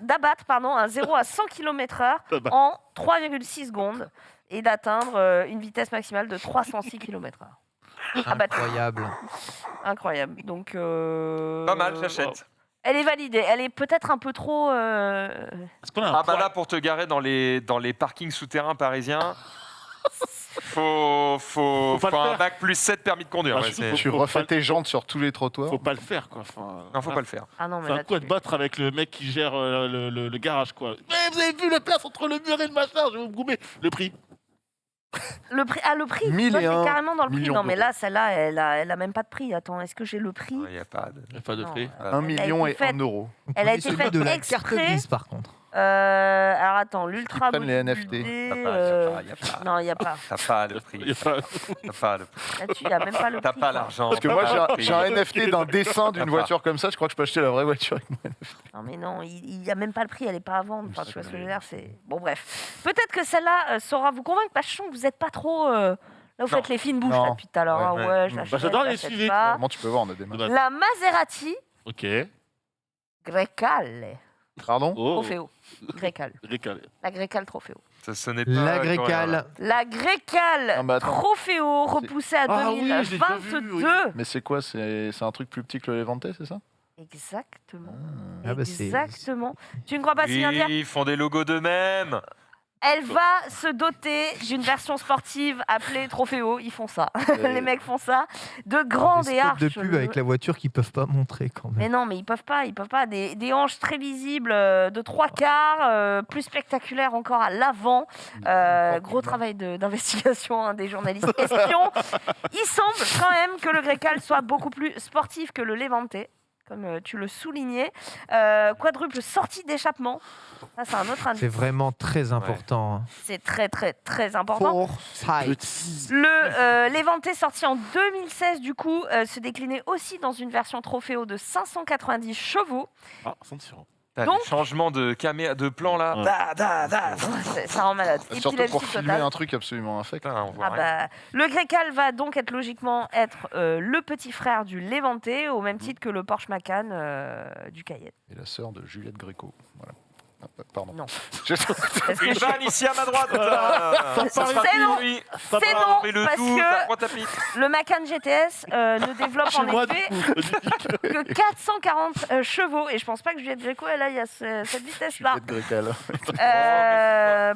d'abattre un 0 à 100 km/h Ah bah. en 3,6 secondes et d'atteindre une vitesse maximale de 306 km/h. Ah bah, Incroyable. incroyable. Donc, Pas mal, j'achète. elle est validée. Elle est peut-être un peu trop. Est-ce qu'on a un Ah bah poil là, pour te garer dans les parkings souterrains parisiens, faut pas le un faire. bac plus 7 permis de conduire. Ah, ouais, je c'est- trouve- Tu refais tes jantes sur tous les trottoirs. Faut pas le faire, quoi. Enfin, Non, faut pas le faire. Ah non, mais C'est là, un coup à te battre avec le mec qui gère le garage, quoi. Mais vous avez vu la place entre le mur et le machin, je vais vous goumer. Le prix. le prix, le prix. 1001 Toi, t'es carrément dans le prix. millions Non, mais d'euros. là, celle-là, elle a même pas de prix. Attends, est-ce que j'ai le prix Il n'y a pas de. Il n'y a pas de Non, prix. euh, 1 elle a million été et 1 faite- euro. On Elle a connaît été celui faite de la exprès. carte grise, par contre. Alors attends, l'ultra Ils prennent les bodybuildé, NFT. Y a pas. Non, il n'y a pas. T'as pas le prix. Il y a pas- T'as pas le prix. Là-dessus, il n'y a même pas le T'as prix. pas quoi. l'argent. Parce que t'as moi, pas le prix. j'ai un NFT d'un dessin d'une T'as voiture comme ça. Je crois que je peux acheter la vraie voiture. Non, mais non, il n'y a même pas le prix, elle n'est pas à vendre. Enfin, tu vois ce que je veux dire, c'est... Bon, bref. Peut-être que celle-là saura vous convaincre, parce que je sens que vous n'êtes pas trop... Là, vous faites les fines bouches, Non. là, depuis tout à l'heure. hein. Ouais. Ouais, je Bah, l'achète, j'adore je les l'achète suivis. pas. Comment tu peux voir, on a des mains. La Maserati Ok. Grecale Pardon Oh. Trofeo. Grecale. Récalé. La Grecale Trofeo. Ce n'est pas La coréen, Grecale. là. La Grecale Ah, bah, attends. Trofeo, repoussée à Ah oui, je l'ai déjà vu, 2022. oui. Mais c'est quoi C'est un truc plus petit que le Levante, c'est ça Exactement. Ah bah, c'est- Exactement. Tu ne crois pas si bien dire Ils font des logos d'eux-mêmes. Elle va se doter d'une version sportive appelée Trofeo. Ils font ça. Les mecs font ça. De grandes Des et spots arches. de pub avec la voiture qu'ils peuvent pas montrer quand même. Mais non, mais ils peuvent pas. Ils peuvent pas. Des hanches très visibles de 3/4, plus spectaculaires encore à l'avant. Gros travail d'investigation hein, des journalistes espions. Il semble quand même que le Grecale soit beaucoup plus sportif que le Levante, comme tu le soulignais. Quadruple sortie d'échappement. Ça, c'est un autre C'est indice. vraiment très important. hein. C'est très, très, très important. Foresight. Petit. Le Levante sorti en 2016 du coup se déclinait aussi dans une version Trofeo de 590 chevaux Ah, attention. T'as Donc- les changements de plan là. Ouais. Ça rend malade. Surtout Épilepsie pour filmer totale. un truc absolument infect. Putain, on voit Ah rien. bah, le Grécal va donc logiquement être le petit frère du Levante, au même titre que le Porsche Macan du Cayenne. Et la sœur de Juliette Gréco. Voilà. Ah, pardon. Non. Je- Est-ce que Une je- vanne ici à ma droite. C'est non. lui. C'est non, Et le parce tout, que la pointe à pipe. le Macan GTS ne développe Chez en moi, du effet coup. que 440 chevaux. Et je pense pas que Juliette Gréco, elle aille à cette vitesse-là. Juliette Grécal.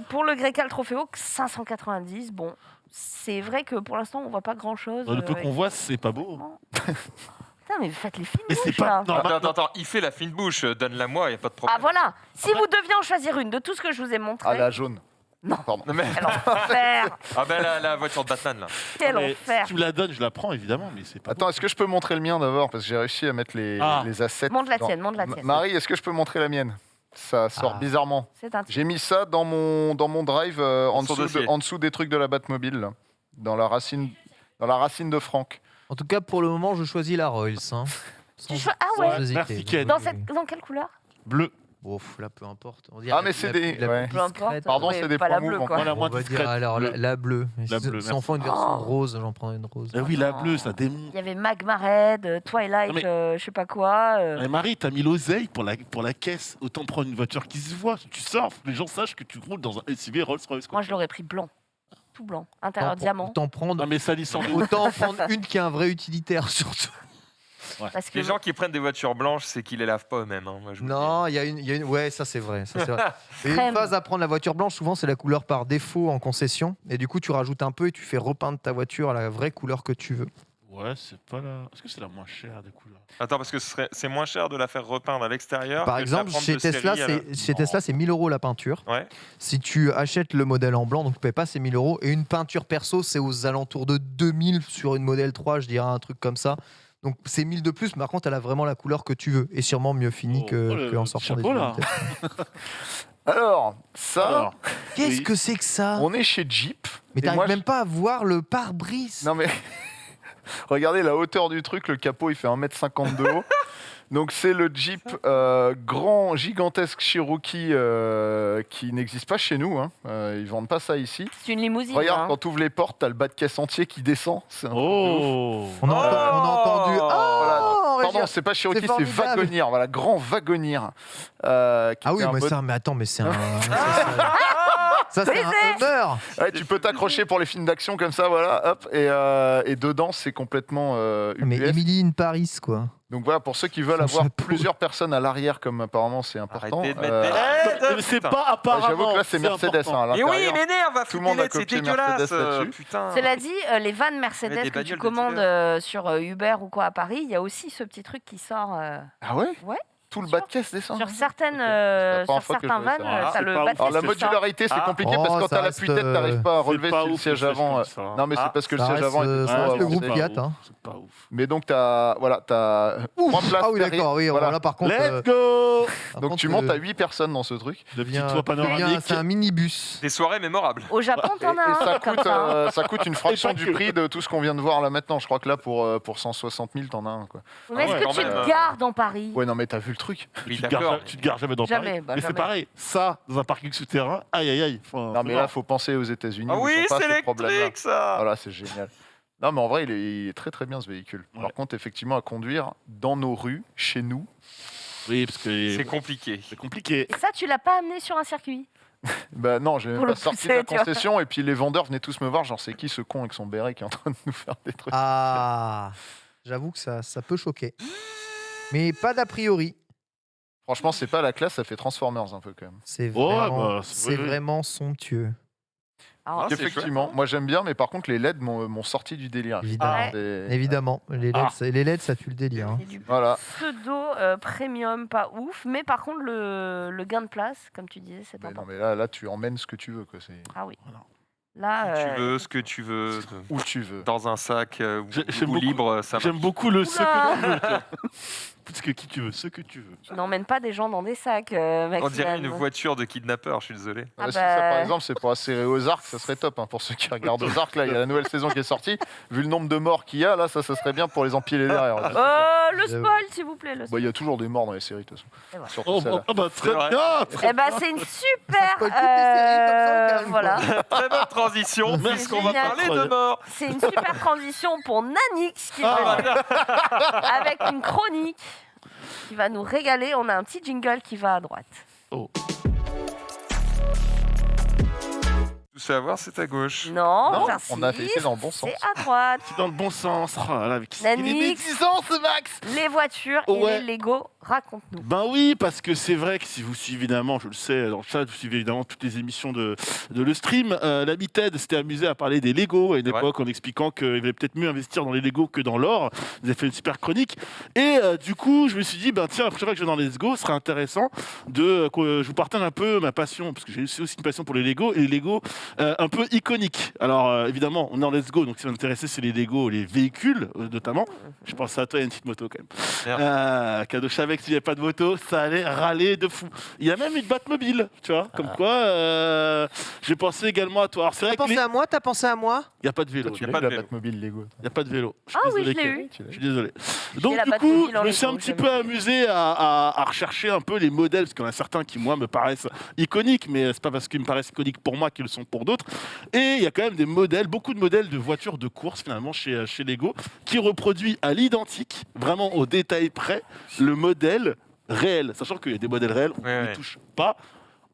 Pour le Grécal Trophéo, 590. Bon, c'est vrai que pour l'instant, on voit pas grand-chose. Le peu qu'on voit, c'est pas beau. Putain, mais faites les films. Et c'est pas là. normal. Attends, il fait la fine bouche, donne-la moi, y a pas de problème. Ah voilà. Si vous deviez en choisir une de tout ce que je vous ai montré, Ah, la jaune. Non. Pardon. Non, mais- quel enfer, Ah ben la voiture de Batman là. quel Mais enfer. si tu me la donnes, je la prends évidemment, mais c'est pas. Attends, est-ce que je peux montrer le mien d'abord? Parce que j'ai réussi à mettre les assets. Montre la dans- tienne, montre la tienne. Marie, est-ce que je peux montrer la mienne? Ça sort Ah. bizarrement. C'est un J'ai mis ça dans mon drive en, Son dossier. en dessous des trucs de la Batmobile, là. Dans la racine de Franck. En tout cas, pour le moment, je choisis la Rolls. Hein. Tu cho- Ah ouais. Sans hésiter. Merci, Ken. Dans quelle couleur? Bleu. Ouf, là, peu importe. On Ah, mais c'est des- ouais. Peu importe. Pardon, Ouais, c'est des pas la points bleue, mouvants. quoi. Moi, la On moins va discrète. dire alors Bleu. la bleue. La Si bleue, on prend une merci. version Oh. rose, j'en prends une rose. Ah oui, la bleue, ça démonte. Il y avait Magma Red, Twilight, Non, mais- je sais pas quoi. Eh, Marie, t'as mis l'oseille pour la caisse. Autant prendre une voiture qui se voit. Tu sors, faut que les gens sachent que tu roules dans un SUV Rolls-Royce. quoi. Moi, je l'aurais pris blanc. Tout blanc. Intérieur diamant. Autant prendre, Non, mais ça licence. autant prendre une qui a un vrai utilitaire, surtout. Parce que Les gens qui prennent des voitures blanches, c'est qu'ils les lavent pas eux-mêmes. Hein, moi, je vous le dis. Non, il y a une. Ouais, ça c'est vrai. Ça, c'est vrai. Et une Crème. phase à prendre la voiture blanche, souvent c'est la couleur par défaut en concession. Et du coup, tu rajoutes un peu et tu fais repeindre ta voiture à la vraie couleur que tu veux. Ouais, c'est pas la. Est-ce que c'est la moins chère des couleurs? Attends, parce que c'est moins cher de la faire repeindre à l'extérieur. Par que de la exemple, prendre chez de série Tesla, à la- chez Tesla, c'est 1000 € la peinture. Ouais. Si tu achètes le modèle en blanc, donc tu payes pas ces 1000 €. Et une peinture perso, c'est aux alentours de 2000 sur une modèle 3, je dirais un truc comme ça. Donc c'est 1000 de plus, mais par contre, elle a vraiment la couleur que tu veux. Et sûrement mieux finie Oh, que, oh, le que en petit sortant des chapeau, là. unités. Alors, ça, Alors, Qu'est-ce Oui. que c'est que ça? on est chez Jeep. Mais Et t'arrives moi, même pas à voir le pare-brise. Non mais regardez la hauteur du truc, le capot il fait 1,50 m de haut. Donc c'est le Jeep grand, gigantesque Cherokee qui n'existe pas chez nous. Hein. Ils vendent pas ça ici. c'est une limousine. Regarde, hein. quand tu ouvres les portes, t'as le bas de caisse entier qui descend. C'est un truc de ouf. Oh On a entendu. Voilà. Oh, Pardon, c'est pas Cherokee, c'est formidable. Wagoneer. Voilà, grand Wagoneer. Qui Ah oui, était un mais mode- ça, mais attends, mais c'est un. Ça, c'est un Hummer. Ouais, tu peux t'accrocher pour les films d'action comme ça, voilà, hop, et dedans c'est complètement Mais UPS. Emily in Paris, quoi. Donc voilà, pour ceux qui veulent Son avoir chapeau. plusieurs personnes à l'arrière, comme apparemment c'est important. Arrêtez de mettre euh, des Mais c'est Putain. pas apparemment. J'avoue que là c'est Mercedes. important. Hein, à Mais oui, l'intérieur. m'énerve, va Tout le monde a c'est copié dégueulasse. Mercedes là-dessus. Putain. Cela dit, les vannes Ouais, Mercedes des que tu bagnoles de commandes dealer. sur Uber ou quoi à Paris, il y a aussi ce petit truc qui sort Ah ouais Ouais, Tout le sûr. bas de caisse descend. sur certaines, Ok. C'est la première sur fois que je certains vois ça. vannes. Ah, T'as c'est le pas bas ouf. de Alors la caisse qui sort. modularité c'est Ah. compliqué Oh, parce que quand ça t'as la reste, tue-tête t'arrives pas à relever pas si le ouf, siège le siège avant. comme ça. Non mais Ah, c'est parce que le Ça siège reste, avant était ça trop reste le avancé. groupe Fiat. Hein. C'est pas ouf. Mais donc t'as trois places Ah oui, derrière. d'accord, oui, Voilà. là par contre. Let's go par Donc contre, tu montes à 8 personnes dans ce truc. Le petit bien- toit bien, panoramique. c'est un minibus. Des soirées mémorables. Au Japon, t'en as Et un comme ça. hein. ça coûte une fraction Et pas du que. prix de tout ce qu'on vient de voir là maintenant. Je crois que là pour 160 000 t'en as un quoi. Mais est-ce ouais, que quand tu même, te gares dans Paris Ouais non mais t'as vu le truc. Oui, Tu te d'accord. gares jamais dans Jamais, Paris. bah Mais c'est jamais. pareil. Ça, dans un parking souterrain, aïe aïe aïe. Enfin, Non mais faut là voir. faut penser aux États-Unis. Ah où oui, ils ont pas c'est ce problème-là. électrique ça. Voilà, c'est génial. Non, mais en vrai, il est très très bien ce véhicule. Ouais. Par contre, effectivement, à conduire dans nos rues, chez nous, Oui, parce que C'est compliqué. c'est compliqué. Et ça, tu l'as pas amené sur un circuit. bah non, j'ai même Pour pas le sorti de la pousser, tu vois. concession. Et puis les vendeurs venaient tous me voir, genre c'est qui ce con avec son béret qui est en train de nous faire des trucs. Ah, j'avoue que ça peut choquer. Mais pas d'a priori. Franchement, c'est pas la classe, ça fait Transformers un peu quand même. C'est Oh, vraiment, bah, c'est oui. vraiment somptueux. Alors, Ah, c'est Effectivement, chouette, moi j'aime bien, mais par contre, les LED m'ont sorti du délire. Évidemment. Ouais. C'est- Évidemment. Les LED, Ah. les LED, ça tue le délire. hein. c'est du Voilà. pseudo premium, pas ouf. Mais par contre, le gain de place, comme tu disais, c'est Mais non, important. mais là, tu emmènes ce que tu veux, quoi. C'est Ah oui. Voilà. Là, Tu veux ce que tu veux. où tu veux. Dans un sac J'aime ou beaucoup- libre, ça marche. J'aime beaucoup le ce Oula. que tu veux. ce que tu veux. Tu n'emmènes pas des gens dans des sacs, On dirait Maximum. une voiture de kidnappeur, je suis désolé. Ah Ouais, si ça, bah. par exemple, c'est pour insérer aux arcs, ça serait top. Hein, pour ceux qui regardent aux arcs, là, il y a la nouvelle saison qui est sortie. Vu le nombre de morts qu'il y a, là, ça serait bien pour les empiler derrière. Le spoil, s'il vous plaît, le Bah, spoil. il y a toujours des morts dans les séries, de toute façon. C'est vrai. Surtout celle-là. Bah, très C'est vrai. bien. Eh ben, c'est une super. spoil toutes les séries comme ça, au calme, voilà. Très bonne transition, C'est puisqu'on va génial. parler de mort. C'est une super transition pour Nanix qui Ah, va avec une chronique qui va nous régaler. On a un petit jingle qui va à droite. Tout savoir, c'est à gauche. Non, Non, merci. on a fait dans le bon sens. C'est à droite. C'est dans le bon sens. Oh là là, avec... Il est Nanix, médisant, ce Max. les voitures Ouais. et les Lego. Raconte-nous. Ben oui, parce que c'est vrai que si vous suivez évidemment, je le sais, dans le chat, vous suivez évidemment toutes les émissions de le stream, l'ami Ted s'était amusé à parler des Lego à une Ouais. époque en expliquant qu'il valait peut-être mieux investir dans les Lego que dans l'or. Vous avez fait une super chronique. Et du coup, je me suis dit, ben tiens, la prochaine fois que je vais dans les Lego, ce serait intéressant que je vous partage un peu ma passion, parce que j'ai aussi une passion pour les Lego, et les Lego un peu iconiques. Alors évidemment, on est en Let's Go, donc ce qui va m'intéresser, c'est les Lego, les véhicules notamment. Je pense à toi, il y a une petite moto quand même. Cadeau, je savais que s'il n'y avait pas de moto, ça allait râler de fou. Il y a même une Batmobile, tu vois, comme quoi j'ai pensé également à toi. Alors c'est vrai T'as que pensé à moi? T'as pensé à moi? il n'y a pas de vélo. Tu y a l'as pas eu, de la vélo. Batmobile Lego. Il n'y a pas de vélo. Je suis Ah oui, je désolé, l'ai Kevin. eu. Tu l'as Je eu. suis désolé. J'ai Donc la du Batmobile coup, en je me suis Lego, un petit j'aime peu amusé à rechercher un peu les modèles, parce qu'il y en a certains qui, moi, me paraissent iconiques, mais c'est pas parce qu'ils me paraissent iconiques pour moi qu'ils le sont pour d'autres. Et il y a quand même des modèles, beaucoup de modèles de voitures de course, finalement, chez Lego, qui reproduit à l'identique, vraiment au détail près, le modèle réel. Sachant qu'il y a des modèles réels, on ne Ouais. touche pas.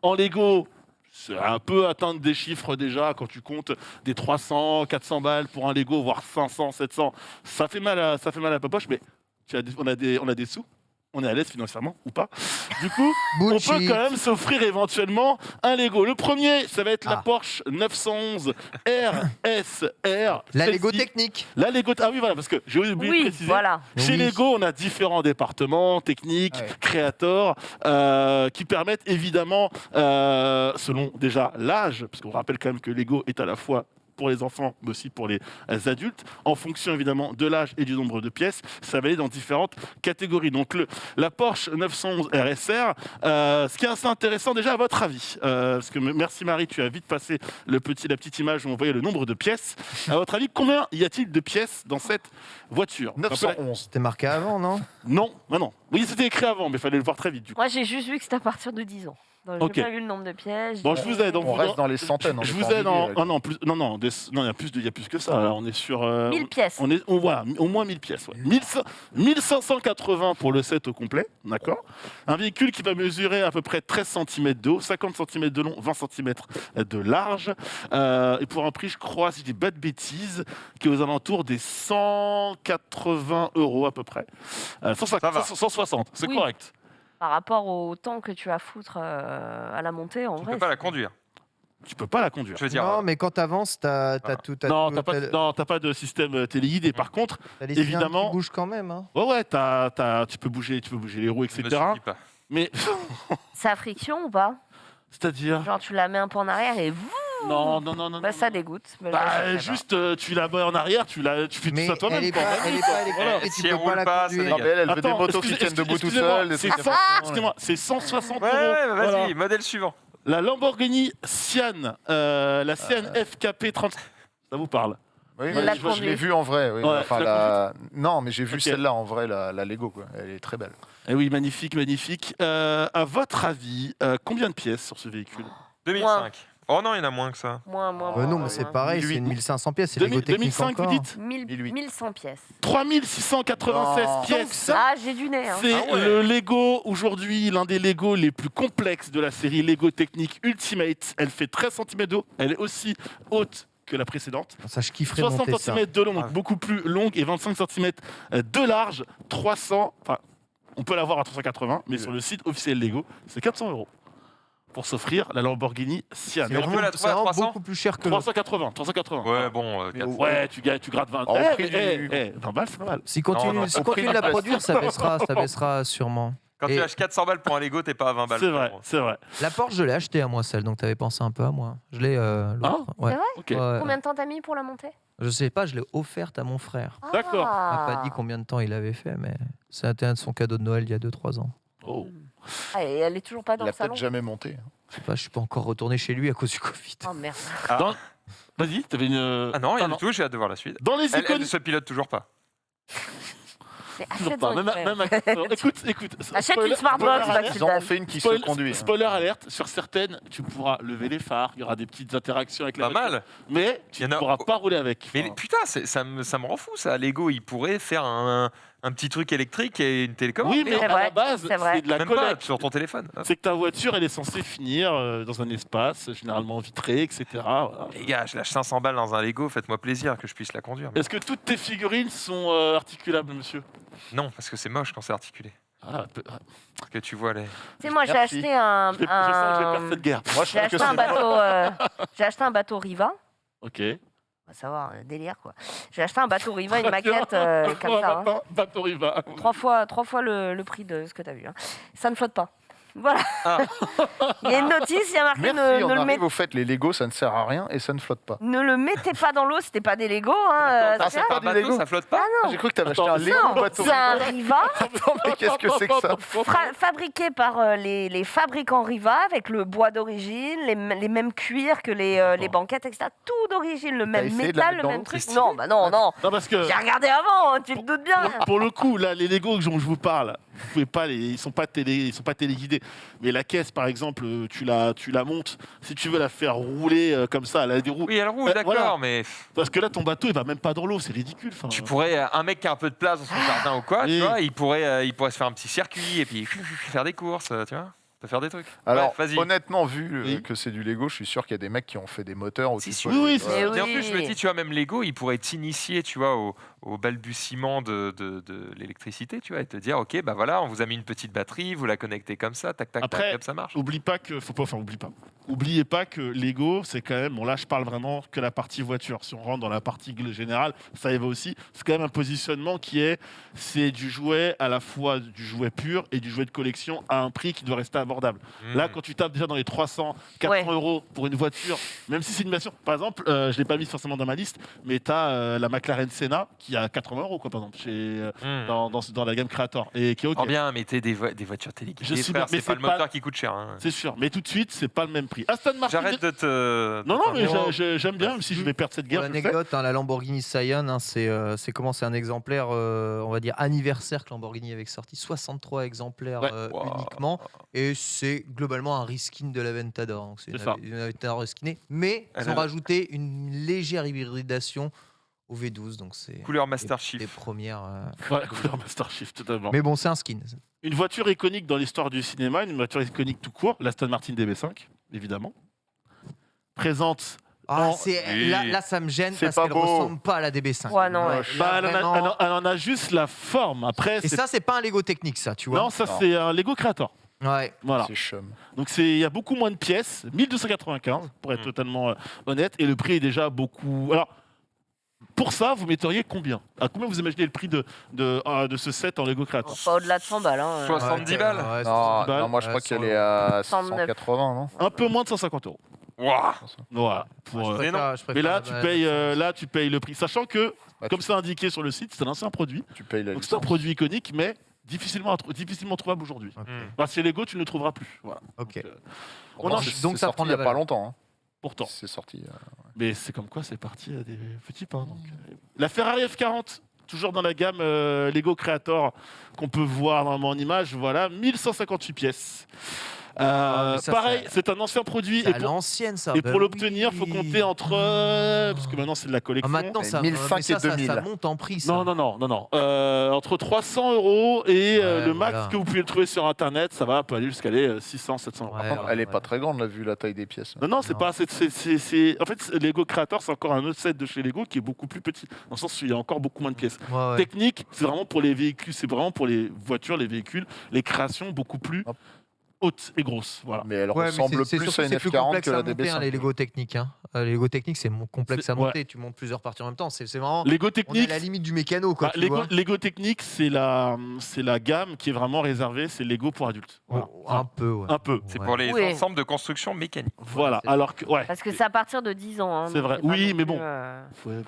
En Lego, c'est un peu atteindre des chiffres déjà, quand tu comptes des 300, 400 balles pour un Lego, voire 500, 700, ça fait mal à la poche, mais on a des sous, on est à l'aise financièrement ou pas. Du coup, on Bullshit. peut quand même s'offrir éventuellement un Lego. Le premier, ça va être la Ah. Porsche 911 RSR. La Lego Celle-ci- technique. La Lego, ah oui, voilà, parce que j'ai oublié de Oui, préciser. voilà. Chez Oui. Lego, on a différents départements, techniques, Ouais. créateurs, qui permettent évidemment, selon déjà l'âge, parce qu'on rappelle quand même que Lego est à la fois pour les enfants, mais aussi pour les adultes, en fonction évidemment de l'âge et du nombre de pièces, ça va aller dans différentes catégories. Donc la Porsche 911 RSR, ce qui est assez intéressant déjà à votre avis, parce que merci Marie, tu as vite passé la petite image où on voyait le nombre de pièces. À votre avis, combien y a-t-il de pièces dans cette voiture? 911. C'était marqué avant, non? Non, non. Oui, c'était écrit avant, mais il fallait le voir très vite du coup. Moi, j'ai juste vu que c'était à partir de 10 ans. Donc, Ok. j'ai pas vu le nombre de pièges. Bon, je vous aide. On reste dans les centaines. on Je est vous pas en aide en. milliers, là. Oh non, il y a plus que ça. Là, on est sur. 1000 pièces. Voilà, au moins 1000 pièces. Ouais. 1580 pour le set au complet, d'accord. Un véhicule qui va mesurer à peu près 13 cm de haut, 50 cm de long, 20 cm de large. Et pour un prix, je crois, si je dis pas de bêtises, qui est aux alentours des 180 € à peu près. 160, c'est Oui. correct. Par rapport au temps que tu as à foutre à la montée, en Tu vrai. peux pas la conduire. Tu peux pas la conduire. Je veux dire, Non, mais quand t'avances, t'as Ah. tout. Non, t'as pas de système téléguidé. Par contre, t'as les cylindres évidemment- qui bougent quand même. Hein. ouais, tu peux bouger les roues, je me etc. suffis pas. Mais C'est à friction ou pas? c'est-à-dire, Genre, tu la mets un peu en arrière et non. bah, ça dégoûte. Mais je Bah, sais pas. juste, tu la mets en arrière, tu fais tout Mais ça toi-même. elle est quoi. pas électrique Voilà. et Si tu elle peux pas roule la pas, ça conduire. Non, mais elle veut des Attends, motos qui tiennent debout tout excusez-moi, seules. des c'est trucs comme 100 ça. excusez-moi, c'est 160 Ouais, €. ouais, vas-y, Voilà. modèle suivant. La Lamborghini Sian, la Sian FKP 30. Ça vous parle? Oui, Je l'ai je l'ai conduite. vue en vrai. Oui. Ouais, Enfin, tu l'as non, mais j'ai vu Ok. celle-là en vrai, la Lego. Quoi. Elle est très belle. Eh oui, magnifique. À votre avis, combien de pièces sur ce véhicule? 2005. Oh non, il y en a moins que ça. Moins. Non, mais c'est pareil, c'est 1500 pièces, c'est 2000 Lego technique 2005, vous encore. dites? 1100 pièces. 3696 Non. pièces. Ah, j'ai du nez. Hein. C'est Ah ouais. le Lego, aujourd'hui, l'un des Lego les plus complexes de la série Lego Technic Ultimate. Elle fait 13 cm d'eau. Elle est aussi haute que la précédente. Ça, je kifferais 60 monter ça. cm de long, donc Ah. beaucoup plus longue, et 25 cm de large. 300. Enfin, on peut l'avoir à 380, mais sur le site officiel Lego, c'est 400 € pour s'offrir la Lamborghini Sian. C'est on peut vraiment, la c'est trouver à vraiment 300? beaucoup plus cher que l'autre. 380. Ouais, bon, Mais 400. au- Ouais, tu grattes 20. Au Eh, prix mais, du- 20 balles, c'est pas mal. S'il continue, Non, s'il au prix continue du de la plastique. produire, ça baissera sûrement. Quand Et- tu lâches 400 balles pour un Lego, t'es pas à 20 balles. C'est vrai, pour moi. c'est vrai. La Porsche, je l'ai acheté à moi, celle, donc t'avais pensé un peu à moi. Je l'ai l'autre. Ouais. C'est vrai Ok. Ouais. Combien de temps t'as mis pour la monter? Je sais pas, je l'ai offerte à mon frère. D'accord. Il m'a Ah. pas dit combien de temps il avait fait, mais c'était un de son cadeau de Noël il y a 2-3 ans. Oh. Ah, et elle est toujours pas Il dans l'a le salon. peut-être jamais monté. Je sais pas, je suis pas encore retourné chez lui à cause du Covid. Oh merde. Dans- Vas-y, t'avais une. Ah non, rien du tout, j'ai hâte de voir la suite. Dans les Elle icônes. ne se pilote toujours pas. Mais Toujours achète-en pas. une, frère. Écoute. Achète une spoiler- Smartbox, spoiler Max. Ils en ont fait une qui se Spoil- conduit. Spoiler alerte, sur certaines, tu pourras lever les phares, il y aura des petites interactions avec la Pas voiture, mal. mais tu Il y ne en a- pourras pas rouler avec. Mais Enfin, putain, ça me rend fou ça. Lego, il pourrait faire un petit truc électrique et une télécommande. oui, mais C'est à vrai, la base, c'est vrai. c'est de la Même pas collecte. sur ton téléphone. C'est que ta voiture, elle est censée finir dans un espace, généralement vitré, etc. Voilà. Les gars, je lâche 500 balles dans un Lego, faites-moi plaisir que je puisse la conduire. Mais Est-ce que toutes tes figurines sont articulables, monsieur? non, parce que c'est moche quand c'est articulé. Parce que tu vois les. Tu sais, moi, j'ai Merci. acheté un. Je sens que je vais perdre cette guerre. Moi, je J'ai trouve que acheté un c'est bateau. J'ai acheté un bateau Riva. Ok. On va savoir, délire quoi. J'ai acheté un bateau Riva, une maquette comme ça. Hein. Bateau Riva. 3 fois le prix de ce que tu as vu. Hein. Ça ne flotte pas. Voilà. Ah. Il y a une notice, il y a marqué Merci, on ne le arrive au fait, les Lego, ça ne sert à rien et ça ne flotte pas. ne le mettez pas dans l'eau, c'était pas des Lego. Hein, Ah, c'est c'est ça pas un du bateau, Lego. ça flotte pas. J'ai cru que tu avais acheté Attends, un Lego Non, bateau. c'est un Riva Attends, mais qu'est-ce que c'est que ça fabriqué par les fabricants Riva avec le bois d'origine, les mêmes cuirs que les banquettes, etc. Tout d'origine, le même essayé de la métal, mettre le dans même l'eau, truc. c'est Non, bah non, non. Non, parce que J'ai regardé avant, hein, tu te doutes bien. pour le coup, là, les Lego dont je vous parle, vous pouvez pas ils sont pas téléguidés. Mais la caisse, par exemple, tu la montes. Si tu veux la faire rouler comme ça, elle a des roues. Oui, elle roule, d'accord, voilà. mais Parce que là, ton bateau, il va même pas dans l'eau, c'est ridicule. Enfin, tu pourrais, un mec qui a un peu de place dans son jardin ou quoi, Oui. tu vois, il pourrait se faire un petit circuit et puis faire des courses, tu vois, peut faire des trucs. Alors, Ouais, vas-y. honnêtement, vu Oui. que c'est du Lego, je suis sûr qu'il y a des mecs qui ont fait des moteurs au-dessus. Si, de si. quoi. Oui, Ouais. oui, Et oui. en plus, je me dis, tu vois, même Lego, il pourrait t'initier, tu vois, au balbutiement de l'électricité, tu vois, et te dire, ok, bah voilà, on vous a mis une petite batterie, vous la connectez comme ça, tac, tac, Après, tac, hop, ça marche. Oubliez pas que oubliez pas que Lego, c'est quand même, bon là je parle vraiment que la partie voiture. Si on rentre dans la partie générale, ça y va aussi. C'est quand même un positionnement c'est du jouet à la fois du jouet pur et du jouet de collection à un prix qui doit rester abordable. Là, Mhm. quand tu tapes déjà dans les 300, 400 euros pour une voiture, même si c'est une version, par exemple, je l'ai pas mis forcément dans ma liste, mais tu as la McLaren Senna qui a 80 euros quoi, par exemple, Mhm. dans la gamme Creator et qui est ok. Oh bien, mettez des voitures téléguidées, Je sais bien, frère, mais c'est pas c'est le moteur pas- qui coûte cher. hein. C'est sûr, mais tout de suite, c'est pas le même prix. Aston Martin. J'arrête de te... Non, non, mais Oh. j'aime bien, même si je vais perdre cette Pour guerre. je le fais. l'anecdote, hein, la Lamborghini Sian, hein, c'est un exemplaire, on va dire anniversaire que Lamborghini avait sorti, 63 exemplaires Ouais. Wow. uniquement, et c'est globalement un reskin de l'Aventador. Donc c'est C'est ça. une Aventador reskinée, mais Elle ils ont a- rajouté une légère hybridation au V12, donc c'est Couleur les Master Chief. premières. Ouais, couleur Master Chief, totalement. Mais bon, c'est un skin. Une voiture iconique dans l'histoire du cinéma, une voiture iconique tout court, l'Aston Martin DB5, évidemment. Présente. Ah, Oui. là, ça me gêne C'est parce pas qu'elle beau. ressemble pas à la DB5. Ouais, non, ouais. Moche. Là, Elle vraiment- en a juste la forme. Après, Et ça, c'est pas un Lego technique, ça, tu vois. non, ça Non. c'est un Lego Creator. Ouais. Voilà. C'est chum. Donc il y a beaucoup moins de pièces, 1295 pour être totalement honnête, et le prix est déjà beaucoup. Alors pour ça, vous metteriez combien? À combien vous imaginez le prix de ce set en Lego Creator? Pas au-delà de 100 balles. Hein. 70 balles. Ouais, Non, balles. non, moi je crois Ouais, qu'elle 100 est à 109. 180, non Un peu moins de 150 euros. Ouah. Voilà. Pour, Mais non. mais là, tu payes le prix, sachant que, Bah, comme c'est indiqué sur le site, c'est un ancien produit. tu payes la Donc c'est un licence. produit iconique, mais difficilement trouvable aujourd'hui. Ok. Hmm. Parce que chez Lego, tu ne le trouveras plus. Voilà. Ok. Pourtant, on en- c'est donc ça sorti prend de il y la a pas valeur. longtemps. hein. Pourtant. C'est sorti. Mais c'est comme quoi c'est parti des petits pains. Donc. La Ferrari F40, toujours dans la gamme Lego Creator qu'on peut voir normalement en image, voilà, 1158 pièces. Ah, mais ça, Pareil, c'est- c'est un ancien produit. C'est à l'ancienne, ça. Et Bah pour l'obtenir, il faut oui. compter entre. Parce que maintenant, c'est de la Ah, collection. maintenant, ça, 1005 mais ça, et 2000. ça monte en prix. Ça. Non. Entre 300 euros et Ouais, le max voilà. que vous pouvez le trouver sur Internet, ça va, peut aller jusqu'à les 600, 700 euros. Ouais, Par contre, elle est ouais. pas très grande, là, vu la taille des pièces. Non, c'est Non. pas. En fait, Lego Creator, c'est encore un autre set de chez Lego qui est beaucoup plus petit. Dans le sens où il y a encore beaucoup moins de pièces. Ouais, ouais. Technique, c'est vraiment pour les véhicules, c'est vraiment pour les voitures, les véhicules, les créations beaucoup plus Hop. haute et grosse. Voilà. Mais elle Ouais, mais ressemble c'est plus surtout à une c'est plus F40 complexe que à la monter, DB5. hein, les Lego techniques. Les Lego techniques, c'est complexe à Ouais. monter. Tu montes plusieurs parties en même temps. C'est vraiment. Lego On est à Technics, la limite du mécano, quoi. bah, Tu vois. Lego Technics, c'est la gamme qui est vraiment réservée, c'est Lego pour adultes. Voilà. Un peu, ouais. Un peu. C'est Ouais. pour les Oui. ensembles de construction mécanique. Voilà. c'est- Alors que, ouais. Parce que c'est à partir de 10 ans. Hein, C'est donc vrai. pas Oui, non mais plus, bon. Faut un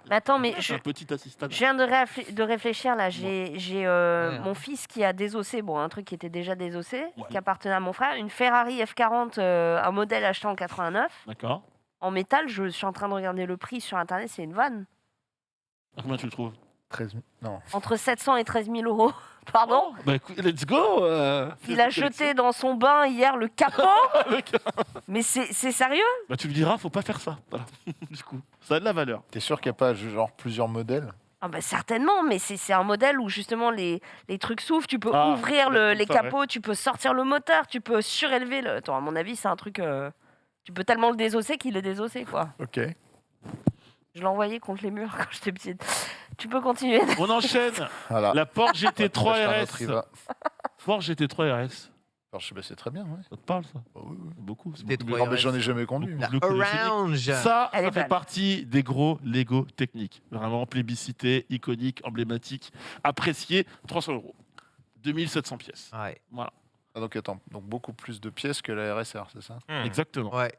Mais attends, mais un petit assistant. je viens de réfléchir là. J'ai Ouais. mon fils qui a désossé, bon, un truc qui était déjà désossé, Ouais. qui appartenait à mon frère, une Ferrari F40, un modèle acheté en 89, D'accord. en métal. Je suis en train de regarder le prix sur internet, c'est une vanne. À combien tu le trouves 13 000. Non. Entre 700 et 13 000 euros. Pardon. Bah écoute, let's go. Il a jeté dans son bain hier le capot. Avec- Mais c'est sérieux? Bah tu me diras, faut pas faire ça. Voilà. Du coup, ça a de la valeur. T'es sûr qu'il n'y a pas genre plusieurs modèles? Ah bah certainement, mais c'est un modèle où justement les trucs s'ouvrent, tu peux Ah, ouvrir ça doit être les comme ça, capots, tu peux sortir le moteur, tu peux surélever le... Attends, à mon avis, c'est un truc... tu peux tellement le désosser qu'il est désossé, quoi. Ok. Je l'envoyais contre les murs quand j'étais petite. Tu peux continuer. On enchaîne. Voilà. La Porsche GT3 Acheter un autre RS. Riva. Porsche GT3 RS. Alors, je sais pas, c'est très bien, ouais. Ça te parle ça Bah oui, oui. Beaucoup. c'est GT3 beaucoup mieux. Non, mais j'en ai jamais conduit. Beaucoup. La Le collectionner. Orange. Ça Elle est fait belle. partie des gros Lego techniques. Vraiment plébiscité, iconique, emblématique, apprécié. 300 €. 2700 pièces. Ouais. Voilà, Ah, donc attends, donc beaucoup plus de pièces que la RSR, c'est ça? exactement. Ouais.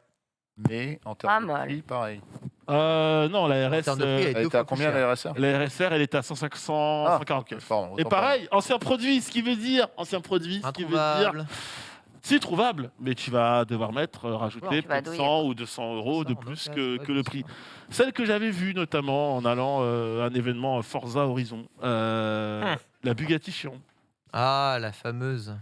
Mais en Pas termes de mal. prix, pareil. Non, la En RS, termes de prix, elle est Elle deux était fois à plus combien chère. la RSR? la RSR, elle est à 140. Ah, 149. ok, pardon, Et autant pareil, ancien produit, ce qui veut dire, ancien produit, ce qui veut dire, Introuvable. c'est trouvable, mais tu vas devoir rajouter Tu vas peut-être douiller, 100 ou 200 € de Ça, en plus occasion, que, ouais, que le bien prix. sûr. Celle que j'avais vue notamment en allant à un événement Forza Horizon, la Bugatti Chiron. Ah, la fameuse.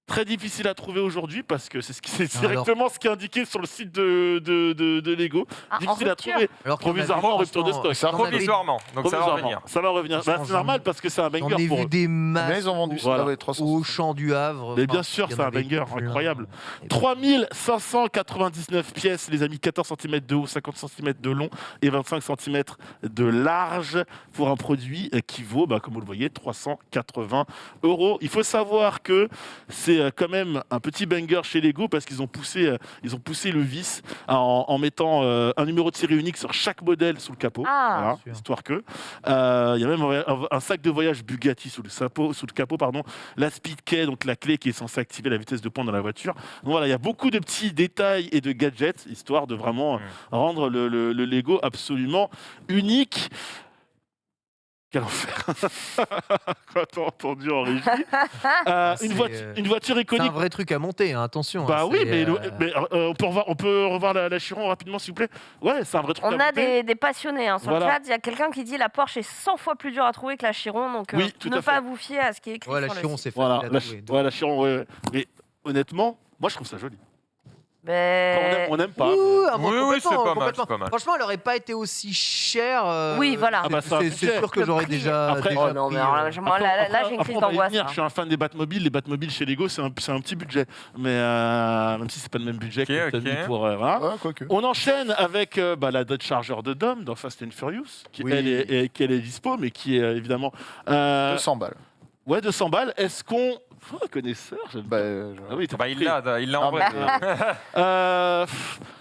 Très difficile à trouver aujourd'hui parce que c'est Alors- directement ce qui est indiqué sur le site de Lego. Ah, en Difficile à rupture. trouver. Alors qu'on a vu, Provisoirement en rupture de franchement, stock. j'en ai- Provisoirement, donc ça va Provisoirement. revenir. Ça va revenir. Bah, Franchement, c'est normal parce que c'est un J'en banger ai pour vu eux. des Combien masses ils ont vendu ça? Voilà. Ah ouais, 300. au champ du Havre. Mais bien Enfin, sûr, il y en c'est un avait banger, plein. incroyable. Et 3599 pièces, les amis, 14 cm de haut, 50 cm de long et 25 cm de large pour un produit qui vaut, comme vous le voyez, 380 €. Il faut savoir que c'est quand même un petit banger chez Lego parce qu'ils ont poussé le vice en mettant un numéro de série unique sur chaque modèle sous le capot. Ah. Voilà, Bien sûr. histoire que. Il y a même un sac de voyage Bugatti sous le capot, pardon. La Speed Key, donc la clé qui est censée activer la vitesse de pointe dans la voiture. Donc voilà, il y a beaucoup de petits détails et de gadgets, histoire de vraiment rendre le Lego absolument unique. Quel enfer. Quoi t'as entendu en régie c'est, une voiture C'est un iconique. vrai truc à monter, hein, attention. Bah hein, oui, c'est, mais on peut revoir la Chiron rapidement, s'il vous plaît. Ouais, c'est un vrai truc à On a monter. des passionnés hein, sur Voilà. le chat. Il y a quelqu'un qui dit la Porsche est 100 fois plus dure à trouver que la Chiron. Donc Oui, tout ne à pas fait. vous fier à ce qui est écrit Ouais, la sur le Chiron, site. c'est Voilà, facile à trouver. la Chiron, ouais. Mais honnêtement, moi je trouve ça joli. Mais... On aime pas. Ouh, ah, Oui, moi, oui, c'est complètement, pas mal, complètement. c'est pas mal. Franchement, elle aurait pas été aussi chère. Oui, voilà. Ah bah, c'est un c'est budget. sûr que Le j'aurais prix. déjà. Après- déjà Oh non, pris, mais alors là, moi, là, j'ai une Après, crise on va y d'angoisse. venir. hein. Je suis un fan des Batmobiles. Les Batmobiles chez Lego, c'est un petit budget. Mais même si c'est pas le même budget Ok, que t'as ok. mis pour. Voilà. Ouais, quoique. On enchaîne avec la Dodge Charger de Dom dans Fast and Furious, qui Oui. elle est dispo, mais qui est évidemment 200 balles. ouais 200 balles. Est-ce qu'on connaisseur j'aime Bah, bien. Ah oui, t'as Bah, compris. il l'a en vrai.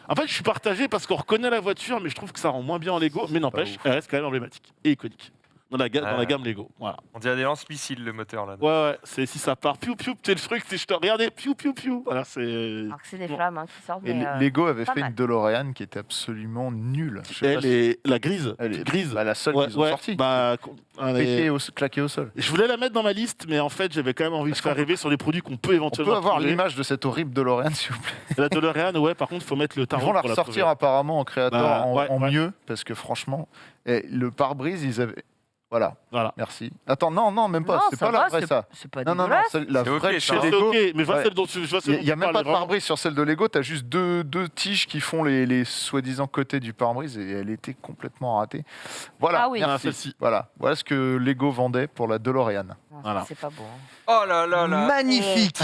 En fait, je suis partagé parce qu'on reconnaît la voiture, mais je trouve que ça rend moins bien en Lego. Mais n'empêche, ouf. elle reste quand même emblématique et iconique dans la Ouais. gamme Lego. Voilà. On dirait des lance-missiles, le moteur là. Ouais, c'est si ça part, piou piou, c'est le truc, c'est je te regardais, piou piou piou. Voilà, c'est. Alors que c'est des flammes hein, qui sortent. Et mais, Lego avait pas fait mal. une DeLorean qui était absolument nulle. Je sais pas Elle si- est la grise, elle est grise. bah, la seule Ouais, qu'ils ont ouais, sortie. bah, elle est- Pétée claquée au sol. Je voulais la mettre dans ma liste, mais en fait, j'avais quand même envie de Est-ce faire qu'on rêver sur les produits qu'on peut On éventuellement peut avoir trouver. l'image de cette horrible DeLorean, s'il vous plaît. La DeLorean, ouais, par contre, il faut mettre le Ils tarot vont la pour la ressortir trouver. apparemment en créateur Bah, en, ouais, en ouais. mieux, parce que franchement, le pare-brise, ils avaient. Voilà, Voilà. merci. Attends, non, même pas. non, c'est ça pas va, la vraie, ça. C'est pas Non, non, non, dégueulasse. la C'est ok, vraie ça chez va. C'est Lego. ok, mais je vois Ouais. celle dont tu je vois Il celle dont n'y a tu même pas parles, de vraiment. pare-brise sur celle de Lego, tu as juste deux tiges qui font les soi-disant côtés du pare-brise et elle était complètement ratée. Voilà, Ah oui. Ah, merci. celle-ci. Voilà ce que Lego vendait pour la DeLorean. Ouais. Voilà. C'est pas beau. hein. Oh là là là. Magnifique.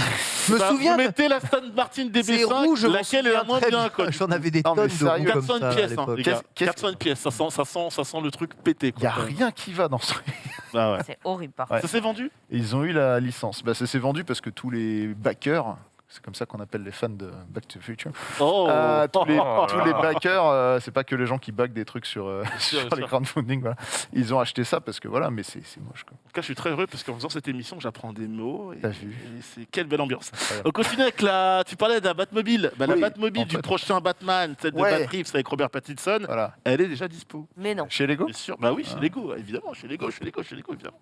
Je me Bah, souviens, vous mettez la Aston Martin c'est DB5, rouge, je m'en laquelle est la souviens moins très bien, quoi. J'en avais des Non, mais tonnes de sérieux. roues comme 400 ça à pièces, hein, l'époque. les gars. Qu'est-ce- 400 pièces, ça sent le truc pété. Il n'y Quoi. a rien qui va dans ce truc. Ah ouais. C'est horrible par Ouais. contre. Ça s'est vendu Et ils ont eu la licence. Bah, ça s'est vendu parce que tous les backers, c'est comme ça qu'on appelle les fans de Back to the Future, Oh tous les là. backers, c'est pas que les gens qui backent des trucs sur Sûr, les sûr. crowdfunding. Voilà. Ils ont acheté ça parce que voilà, mais c'est moche. Quoi. En tout cas, je suis très heureux parce qu'en faisant cette émission, j'apprends des mots. Et, T'as vu. et c'est quelle belle ambiance. Incroyable. On continue avec la. Tu parlais de la Batmobile. Bah, la Oui, Batmobile en du fait. prochain Batman, celle de Ouais. Matt Reeves avec Robert Pattinson, Voilà. elle est déjà dispo. Mais non. Chez Lego. Bien sûr. Bah oui, chez Lego, évidemment. Chez Lego, évidemment.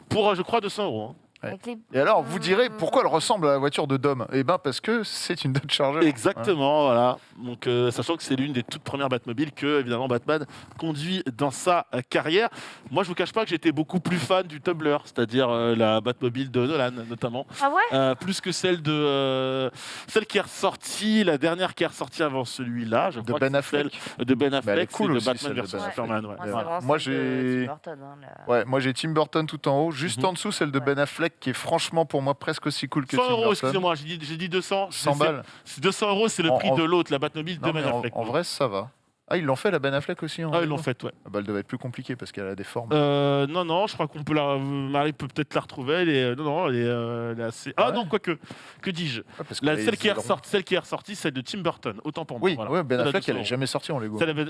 Pour, je crois, 200 €. Hein. Ouais. Avec les- Et alors, vous direz pourquoi elle ressemble à la voiture de Dom? Eh ben parce que c'est une Dodge Charger. Exactement, voilà. Donc, sachant que c'est l'une des toutes premières Batmobiles que, évidemment, Batman conduit dans sa carrière. Moi, je vous cache pas que j'étais beaucoup plus fan du Tumbler, c'est-à-dire la Batmobile de Nolan, notamment. Ah ouais. Plus que celle de celle qui est ressortie, la dernière qui est ressortie avant celui-là, je De crois Ben que c'est Affleck. celle de Ben elle est Affleck, cool c'est de aussi, Batman celle de versus Ben Superman. Ouais. Moi, c'est Voilà. vraiment Moi, celle de j'ai- Tim Burton, hein, la- Ouais, moi j'ai Tim Burton tout en haut. Juste Mhm. en dessous, celle de Ouais. Ben Affleck qui est franchement pour moi presque aussi cool que 100 Tim €, Burton. excusez-moi, j'ai dit 200. 100 balles. C'est 200 €, c'est le En- prix en- de l'autre, la Batmobile de Non, Ben mais Affleck. en vrai, ça va. Ah, ils l'ont fait la Ben Affleck aussi en Ah, ils Lego l'ont fait, ouais. Ah bah, elle devait être plus compliquée parce qu'elle a des formes. Non, je crois qu'on peut la. Marie peut peut-être la retrouver. Elle est, non, elle est assez. Ah Ouais. non, quoique. Que dis-je Ouais, parce que La, les celle, qui est ailerons- ressortie, celle qui est ressortie, celle de Tim Burton. Autant pour moi. Oui, voilà. ouais, Ben Celle à Affleck, elle 200 est €. jamais sortie en Lego. Celle avec-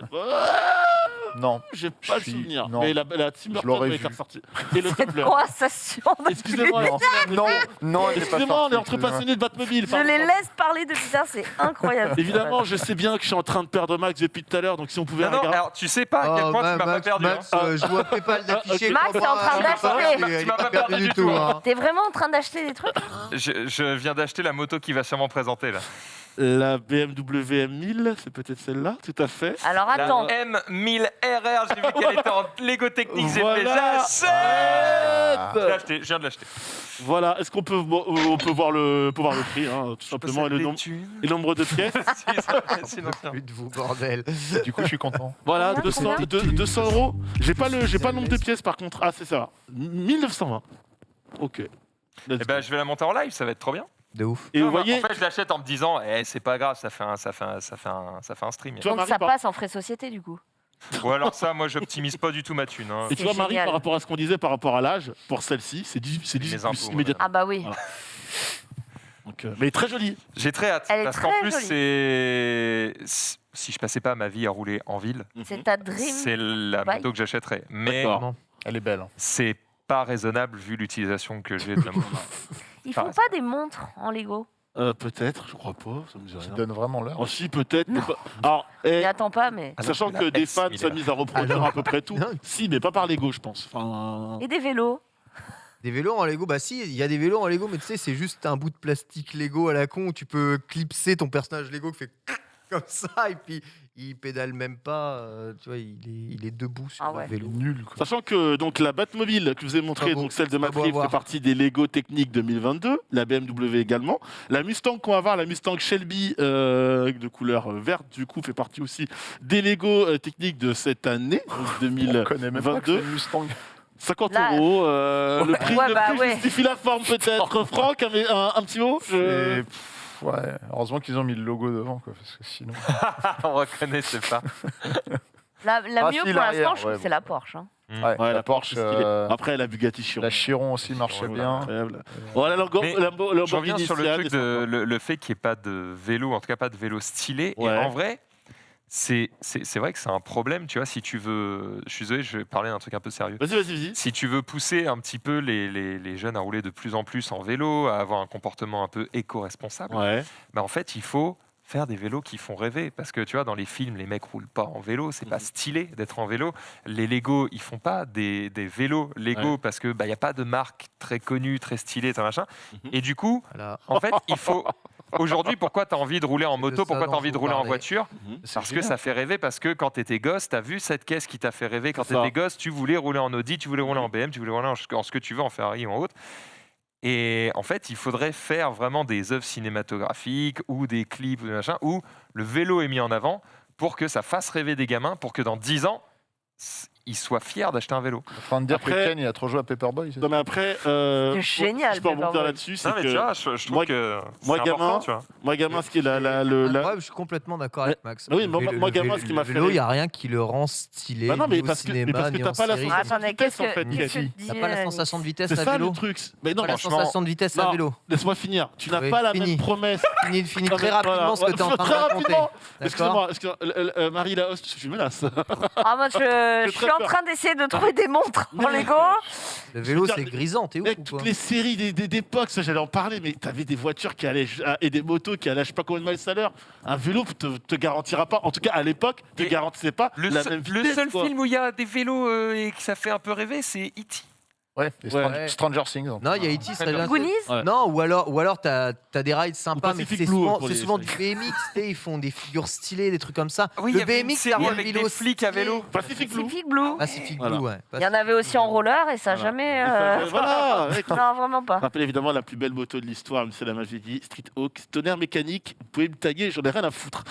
Non. J'ai pas le suis- souvenir. non. Mais la Tim Burton l'aurais avait été vu. ressortie. Et le Tumblr. Conversation. Excusez-moi. Non, non, elle est pas Excusez-moi, on est sortie, entre excusez-moi. passionnés de Batmobile. Je pardon. les laisse parler depuis tard, c'est incroyable. Évidemment, je sais bien que je suis en train de perdre Max depuis tout à l'heure, donc si on pouvait Non, non, regarder. alors tu sais pas à quel point tu m'as pas Max, perdu. Max, hein. je vois PayPal d'afficher. Max est en train d'acheter. Tu m'as pas perdu du du tout. tout, hein. T'es vraiment en train d'acheter des trucs? Je viens d'acheter la moto qui va sûrement présenter là. La BMW M1000, c'est peut-être celle-là, tout à fait. Alors attends. La M1000 RR, j'ai vu qu'elle était en Lego Technique, j'ai fait Voilà. j'achète. Ah. Je l'ai acheté, je viens de l'acheter. Voilà, est-ce qu'on peut, on peut voir le prix, hein, tout simplement, et le, et le nombre de pièces. Sinon, tiens. Plus de vous, bordel. Du coup, je suis content. Voilà, Combien, 200 €. J'ai pas le nombre de pièces par contre. Ah, c'est ça. 1920. Ok. Let's Eh go. ben, je vais la monter en live, ça va être trop bien. De ouf. Et Non, vous moi, voyez, En fait, je l'achète en me disant, c'est pas grave, ça fait un stream. Tu vois, Donc Marie, ça par- passe en frais société du coup. Ou alors ça, moi, j'optimise pas du tout ma thune. hein. et tu C'est vois, Marie, génial. par rapport à ce qu'on disait par rapport à l'âge, pour celle-ci, c'est 18 Les plus impôts, immédiatement. Ah bah oui. Voilà. Donc, mais très jolie. J'ai très hâte. Elle est Parce qu'en très plus, jolie. si je passais pas ma vie à rouler en ville, C'est ta dream. c'est la bike. moto que j'achèterais. Mais D'accord. Elle est belle. hein. c'est pas raisonnable vu l'utilisation que j'ai de la moto. Ils font Pareil. pas des montres en Lego. Peut-être, je crois pas, ça me dit Qui rien. donne vraiment l'heure. Oh, si, peut-être. mais pas- Alors, eh, Mais attends pas, mais. sachant la que des fans S1000. s'amusent à reproduire Alors- à peu près tout. Non. Si, mais pas par Lego, je pense. Enfin, Et des vélos. Des vélos en Lego, bah si, il y a des vélos en Lego, mais tu sais, c'est juste un bout de plastique Lego à la con où tu peux clipser ton personnage Lego qui fait comme ça et puis il pédale même pas, tu vois, il est debout sur Ah le ouais. vélo. Nul. Quoi. sachant que donc la Batmobile que je vous ai montrée, Pas beau. donc celle de Pas Matt beau à Reeves, voir. fait partie des Lego Techniques 2022, la BMW également. La Mustang qu'on va voir, la Mustang Shelby de couleur verte, du coup, fait partie aussi des Lego Techniques de cette année, donc On connaît même pas que c'est 2022. une Mustang. 50 Là- €. Le prix, Ouais, le bah prix ouais. justifie la forme peut-être. Franck, un petit mot Et, ouais, heureusement qu'ils ont mis le logo devant, quoi, parce que sinon. On reconnaissait pas. La Ah, mieux si, pour l'arrière, l'instant, je trouve ouais, que c'est la Porsche. hein. Ouais, Ouais, la Porsche, c'est stylé. Après, la Bugatti Chiron. la Chiron aussi marchait Ouais, bien. incroyable. Voilà, Mais Je reviens sur le truc de le fait qu'il n'y ait pas de vélo, en tout cas pas de vélo stylé. Ouais. Et en vrai, c'est vrai que c'est un problème, tu vois, si tu veux... Je suis désolé, je vais parler d'un truc un peu sérieux. Vas-y. Si tu veux pousser un petit peu les jeunes à rouler de plus en plus en vélo, à avoir un comportement un peu éco-responsable, Ouais. bah en fait, il faut faire des vélos qui font rêver. Parce que tu vois, dans les films, les mecs roulent pas en vélo, c'est pas stylé d'être en vélo. Les Lego, ils font pas des vélos Lego Ouais. parce que il y a pas de marque très connue, très stylée, tout machin. Mhm. Et du coup, Voilà. en fait, il faut. Aujourd'hui, pourquoi tu as envie de rouler en moto, ça pourquoi tu dont as envie je de vous rouler en parlais. voiture? C'est Parce que génial. ça fait rêver, parce que quand tu étais gosse, tu as vu cette caisse qui t'a fait rêver. Quand C'est tu ça. étais gosse, tu voulais rouler en Audi, tu voulais rouler en BM, tu voulais rouler en ce que tu veux, en Ferrari ou en autre. Et en fait, il faudrait faire vraiment des œuvres cinématographiques ou des clips ou des machins, où le vélo est mis en avant pour que ça fasse rêver des gamins, pour que dans 10 ans, ils soient fiers d'acheter un vélo. En train de dire Après- que Ken, il a trop joué à Paperboy. c'est Non ça mais après, C'est génial, je peux rebondir Paperboy. là-dessus, c'est Non, mais tu que vois, je trouve moi- que moi, c'est important, gamin, tu vois. moi gamin, ce qui est la- Ouais, je suis complètement d'accord avec Max. oui, Le moi, vélo- gamin, le ce qui m'a fait vélo, il n'y a rire- rien qui le rend stylé, Bah non, mais ni au parce que- mais cinéma, parce que ni t'as en pas la série. sensation Attendez, vitesse, qu'est-ce en fait, que Ken. tu T'as dis, pas la sensation de vitesse C'est à ça vélo. le truc. Mais non, Pas la franchement, sensation de vitesse à non, vélo. laisse-moi finir. Tu n'as Oui, pas la fini. même promesse. Finis Non, très mais rapidement voilà, ce que tu es en train de très raconter. rapidement. D'accord. Excuse-moi, Marie Laoste, je menace. Ah, moi, je suis très en peur. train d'essayer de trouver des montres en Non, Lego. Le vélo, Je veux c'est dire, grisant, t'es ouf Mec, ou toutes quoi les séries d'époque, ça j'allais en parler, mais t'avais des voitures qui allaient et des motos qui allaient je sais pas combien de miles à l'heure. Un vélo te garantira pas, en tout cas à l'époque, te Et garantissait pas Le, la seul- même le vitesse. seul quoi. film où il y a des vélos et que ça fait un peu rêver, c'est E.T. Ouais, et Ouais. Stranger Things. donc. Non, il y a E.T. serait bien. Goonies. Ouais. Non, ou alors t'as des rides sympas, mais Pacific c'est Blue, souvent, pour c'est les- souvent du BMX, tu sais, ils font des figures stylées, des trucs comme ça. Oui, il y le avait une BMX, série c'est un avec vélo des flics à vélo. Pacific Blue. Pacific Blue. Pacific Voilà. Blue, ouais. Il y en avait aussi en roller et ça n'a Voilà. jamais. Et ça, voilà, mec. Non, vraiment pas. Je rappelle évidemment la plus belle moto de l'histoire, mais c'est la m'avait dit, Street Hawk, tonnerre mécanique, vous pouvez me taguer, j'en ai rien à foutre.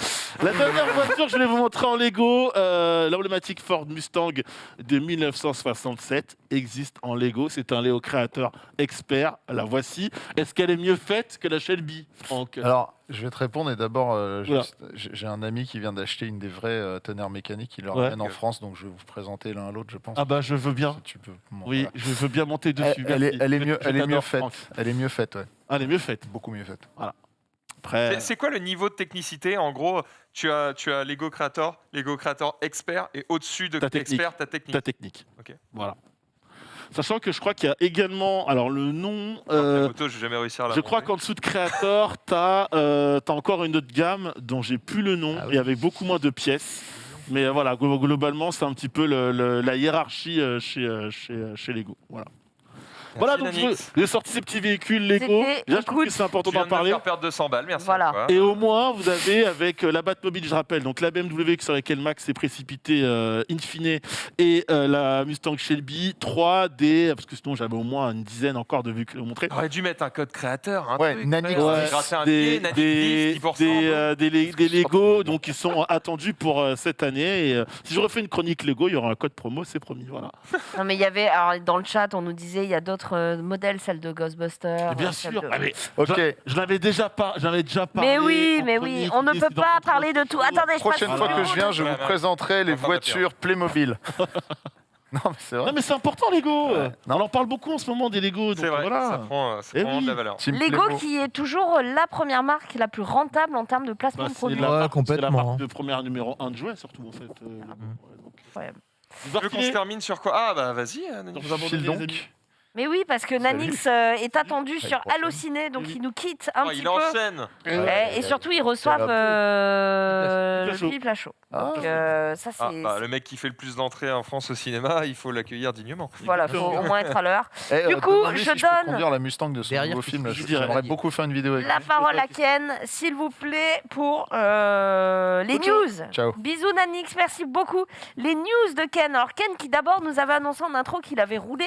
La dernière voiture que je vais vous montrer en Lego, l'emblématique Ford Mustang de 1967 existe en Lego, c'est un Léo créateur expert, la voici. Est-ce qu'elle est mieux faite que la Shelby, Franck? Alors, je vais te répondre et d'abord, Voilà. j'ai un ami qui vient d'acheter une des vraies tonnerres mécaniques, il le Ouais. ramène en France, donc je vais vous présenter l'un à l'autre, je pense. Ah bah je veux bien, Tu peux. bon, oui, voilà. je veux bien monter dessus. Elle est, merci. elle est mieux, Je elle est mieux t'adore, faite. Franck. Elle est mieux faite, ouais. Ah, elle est mieux faite. Beaucoup mieux faite. Après, C'est quoi le niveau de technicité? En gros, tu as Lego Creator expert, et au-dessus de Ta technique. expert, ta technique. ta technique. Ok. Voilà. Sachant que je crois qu'il y a également, alors le nom, La moto, je vais jamais réussir à la je crois monter. qu'en dessous de Creator, t'as encore une autre gamme dont j'ai plus le nom Ah oui. et avec beaucoup moins de pièces. Mais voilà, globalement, c'est un petit peu la hiérarchie chez Lego. Voilà. Voilà, donc Nanix. j'ai sorti ces petits véhicules Lego. C'était- Déjà, je trouve que écoute, c'est important Tu viens d'en de me parler. faire perdre 200 balles, merci. Voilà. à toi. Et au moins, vous avez avec la Batmobile, je rappelle, donc la BMW sur laquelle Max s'est précipité in fine et la Mustang Shelby, 3D, parce que sinon j'avais au moins une dizaine encore de véhicules à vous montrer. T'aurais dû mettre un code créateur. Un Ouais, truc, Nanix, ouais. Ouais, Gratter un pied, Nanix 10, 10%. des Lego donc qui sont attendus pour cette année. Et, si je refais une chronique Lego, il y aura un code promo, c'est promis. Voilà. Non, mais il y avait. Alors, dans le chat, on nous disait il y a d'autres modèles, celle de Ghostbusters. Et bien celle sûr. de- Ah, mais Ok. je l'avais déjà parlé. Mais oui, en mais oui, chronique, on ne mais peut c'est pas dans parler de tout. Attendez, je Prochaine passe fois le que je viens, je Ouais, vous ouais. présenterai les Enfin, voitures Playmobil. Non, mais c'est vrai. Non mais c'est important Lego. Ouais. On en parle beaucoup en ce moment des Lego. C'est Donc vrai, voilà. ça prend Eh vraiment oui. de la valeur. Team Lego Playmo. qui est toujours la première marque la plus rentable en termes de placement Bah, de c'est produits. la Ouais, marque- complètement, C'est la marque hein. de première numéro 1 de jouets surtout en fait. Lego. Ouais, donc. Incroyable. Vous Tu veux qu'on reculez se termine sur quoi? Ah bah vas-y. Donc, Nanix. vous abandonnez, File les amis. donc. Mais oui, parce que Salut. Nanix est attendu sur prochaine. Allociné, donc Oui. il nous quitte un Oh, petit il peu. enchaîne. Et surtout, ils reçoivent Philippe Lachaud. Philippe Lachaud. Ah. Donc, ça, c'est. Ah, bah, le mec qui fait le plus d'entrées en France au cinéma, il faut l'accueillir dignement. Voilà, faut au moins être à l'heure. Eh, Du coup, demandez je si peux donne- conduire la Mustang de son Derrière, nouveau film. Là, je dirais. J'aimerais beaucoup faire une vidéo avec La lui. parole à Ken, s'il vous plaît, pour les Ok. news. Ciao. Bisous Nanix, merci beaucoup. Les news de Ken. Alors Ken qui d'abord nous avait annoncé en intro qu'il avait roulé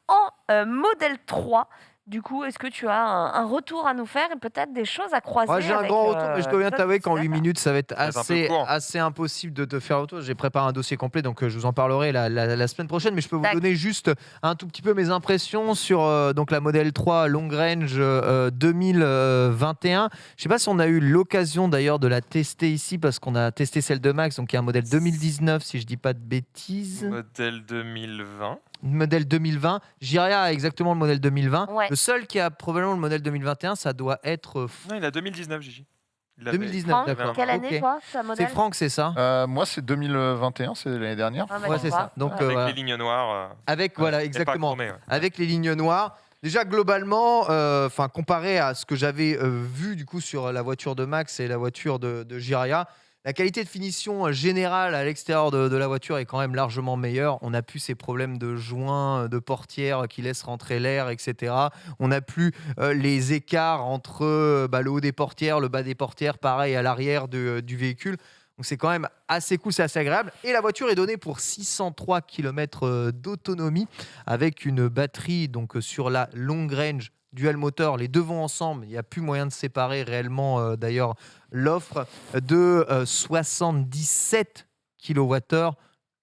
en modèle 3. Du coup, est-ce que tu as un retour à nous faire et peut-être des choses à croiser Moi, j'ai un avec, grand retour, mais je dois bien John t'avouer qu'en 8 Cena. minutes, ça va être va être un peu assez, court. assez impossible de te faire retour. J'ai préparé un dossier complet, donc je vous en parlerai la semaine prochaine. Mais je peux vous Tac. donner juste un tout petit peu mes impressions sur donc la Model 3 Long Range 2021. Je ne sais pas si on a eu l'occasion d'ailleurs de la tester ici, parce qu'on a testé celle de Max, donc il y a un modèle 2019, si je ne dis pas de bêtises. Modèle 2020. Modèle 2020. J'irai à exactement le modèle 2020. Ouais. Le seul qui a probablement le modèle 2021, ça doit être Non, il a 2019, Gigi. Il l'avait. 2019, Franck, d'accord. quelle année Ok. toi, ta modèle C'est Franck, c'est ça Moi, c'est 2021, c'est l'année dernière. Ah, bah, Ouais, tu c'est vois. ça. Donc, Ouais. euh, Avec voilà. les lignes noires. Avec, voilà, et pas exactement. chromées, ouais. Avec les lignes noires. Déjà, globalement, comparé à ce que j'avais vu du coup sur la voiture de Max et la voiture de Jiraya, la qualité de finition générale à l'extérieur de la voiture est quand même largement meilleure. On n'a plus ces problèmes de joints, de portières qui laissent rentrer l'air, etc. On n'a plus les écarts entre le haut des portières, le bas des portières, pareil à l'arrière du véhicule. Donc c'est quand même assez cool, c'est assez agréable. Et la voiture est donnée pour 603 km d'autonomie avec une batterie donc sur la long range dual moteur. Les deux vont ensemble, il n'y a plus moyen de séparer réellement d'ailleurs l'offre de 77 kWh,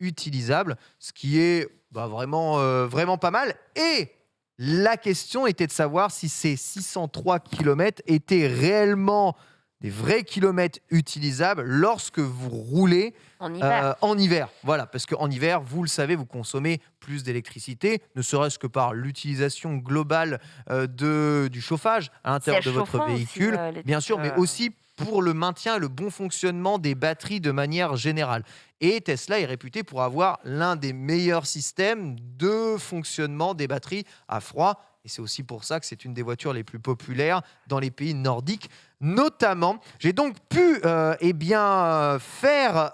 utilisables, ce qui est vraiment pas mal. Et la question était de savoir si ces 603 km étaient réellement des vrais kilomètres utilisables lorsque vous roulez En hiver. en hiver. Voilà, parce qu'en hiver, vous le savez, vous consommez plus d'électricité, ne serait-ce que par l'utilisation globale du chauffage à l'intérieur de Siège votre chauffant aussi, véhicule, les bien trucs, sûr, mais aussi pour le maintien et le bon fonctionnement des batteries de manière générale. Et Tesla est réputé pour avoir l'un des meilleurs systèmes de fonctionnement des batteries à froid. Et c'est aussi pour ça que c'est une des voitures les plus populaires dans les pays nordiques, notamment. J'ai donc pu faire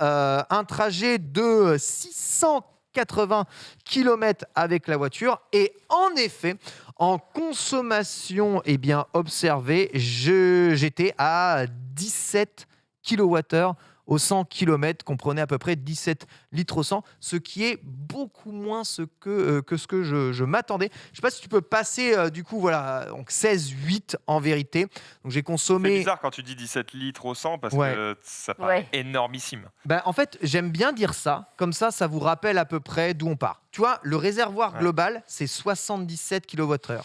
un trajet de 680 km avec la voiture. Et en effet, en consommation observée, j'étais à 17 kWh au 100 km, comprenait à peu près 17 litres au 100, ce qui est beaucoup moins que ce que je m'attendais. Je ne sais pas si tu peux passer, donc 16,8 en vérité. Donc j'ai C'est consommé... bizarre quand tu dis 17 litres au 100 parce Ouais. que ça paraît Ouais. énormissime. En fait, j'aime bien dire ça. Comme ça vous rappelle à peu près d'où on part. Tu vois, le réservoir Ouais. global, c'est 77 kWh.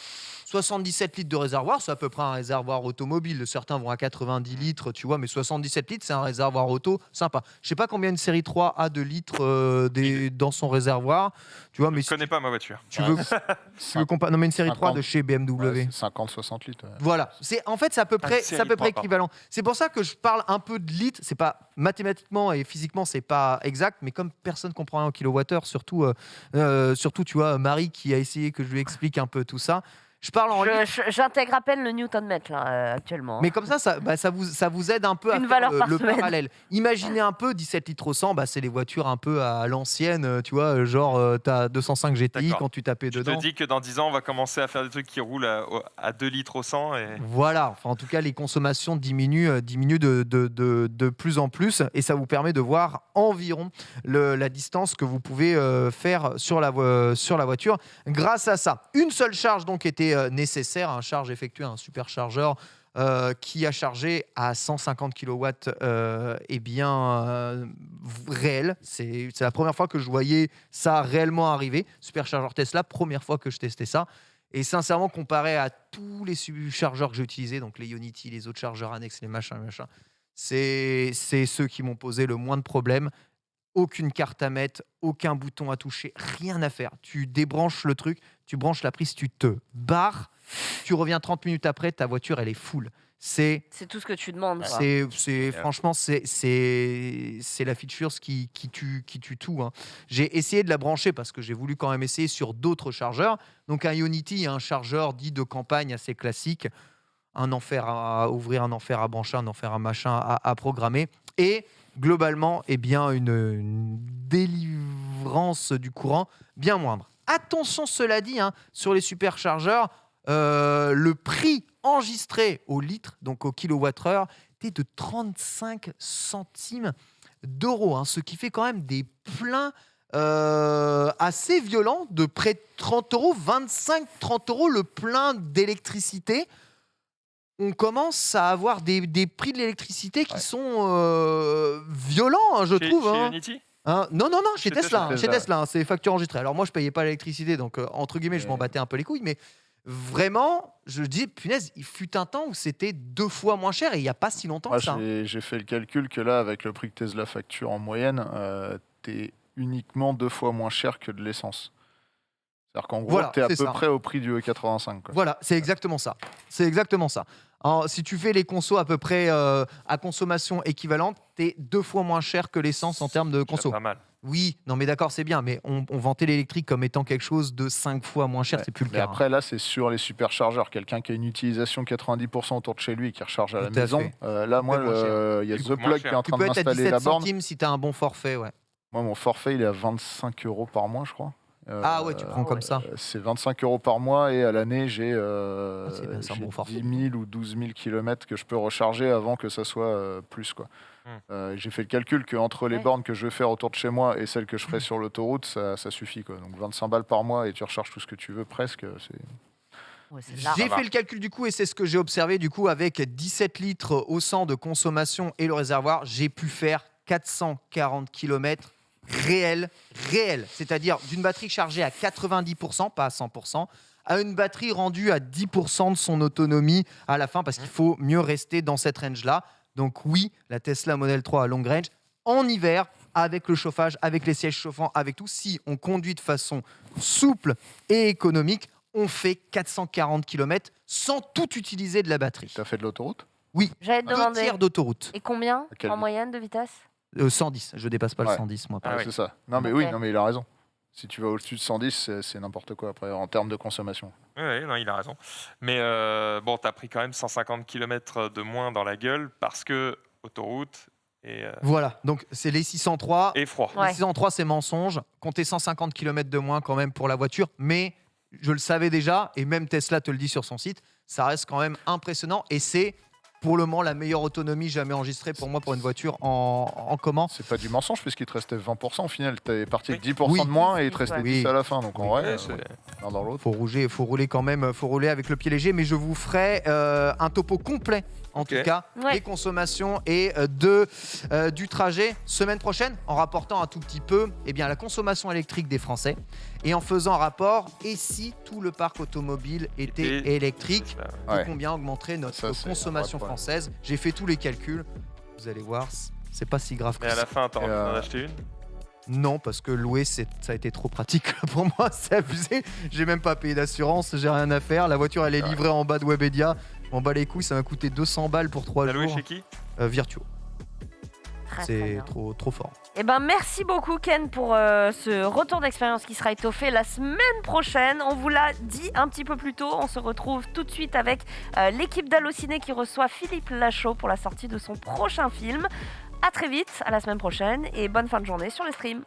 77 litres de réservoir, c'est à peu près un réservoir automobile. Certains vont à 90 litres, tu vois, mais 77 litres, c'est un réservoir auto sympa. Je sais pas combien une série 3 a de litres dans son réservoir, tu vois, Je mais ne si connais pas ma voiture. tu veux, non, mais une série 3 de 50. chez BMW. 50-60 litres. Ouais. Voilà, c'est à peu près, Une c'est à série peu près 3, pardon. équivalent. C'est pour ça que je parle un peu de litres. C'est pas mathématiquement et physiquement, c'est pas exact, mais comme personne comprend rien en kilowattheure, surtout, tu vois, Marie qui a essayé que je lui explique un peu tout ça. Je parle en litres. J'intègre à peine le Newton-mètre là, actuellement. Mais comme ça vous aide un peu à Une faire valeur par le semaine. parallèle. Imaginez un peu 17 litres au 100, c'est les voitures un peu à l'ancienne, tu vois, genre t'as 205 GTI D'accord. quand tu tapais Je dedans. te dis que dans 10 ans, on va commencer à faire des trucs qui roulent à 2 litres au 100. Et... Voilà, enfin, en tout cas, les consommations diminuent de plus en plus et ça vous permet de voir environ la distance que vous pouvez faire sur la voiture grâce à ça. Une seule charge donc était nécessaire, un charge effectué, un superchargeur qui a chargé à 150 kW réel. C'est la première fois que je voyais ça réellement arriver. Superchargeur Tesla, première fois que je testais ça. Et sincèrement, comparé à tous les chargeurs que j'ai utilisés, donc les Ionity, les autres chargeurs annexes, les machins, c'est ceux qui m'ont posé le moins de problèmes. Aucune carte à mettre, aucun bouton à toucher, rien à faire. Tu débranches le truc, tu branches la prise, tu te barres, tu reviens 30 minutes après, ta voiture, elle est full. C'est tout ce que tu demandes. quoi. franchement, c'est la feature qui tue tout. Hein. J'ai essayé de la brancher parce que j'ai voulu quand même essayer sur d'autres chargeurs. Donc un Ionity, un chargeur dit de campagne assez classique. Un enfer à ouvrir, un enfer à brancher, un enfer à machin à programmer. Et globalement, une délivrance du courant bien moindre. Attention, cela dit, sur les superchargeurs, le prix enregistré au litre, donc au kilowattheure, était de 35 centimes d'euros, ce qui fait quand même des pleins assez violents, de près de 30 euros, 25-30 euros le plein d'électricité. On commence à avoir des prix de l'électricité qui sont violents, je trouve. Chez Unity Non, chez Tesla. Tesla. Chez Tesla, c'est facture enregistrée. Alors moi, je payais pas l'électricité, donc entre guillemets, je m'en battais un peu les couilles. Mais vraiment, je dis, punaise, il fut un temps où c'était 2 fois moins cher et il n'y a pas si longtemps Moi, que ça. j'ai fait le calcul que là, avec le prix que Tesla facture en moyenne, t'es uniquement 2 fois moins cher que de l'essence. C'est-à-dire qu'en gros, Voilà, t'es à c'est peu ça. près au prix du E85. Quoi. Voilà, c'est exactement ça. C'est exactement ça. Alors, si tu fais les consos à peu près à consommation équivalente, t'es 2 fois moins cher que l'essence en termes de C'est conso. pas mal. Oui, non mais d'accord, c'est bien, mais on vantait l'électrique comme étant quelque chose de 5 fois moins cher, Ouais. c'est plus le Mais cas. après, là, c'est sur les superchargeurs. Quelqu'un qui a une utilisation 90% autour de chez lui et qui recharge à la Tout à maison. fait. Là, moi, moins cher. il y a C'est The beaucoup moins Plug qui cher. est en Tu train peux de être à m'installer 17 la borne. centimes si tu as un bon forfait, ouais. Moi, mon forfait, il est à 25 euros par mois, je crois. Ah ouais, tu prends comme ça. C'est 25 euros par mois et à l'année, j'ai c'est bien, c'est un j'ai bon forfait. 10 000 ou 12 000 kilomètres que je peux recharger avant que ça soit plus. Quoi. J'ai fait le calcul qu'entre les Ouais. bornes que je vais faire autour de chez moi et celles que je ferai sur l'autoroute, ça suffit. Quoi. Donc 25 balles par mois et tu recharges tout ce que tu veux presque. Ouais, c'est large. J'ai va. fait le calcul du coup et c'est ce que j'ai observé du coup avec 17 litres au 100 de consommation et le réservoir, j'ai pu faire 440 km réel, c'est-à-dire d'une batterie chargée à 90%, pas à 100%, à une batterie rendue à 10% de son autonomie à la fin, parce qu'il faut mieux rester dans cette range-là. Donc oui, la Tesla Model 3 à long range, en hiver, avec le chauffage, avec les sièges chauffants, avec tout, si on conduit de façon souple et économique, on fait 440 km sans tout utiliser de la batterie. Tu as fait de l'autoroute? Oui, J'allais te 2 demander. tiers d'autoroute. Et combien Quel- en moyenne de vitesse? 110, je dépasse pas le Ouais. 110 moi. Ah oui. C'est ça. Non, mais Ok. oui, non, mais il a raison. Si tu vas au-dessus de 110, c'est n'importe quoi après en termes de consommation. Oui, non, il a raison. Mais bon, tu as pris quand même 150 km de moins dans la gueule parce que autoroute Voilà, donc c'est les 603. et froid. Ouais. Les 603, c'est mensonge. Comptez 150 km de moins quand même pour la voiture, mais je le savais déjà, et même Tesla te le dit sur son site, ça reste quand même impressionnant, et c'est pour le moment la meilleure autonomie jamais enregistrée pour moi pour une voiture en commun. C'est pas du mensonge puisqu'il te restait 20% au final. T'es parti avec 10% Oui. de moins et il te restait Ouais. 10 à la fin. Donc en vrai, Ouais, c'est- l'un dans l'autre. Faut rouler quand même, faut rouler avec le pied léger, mais je vous ferai un topo complet, en Ok. tout cas, Ouais. des consommations et du trajet semaine prochaine, en rapportant un tout petit peu la consommation électrique des Français et en faisant un rapport, et si tout le parc automobile était Et- électrique, c'est ça. de Ouais. combien augmenterait notre Ça, c'est un consommation vrai problème. française. J'ai fait tous les calculs, vous allez voir, c'est pas si grave que Mais à ça. la fin, t'as Et, envie d'en acheter une? Non, parce que louer, ça a été trop pratique pour moi, c'est abusé. J'ai même pas payé d'assurance, j'ai rien à faire. La voiture, elle est Ouais. livrée en bas de Webedia. Je m'en bats les couilles, ça m'a coûté 200 balles pour 3 T'as loué jours. chez qui? Virtuo, Très, très c'est bien. trop fort. Eh ben, merci beaucoup Ken pour ce retour d'expérience qui sera étoffé la semaine prochaine. On vous l'a dit un petit peu plus tôt, on se retrouve tout de suite avec l'équipe d'Allociné qui reçoit Philippe Lachaud pour la sortie de son prochain film. À très vite, à la semaine prochaine et bonne fin de journée sur les streams.